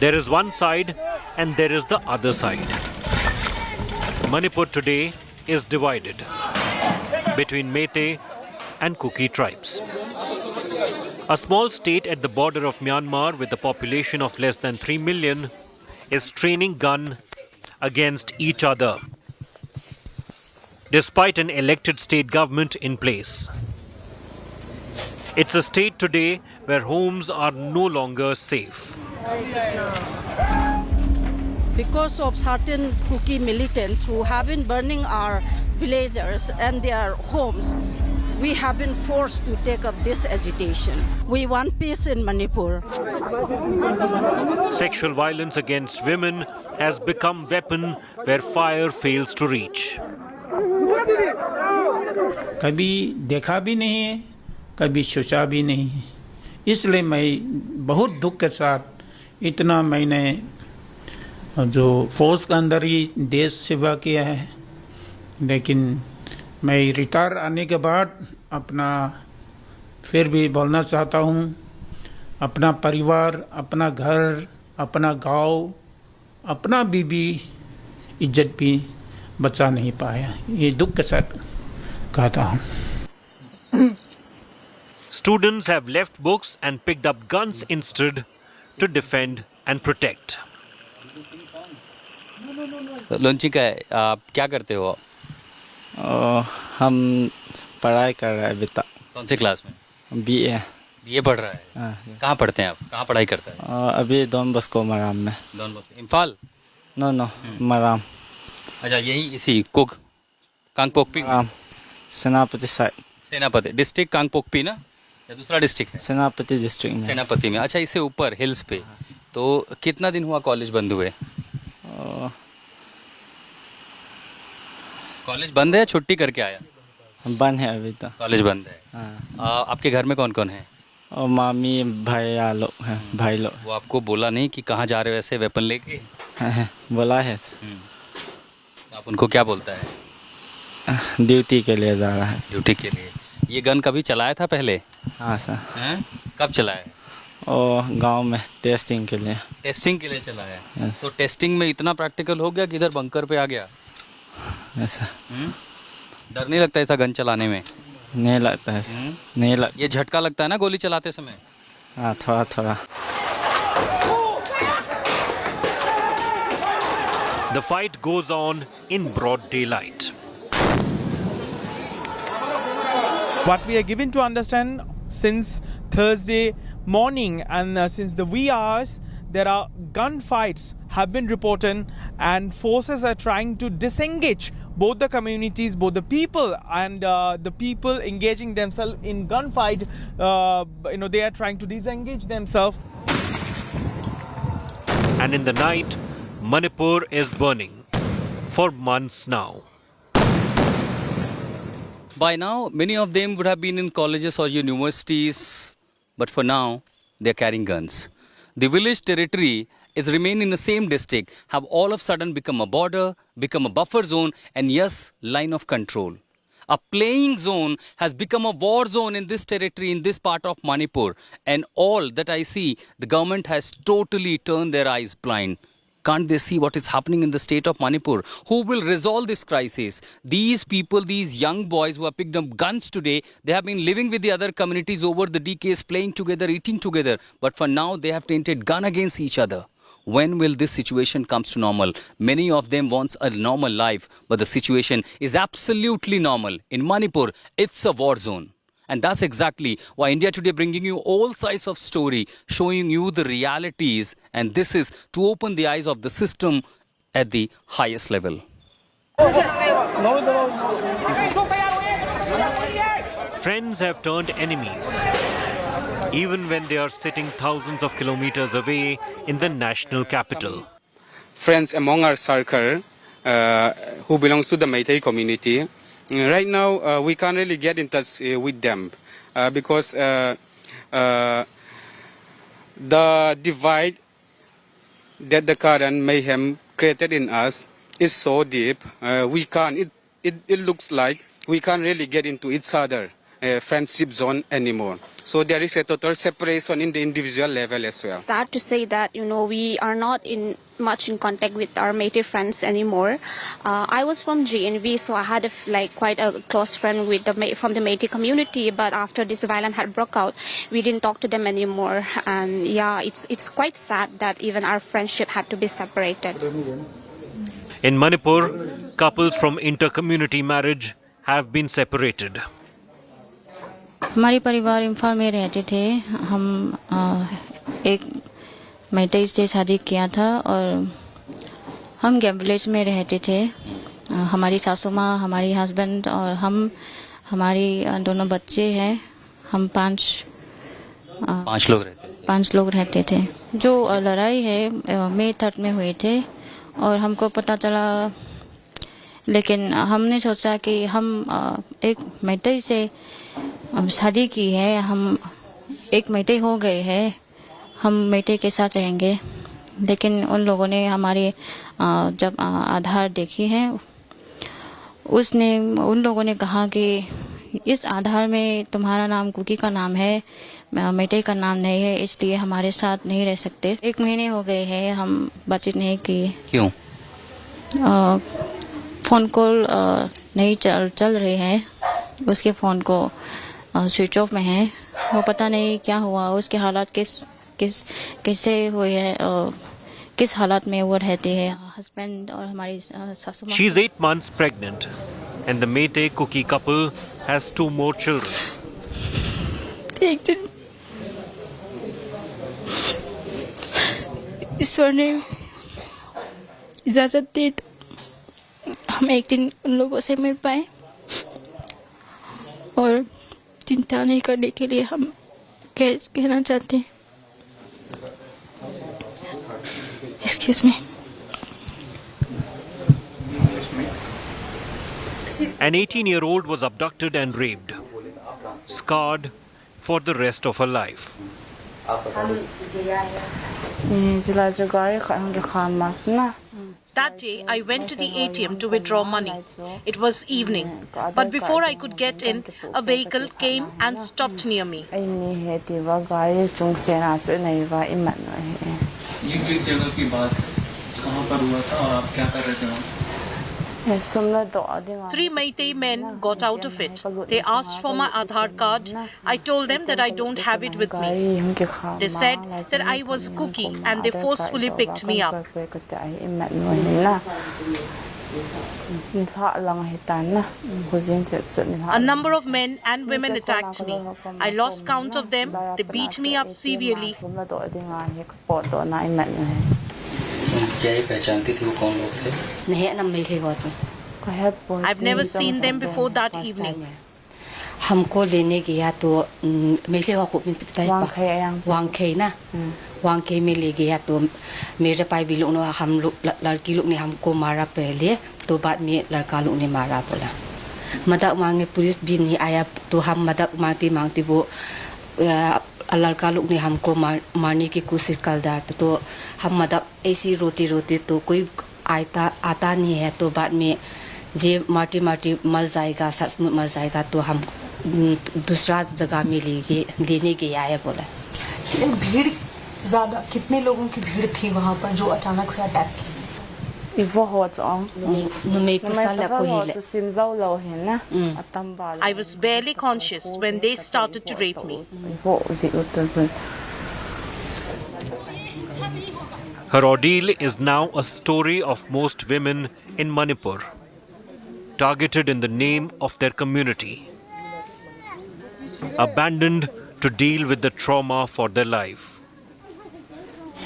There is one side and there is the other side. Manipur today is divided between Meitei and Kuki tribes. A small state at the border of Myanmar with a population of less than 3 million is training gun against each other, despite an elected state government in place. It's a state today where homes are no longer safe. Because of certain Kuki militants who have been burning our villagers and their homes, we have been forced to take up this agitation. We want peace in Manipur. Sexual violence against women has become a weapon where fire fails to reach. कभी देखा भी नहीं है, कभी सोचा भी नहीं है, इसलिए मैं बहुत दुख के साथ इतना मैंने जो फौज के अंदर ही देश सेवा किया है, लेकिन मैं रिटायर आने के बाद अपना फिर भी बोलना चाहता हूँ, अपना परिवार, अपना घर, अपना गांव, अपना बीबी इज्जत भी बचा नहीं पाया, ये दुख के साथ कहता हूँ. Students have left books and picked up guns instead to defend and protect. Launching का है, आप क्या करते हो? हम पढ़ाई कर रहे हैं अभी तक. कौन से क्लास में? बीए. बीए पढ़ रहा है. कहाँ पढ़ते हैं आप? कहाँ पढ़ाई करते हैं? अभी डॉन बस्को मराम में. Don Bosco Imphal? No Maram. अच्छा, यही इसी कुक कांगपोकपी? सेनापति साइड. सेनापति डिस्ट्रिक्ट कांगपोकपी ना, या दूसरा डिस्ट्रिक्ट है? सेनापति डिस्ट्रिक्ट में. सेनापति में. अच्छा, इससे ऊपर हिल्स पे. तो कितना दिन हुआ कॉलेज बंद हुए? कॉलेज बंद है या छुट्टी करके आया? बंद है अभी तो. कॉलेज बंद है. आपके घर में कौन कौन है? और मामी भाई लोग हैं. भाई लोग. वो आपको बोला नहीं कि कहाँ जा रहे हो ऐसे वेपन लेके? बोला है. आप उनको क्या बोलता है? ड्यूटी के लिए जा रहा है. ड्यूटी के लिए. ये गन कभी चलाया था पहले? हाँ सर. कब चलाया? और गांव में टेस्टिंग के लिए. टेस्टिंग के लिए चलाया. तो टेस्टिंग में इतना प्रैक्टिकल हो गया कि इधर बंकर पे आ गया? ऐसा. डर नहीं लगता ऐसा गन चलाने में? नहीं लगता है. नहीं लगता. ये झटका लगता है ना गोली चलाते समय? हाँ, थोड़ा थोड़ा. The fight goes on in broad daylight. What we are given to understand, since Thursday morning and since the wee hours, there are gunfights have been reported, and forces are trying to disengage both the communities, both the people and the people engaging themselves in gunfight. They are trying to disengage themselves. And in the night, Manipur is burning for months now. By now, many of them would have been in colleges or universities, but for now, they are carrying guns. The village territory is remain in the same district, have all of a sudden become a border, become a buffer zone, and yes, line of control. A playing zone has become a war zone in this territory, in this part of Manipur. And all that I see, the government has totally turned their eyes blind. Can't they see what is happening in the state of Manipur? Who will resolve this crisis? These people, these young boys who have picked up guns today, they have been living with the other communities over the decades, playing together, eating together. But for now, they have tainted gun against each other. When will this situation come to normal? Many of them want a normal life, but the situation is absolutely normal. In Manipur, it's a war zone. And that's exactly why India Today bringing you all sides of story, showing you the realities. And this is to open the eyes of the system at the highest level. Friends have turned enemies, even when they are sitting thousands of kilometers away in the national capital. Friends among our circle who belongs to the Meitei community. Right now, we can't really get in touch with them because the divide that the current mayhem created in us is so deep. We can't. It looks like we can't really get into each other friendship zone anymore. So there is a total separation in the individual level as well. Sad to say that, we are not much in contact with our Métis friends anymore. I was from GNV, so I had quite a close friend from the Métis community. But after this violence had broke out, we didn't talk to them anymore. And yeah, it's quite sad that even our friendship had to be separated. In Manipur, couples from inter-community marriage have been separated. हमारी परिवार इम्फाल में रहते थे हम एक मैतेई से शादी किया था और हम गैम विलेज में रहते थे हमारी सासू माँ हमारी हस्बैंड और हम हमारी दोनों बच्चे हैं हम पांच लोग रहते थे जो लड़ाई है मई 3 में हुई थे और हमको पता चला लेकिन हमने सोचा कि हम एक मैतेई से शादी की है हम एक मैतेई हो गए हैं हम मैतेई के साथ रहेंगे लेकिन उन लोगों ने हमारे जब आधार देखी है उन लोगों ने कहा कि इस आधार में तुम्हारा नाम कुकी का नाम है मैतेई का नाम नहीं है इसलिए हमारे साथ नहीं रह सकते 1 महीने हो गए हैं हम बातचीत नहीं की क्यों फ़ोन कॉल नहीं चल रहे हैं उसके फ़ोन को स्विच ऑफ में है वो पता नहीं क्या हुआ उसके हालात कैसे हुए हैं किस हालात में वो रहती है हस्बैंड और हमारी सासू माँ She is 8 months pregnant and the Métis Kuki couple has 2 more children. एक दिन ईश्वर ने इजाज़त दी तो हम एक दिन उन लोगों से मिल पाए और चिंता नहीं करने के लिए हम कहना चाहते हैं Excuse me. An 18-year-old was abducted and raped, scarred for the rest of her life. That day, I went to the ATM to withdraw money. It was evening, but before I could get in, a vehicle came and stopped near me. ये किस जगह की बात है? कहाँ पर हुआ था और आप क्या कर रहे थे वहाँ? 3 Métis men got out of it. They asked for my Aadhaar card. I told them that I don't have it with me. They said that I was a cookie and they forcefully picked me up. A number of men and women attacked me. I lost count of them. They beat me up severely. I've never seen them before that evening. हमको लेने गया तो मेले को वांखे ना वांखे में ले गया तो मेरे पाई भी लोग हम लोग लड़की लोग ने हमको मारा पहले तो बाद में लड़का लोग ने मारा बोला मदद मांगे पुलिस भी नहीं आया तो हम मदद मांगते वो लड़का लोग ने हमको मारने की कोशिश कर रहा था तो हम मदद ऐसी रोते तो कोई आता नहीं है तो बाद में जे माटी मर जाएगा सचमुच मर जाएगा तो हम दूसरा जगह में लेने गया है बोला भीड़ ज़्यादा कितने लोगों की भीड़ थी वहाँ पर जो अचानक से अटैक की? I was barely conscious when they started to rape me. Her ordeal is now a story of most women in Manipur, targeted in the name of their community, abandoned to deal with the trauma for their life.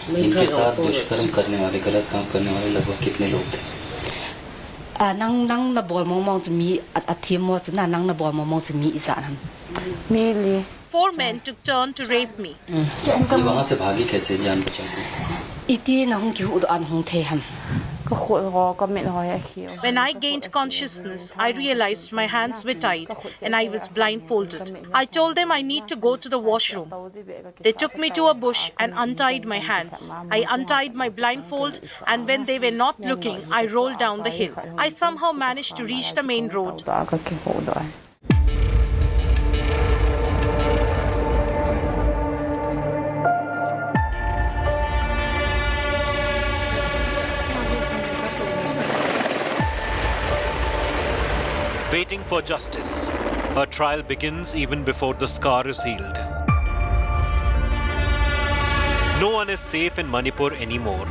इनके साथ दुष्कर्म करने वाले, गलत काम करने वाले लगभग कितने लोग थे? नंग नंग न बोल मोमों से मी अथीम मोच ना नंग न बोल मोमों से मी इसान हम. Mainly 4 men took turn to rape me. ये वहाँ से भागी कैसे जान बचाई? इतने नंग क्यों उड़ान हों थे हम? When I gained consciousness, I realized my hands were tied and I was blindfolded. I told them I need to go to the washroom. They took me to a bush and untied my hands. I untied my blindfold, and when they were not looking, I rolled down the hill. I somehow managed to reach the main road. Waiting for justice, her trial begins even before the scar is healed. No one is safe in Manipur anymore.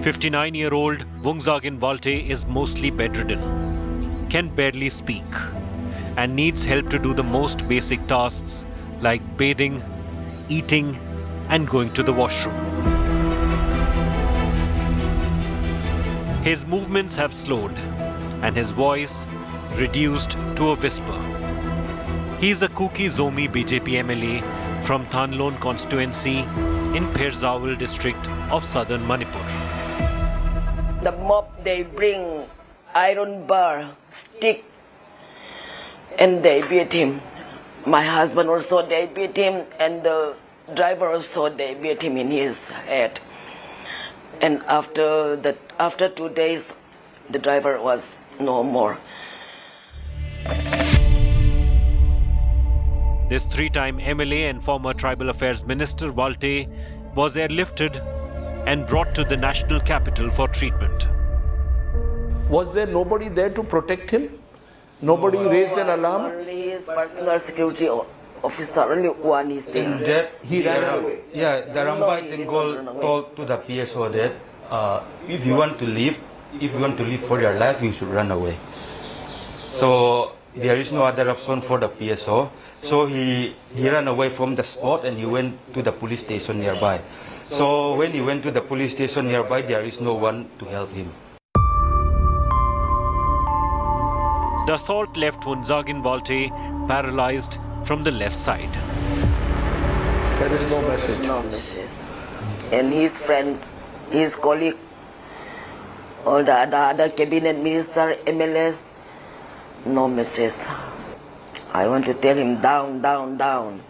"59-year-old Vungzagin Walte is mostly bedridden, can barely speak, and needs help to do the most basic tasks like bathing, eating, and going to the washroom. His movements have slowed and his voice reduced to a whisper. He is a Kuki Zomi BJP MLA from Thanlon constituency in Phirzawal district of southern Manipur. The mob, they bring iron bar, stick, and they beat him. My husband also, they beat him, and the driver also, they beat him in his head. And after 2 days, the driver was no more. This three-time MLA and former Tribal Affairs Minister Walte was airlifted and brought to the national capital for treatment. Was there nobody there to protect him? Nobody raised an alarm? Only his personal security officer, only one is there. He ran away. Yeah, the Rambai told to the PSO that if you want to live for your life, you should run away. So there is no other option for the PSO. So he ran away from the spot and he went to the police station nearby. So when he went to the police station nearby, there is no one to help him. The assault left Vungzagin Walte paralyzed from the left side. There is no message. No message. And his friends, his colleague, all the other cabinet minister, MLS, no message. I want to tell him down, down, down.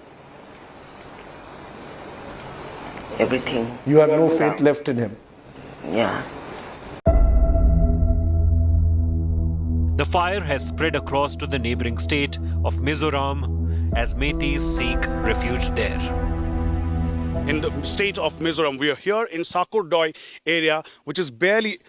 Everything. You have no faith left in him. Yeah. The fire has spread across to the neighboring state of Mizoram as Meiteis seek refuge there. In the state of Mizoram, we are here in Sakurdoi area, which is barely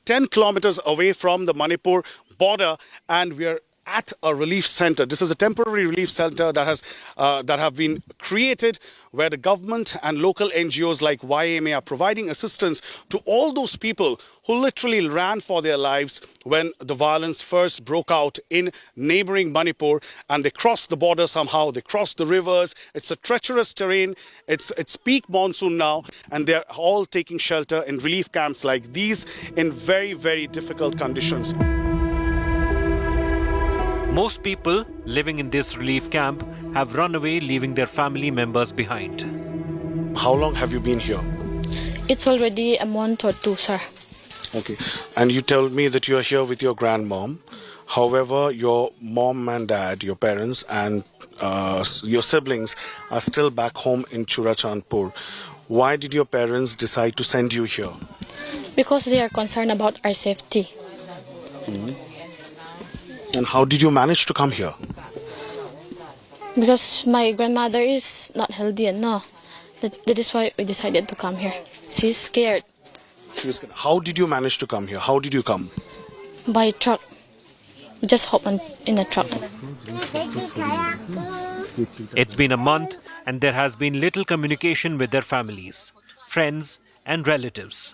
10 kilometers away from the Manipur border, and we are at a relief center. This is a temporary relief center that have been created where the government and local NGOs like YMA are providing assistance to all those people who literally ran for their lives when the violence first broke out in neighboring Manipur, and they crossed the border somehow, they crossed the rivers. It's a treacherous terrain. It's peak monsoon now, and they're all taking shelter in relief camps like these in very, very difficult conditions. Most people living in this relief camp have run away, leaving their family members behind. How long have you been here? It's already a month or two, sir. Okay. And you told me that you are here with your grandmom. However, your mom and dad, your parents and your siblings are still back home in Churachandpur. Why did your parents decide to send you here? Because they are concerned about our safety. And how did you manage to come here? Because my grandmother is not healthy and no. That is why we decided to come here. She's scared. How did you manage to come here? How did you come? By truck. Just hop in a truck. It's been a month and there has been little communication with their families, friends and relatives.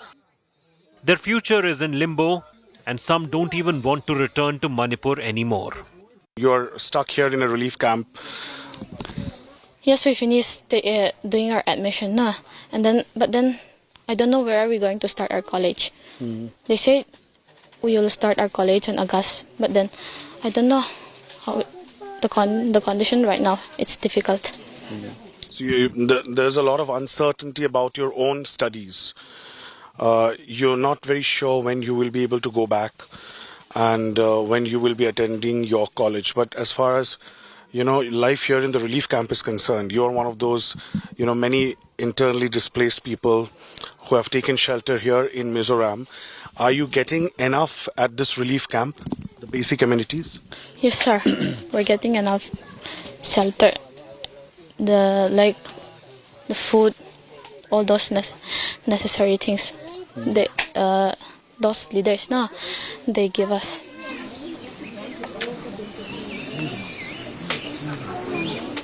Their future is in limbo and some don't even want to return to Manipur anymore. You're stuck here in a relief camp. Yes, we finished doing our admission now, but then I don't know where are we going to start our college. They say we will start our college in August, but then I don't know how the condition right now. It's difficult. So there's a lot of uncertainty about your own studies. You're not very sure when you will be able to go back and when you will be attending your college. But as far as life here in the relief camp is concerned, you're one of those, many internally displaced people who have taken shelter here in Mizoram. Are you getting enough at this relief camp, the basic amenities? Yes, sir. We're getting enough shelter, the food, all those necessary things. Those leaders now, they give us.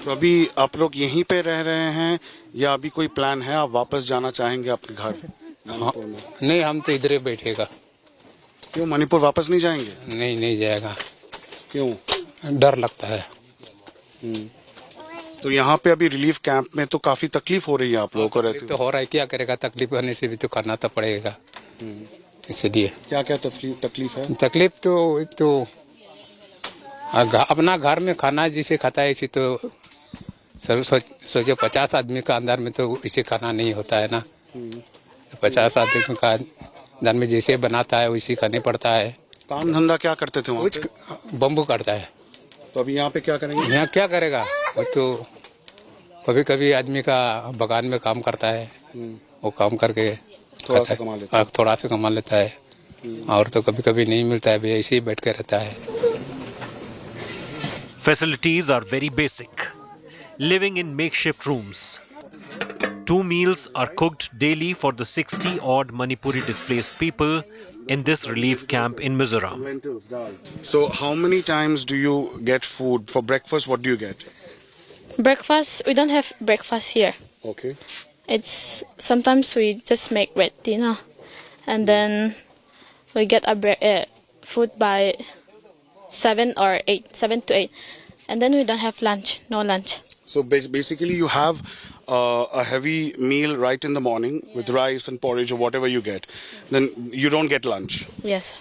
तो अभी आप लोग यहीं पे रह रहे हैं या अभी कोई प्लान है, आप वापस जाना चाहेंगे अपने घर? नहीं, हम तो इधर ही बैठेगा। क्यों मणिपुर वापस नहीं जाएंगे? नहीं जाएगा। क्यों? डर लगता है। तो यहाँ पे अभी रिलीफ कैंप में तो काफी तकलीफ हो रही है आप लोगों को रहते? तो हो रहा है, क्या करेगा, तकलीफ होने से भी तो करना तो पड़ेगा। इसलिए क्या तकलीफ है? तकलीफ तो अपना घर में खाना जिसे खाता है इसे तो सोचो 50 आदमी का अंदर में तो इसे खाना नहीं होता है ना। 50 आदमी का अंदर में जैसे बनाता है वैसे खाने पड़ता है। काम धंधा क्या करते थे वहाँ पे? बम्बू काटता है। तो अभी यहाँ पे क्या करेंगे? यहाँ क्या करेगा, वो तो कभी कभी आदमी का बगान में काम करता है, वो काम करके थोड़ा सा कमा लेता है और तो कभी कभी नहीं मिलता है, ऐसे ही बैठ के रहता है। Facilities are very basic. Living in makeshift rooms. 2 meals are cooked daily for the 60-odd Manipuri displaced people in this relief camp in Mizoram. So how many times do you get food? For breakfast, what do you get? Breakfast, we don't have breakfast here. Okay. It's sometimes we just make red dinner and then we get our food by 7 to 8, and then we don't have lunch, no lunch. So basically you have a heavy meal right in the morning with rice and porridge or whatever you get. Then you don't get lunch. Yes.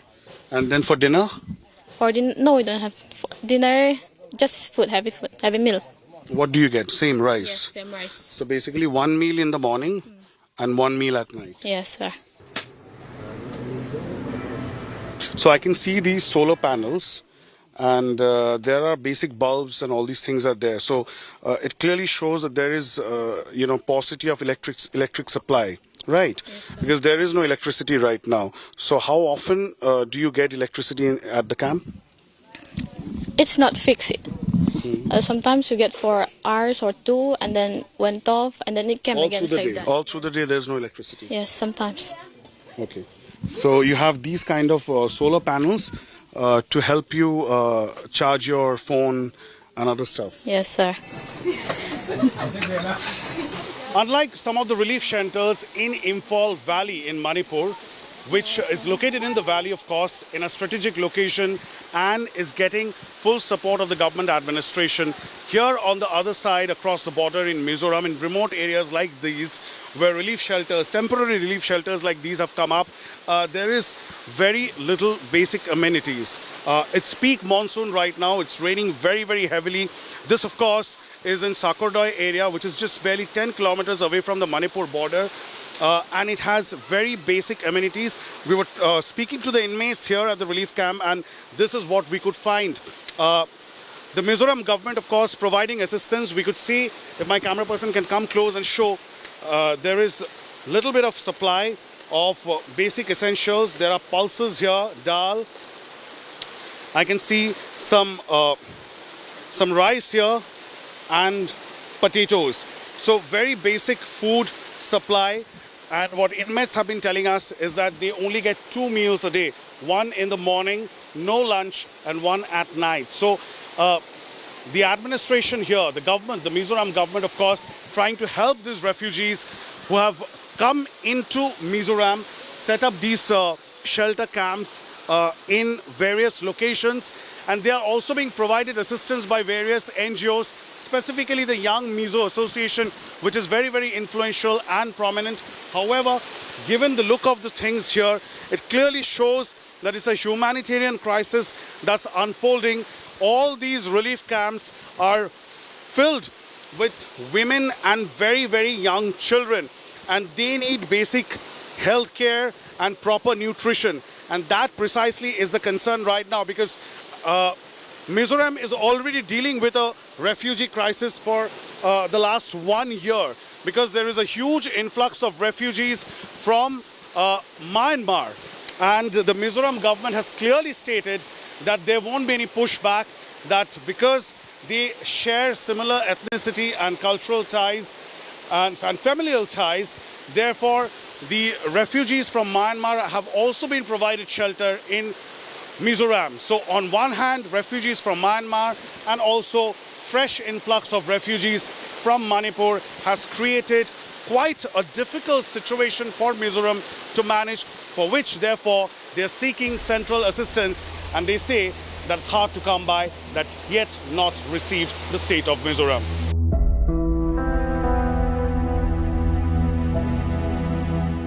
And then for dinner? For dinner, no, we don't have dinner, just heavy meal. What do you get? Same rice? Yes, same rice. So basically 1 meal in the morning and 1 meal at night. Yes, sir. So I can see these solar panels and there are basic bulbs and all these things are there. So it clearly shows that there is, paucity of electric supply, right? Yes, because there is no electricity right now. So how often do you get electricity at the camp? It's not fixed. Sometimes you get 4 hours or 2 and then went off and then it came again. All through the day there's no electricity? Yes, sometimes. Okay. So you have these kind of solar panels to help you charge your phone and other stuff? Yes, sir. Unlike some of the relief shelters in Imphal Valley in Manipur, which is located in the valley, of course, in a strategic location and is getting full support of the government administration. Here on the other side, across the border in Mizoram, in remote areas like these, where relief shelters, temporary relief shelters like these have come up, there is very little basic amenities. It's peak monsoon right now. It's raining very, very heavily. This, of course, is in Sakurdoi area, which is just barely 10 kilometers away from the Manipur border. And it has very basic amenities. We were speaking to the inmates here at the relief camp, and this is what we could find. The Mizoram government, of course, providing assistance. We could see, if my camera person can come close and show, there is a little bit of supply of basic essentials. There are pulses here, dal. I can see some rice here, and potatoes. So very basic food supply. And what inmates have been telling us is that they only get 2 meals a day, one in the morning, no lunch, and one at night. So the administration here, the government, the Mizoram government, of course, trying to help these refugees who have come into Mizoram, set up these shelter camps in various locations. And they are also being provided assistance by various NGOs, specifically the Young Mizo Association, which is very, very influential and prominent. However, given the look of the things here, it clearly shows that it's a humanitarian crisis that's unfolding. All these relief camps are filled with women and very, very young children, and they need basic health care and proper nutrition. And that precisely is the concern right now, because Mizoram is already dealing with a refugee crisis for the last 1 year, because there is a huge influx of refugees from Myanmar. And the Mizoram government has clearly stated that there won't be any pushback, that because they share similar ethnicity and cultural ties and familial ties, therefore the refugees from Myanmar have also been provided shelter in Mizoram. So on one hand, refugees from Myanmar and also fresh influx of refugees from Manipur has created quite a difficult situation for Mizoram to manage, for which therefore they are seeking central assistance, and they say that's hard to come by, that yet not received the state of Mizoram.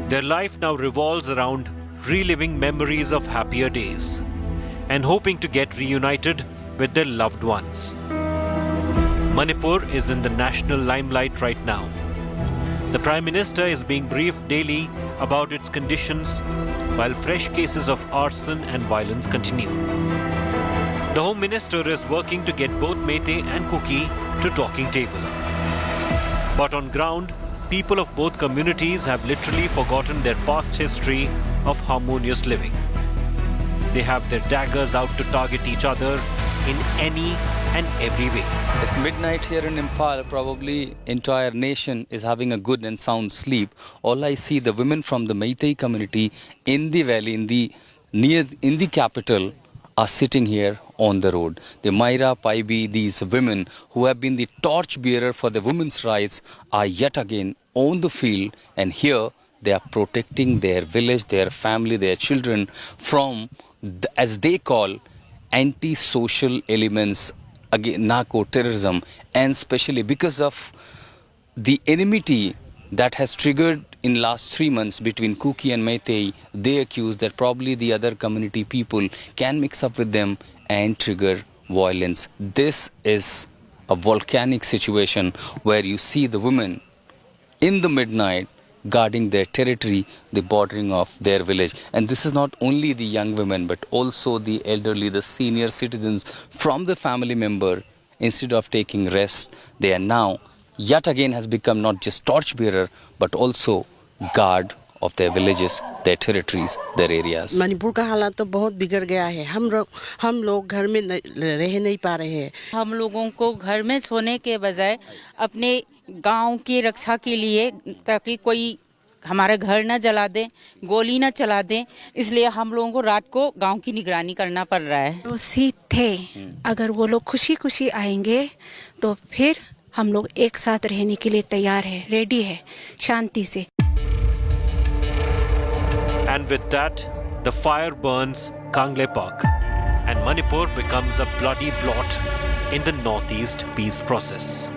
Their life now revolves around reliving memories of happier days and hoping to get reunited with their loved ones. Manipur is in the national limelight right now. The Prime Minister is being briefed daily about its conditions, while fresh cases of arson and violence continue. The Home Minister is working to get both Meitei and Kuki to talking table. But on ground, people of both communities have literally forgotten their past history of harmonious living. They have their daggers out to target each other in any and every way. It's midnight here in Imphal. Probably entire nation is having a good and sound sleep. All I see, the women from the Meitei community in the valley, in the capital, are sitting here on the road. The Maira, Paibi, these women who have been the torchbearer for the women's rights are yet again on the field, and here they are protecting their village, their family, their children from, as they call, anti-social elements, again, narco-terrorism, and especially because of the enmity that has triggered in last 3 months between Kuki and Meitei. They accuse that probably the other community people can mix up with them and trigger violence. This is a volcanic situation where you see the women in the midnight guarding their territory, the bordering of their village. And this is not only the young women, but also the elderly, the senior citizens from the family member. Instead of taking rest, they are now yet again has become not just torchbearer, but also guard of their villages, their territories, their areas. Manipur का हालात तो बहुत बिगड़ गया है. हम लोग घर में रह नहीं पा रहे हैं. हम लोगों को घर में सोने के बजाय अपने गांव की रक्षा के लिए, ताकि कोई हमारा घर न जला दे, गोली न चला दे, इसलिए हम लोगों को रात को गांव की निगरानी करना पड़ रहा है. उसी थे, अगर वो लोग खुशी खुशी आएंगे तो फिर हम लोग एक साथ रहने के लिए तैयार है, रेडी है, शांति से. And with that, the fire burns Kangle Park, and Manipur becomes a bloody blot in the northeast peace process.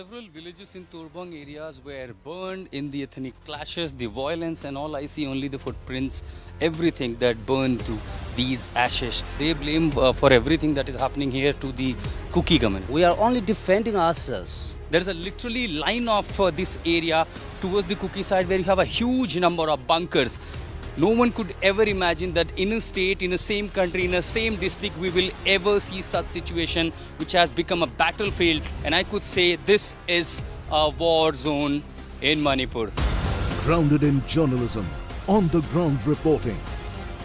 several villages in Turbang areas were burned in the ethnic clashes, the violence and all. I see only the footprints, everything that burned to these ashes. They blame for everything that is happening here to the Kuki government. We are only defending ourselves. There is a literally line of this area towards the Kuki side where you have a huge number of bunkers. No one could ever imagine that in a state, in a same country, in a same district, we will ever see such situation which has become a battlefield. And I could say this is a war zone in Manipur. Grounded in journalism, on the ground reporting,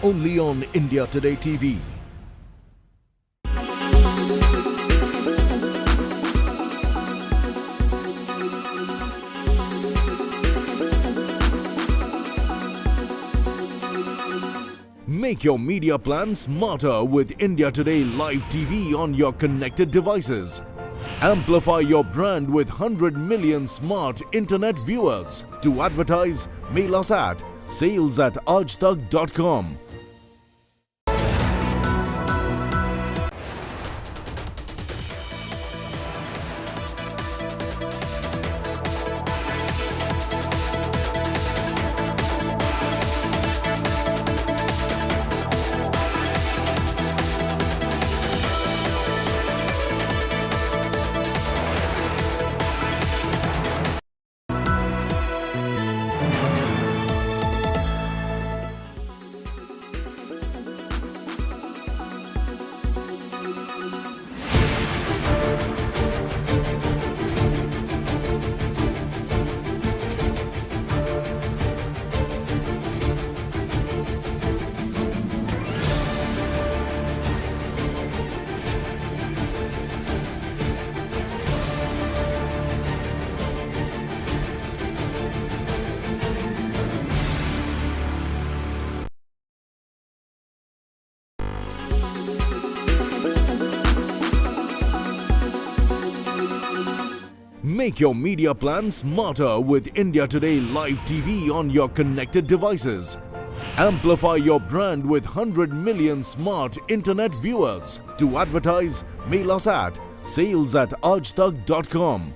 only on India Today TV. Make your media plan smarter with India Today Live TV on your connected devices. Amplify your brand with 100 million smart internet viewers. To advertise, mail us at sales@aajtak.com. Make your media plan smarter with India Today Live TV on your connected devices. Amplify your brand with 100 million smart internet viewers. To advertise, mail us at sales@aajtak.com.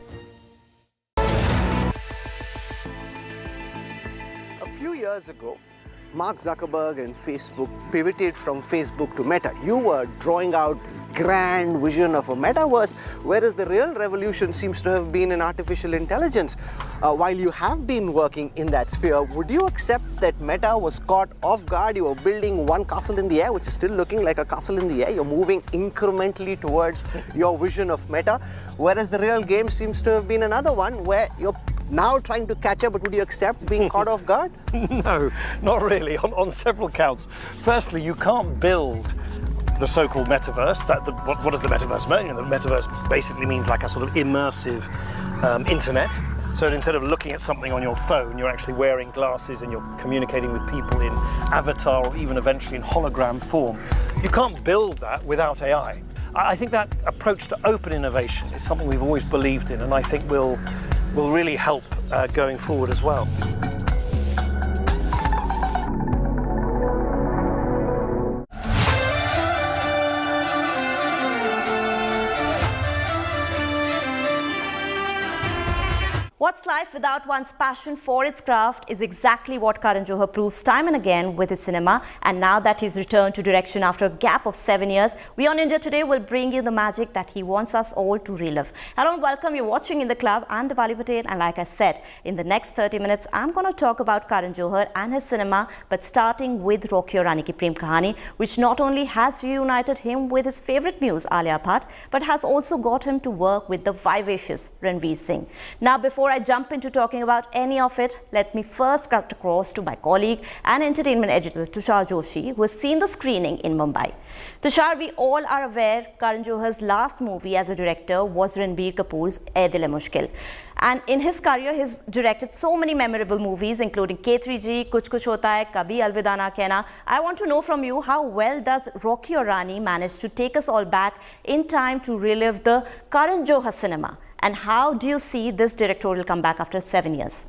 A few years ago, Mark Zuckerberg and Facebook pivoted from Facebook to Meta. You were drawing out this grand vision of a metaverse, whereas the real revolution seems to have been in artificial intelligence. While you have been working in that sphere, would you accept that Meta was caught off guard? You were building one castle in the air, which is still looking like a castle in the air. You're moving incrementally towards your vision of Meta, whereas the real game seems to have been another one where you're now trying to catch up, but would you accept being caught off guard? No, not really, on several counts. Firstly, you can't build the so-called metaverse. What does the metaverse mean? The metaverse basically means like a sort of immersive internet. So instead of looking at something on your phone, you're actually wearing glasses and you're communicating with people in avatar or even eventually in hologram form. You can't build that without AI. I think that approach to open innovation is something we've always believed in, and I think will really help going forward as well. What's life without one's passion for its craft is exactly what Karan Johar proves time and again with his cinema. And now that he's returned to direction after a gap of 7 years, we on India Today will bring you the magic that he wants us all to relive. Hello and welcome. You're watching In the Club. I'm Dipali Patel, and like I said, in the next 30 minutes, I'm going to talk about Karan Johar and his cinema, but starting with Rocky Aur Rani Ki Prem Kahani, which not only has reunited him with his favorite muse Alia Bhatt, but has also got him to work with the vivacious Ranveer Singh. Now, before I jump into talking about any of it, let me first cut across to my colleague and entertainment editor Tushar Joshi, who has seen the screening in Mumbai. Tushar, we all are aware Karan Johar's last movie as a director was Ranbir Kapoor's Ae Dil Hai Mushkil. And in his career, he's directed so many memorable movies, including K3G, Kuch Kuch Hota Hai, Kabhi Alvida Na Kehna. I want to know from you, how well does Rocky Aur Rani manage to take us all back in time to relive the Karan Johar cinema? And how do you see this directorial comeback after 7 years?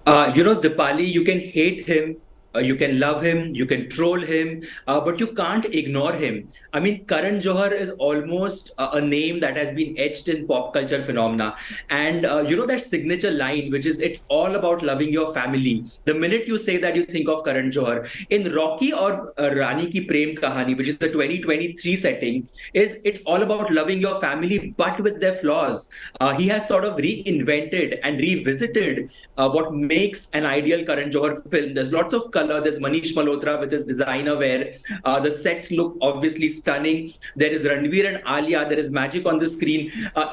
Dipali, you can hate him You can love him, you can troll him, but you can't ignore him. I mean, Karan Johar is almost a name that has been etched in pop culture phenomena. And you know that signature line, which is, it's all about loving your family. The minute you say that, you think of Karan Johar. In Rocky or Rani Ki Prem Kahani, which is the 2023 setting, it's all about loving your family, but with their flaws. He has sort of reinvented and revisited what makes an ideal Karan Johar film. There's lots of color. There's Manish Malhotra with his designer wear. The sets look obviously stunning. There is Ranveer and Alia. There is magic on the screen.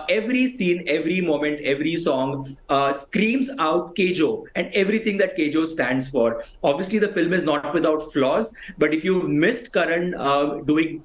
Every scene, every moment, every song screams out Kejo and everything that Kejo stands for. Obviously, the film is not without flaws, but if you've missed Karan doing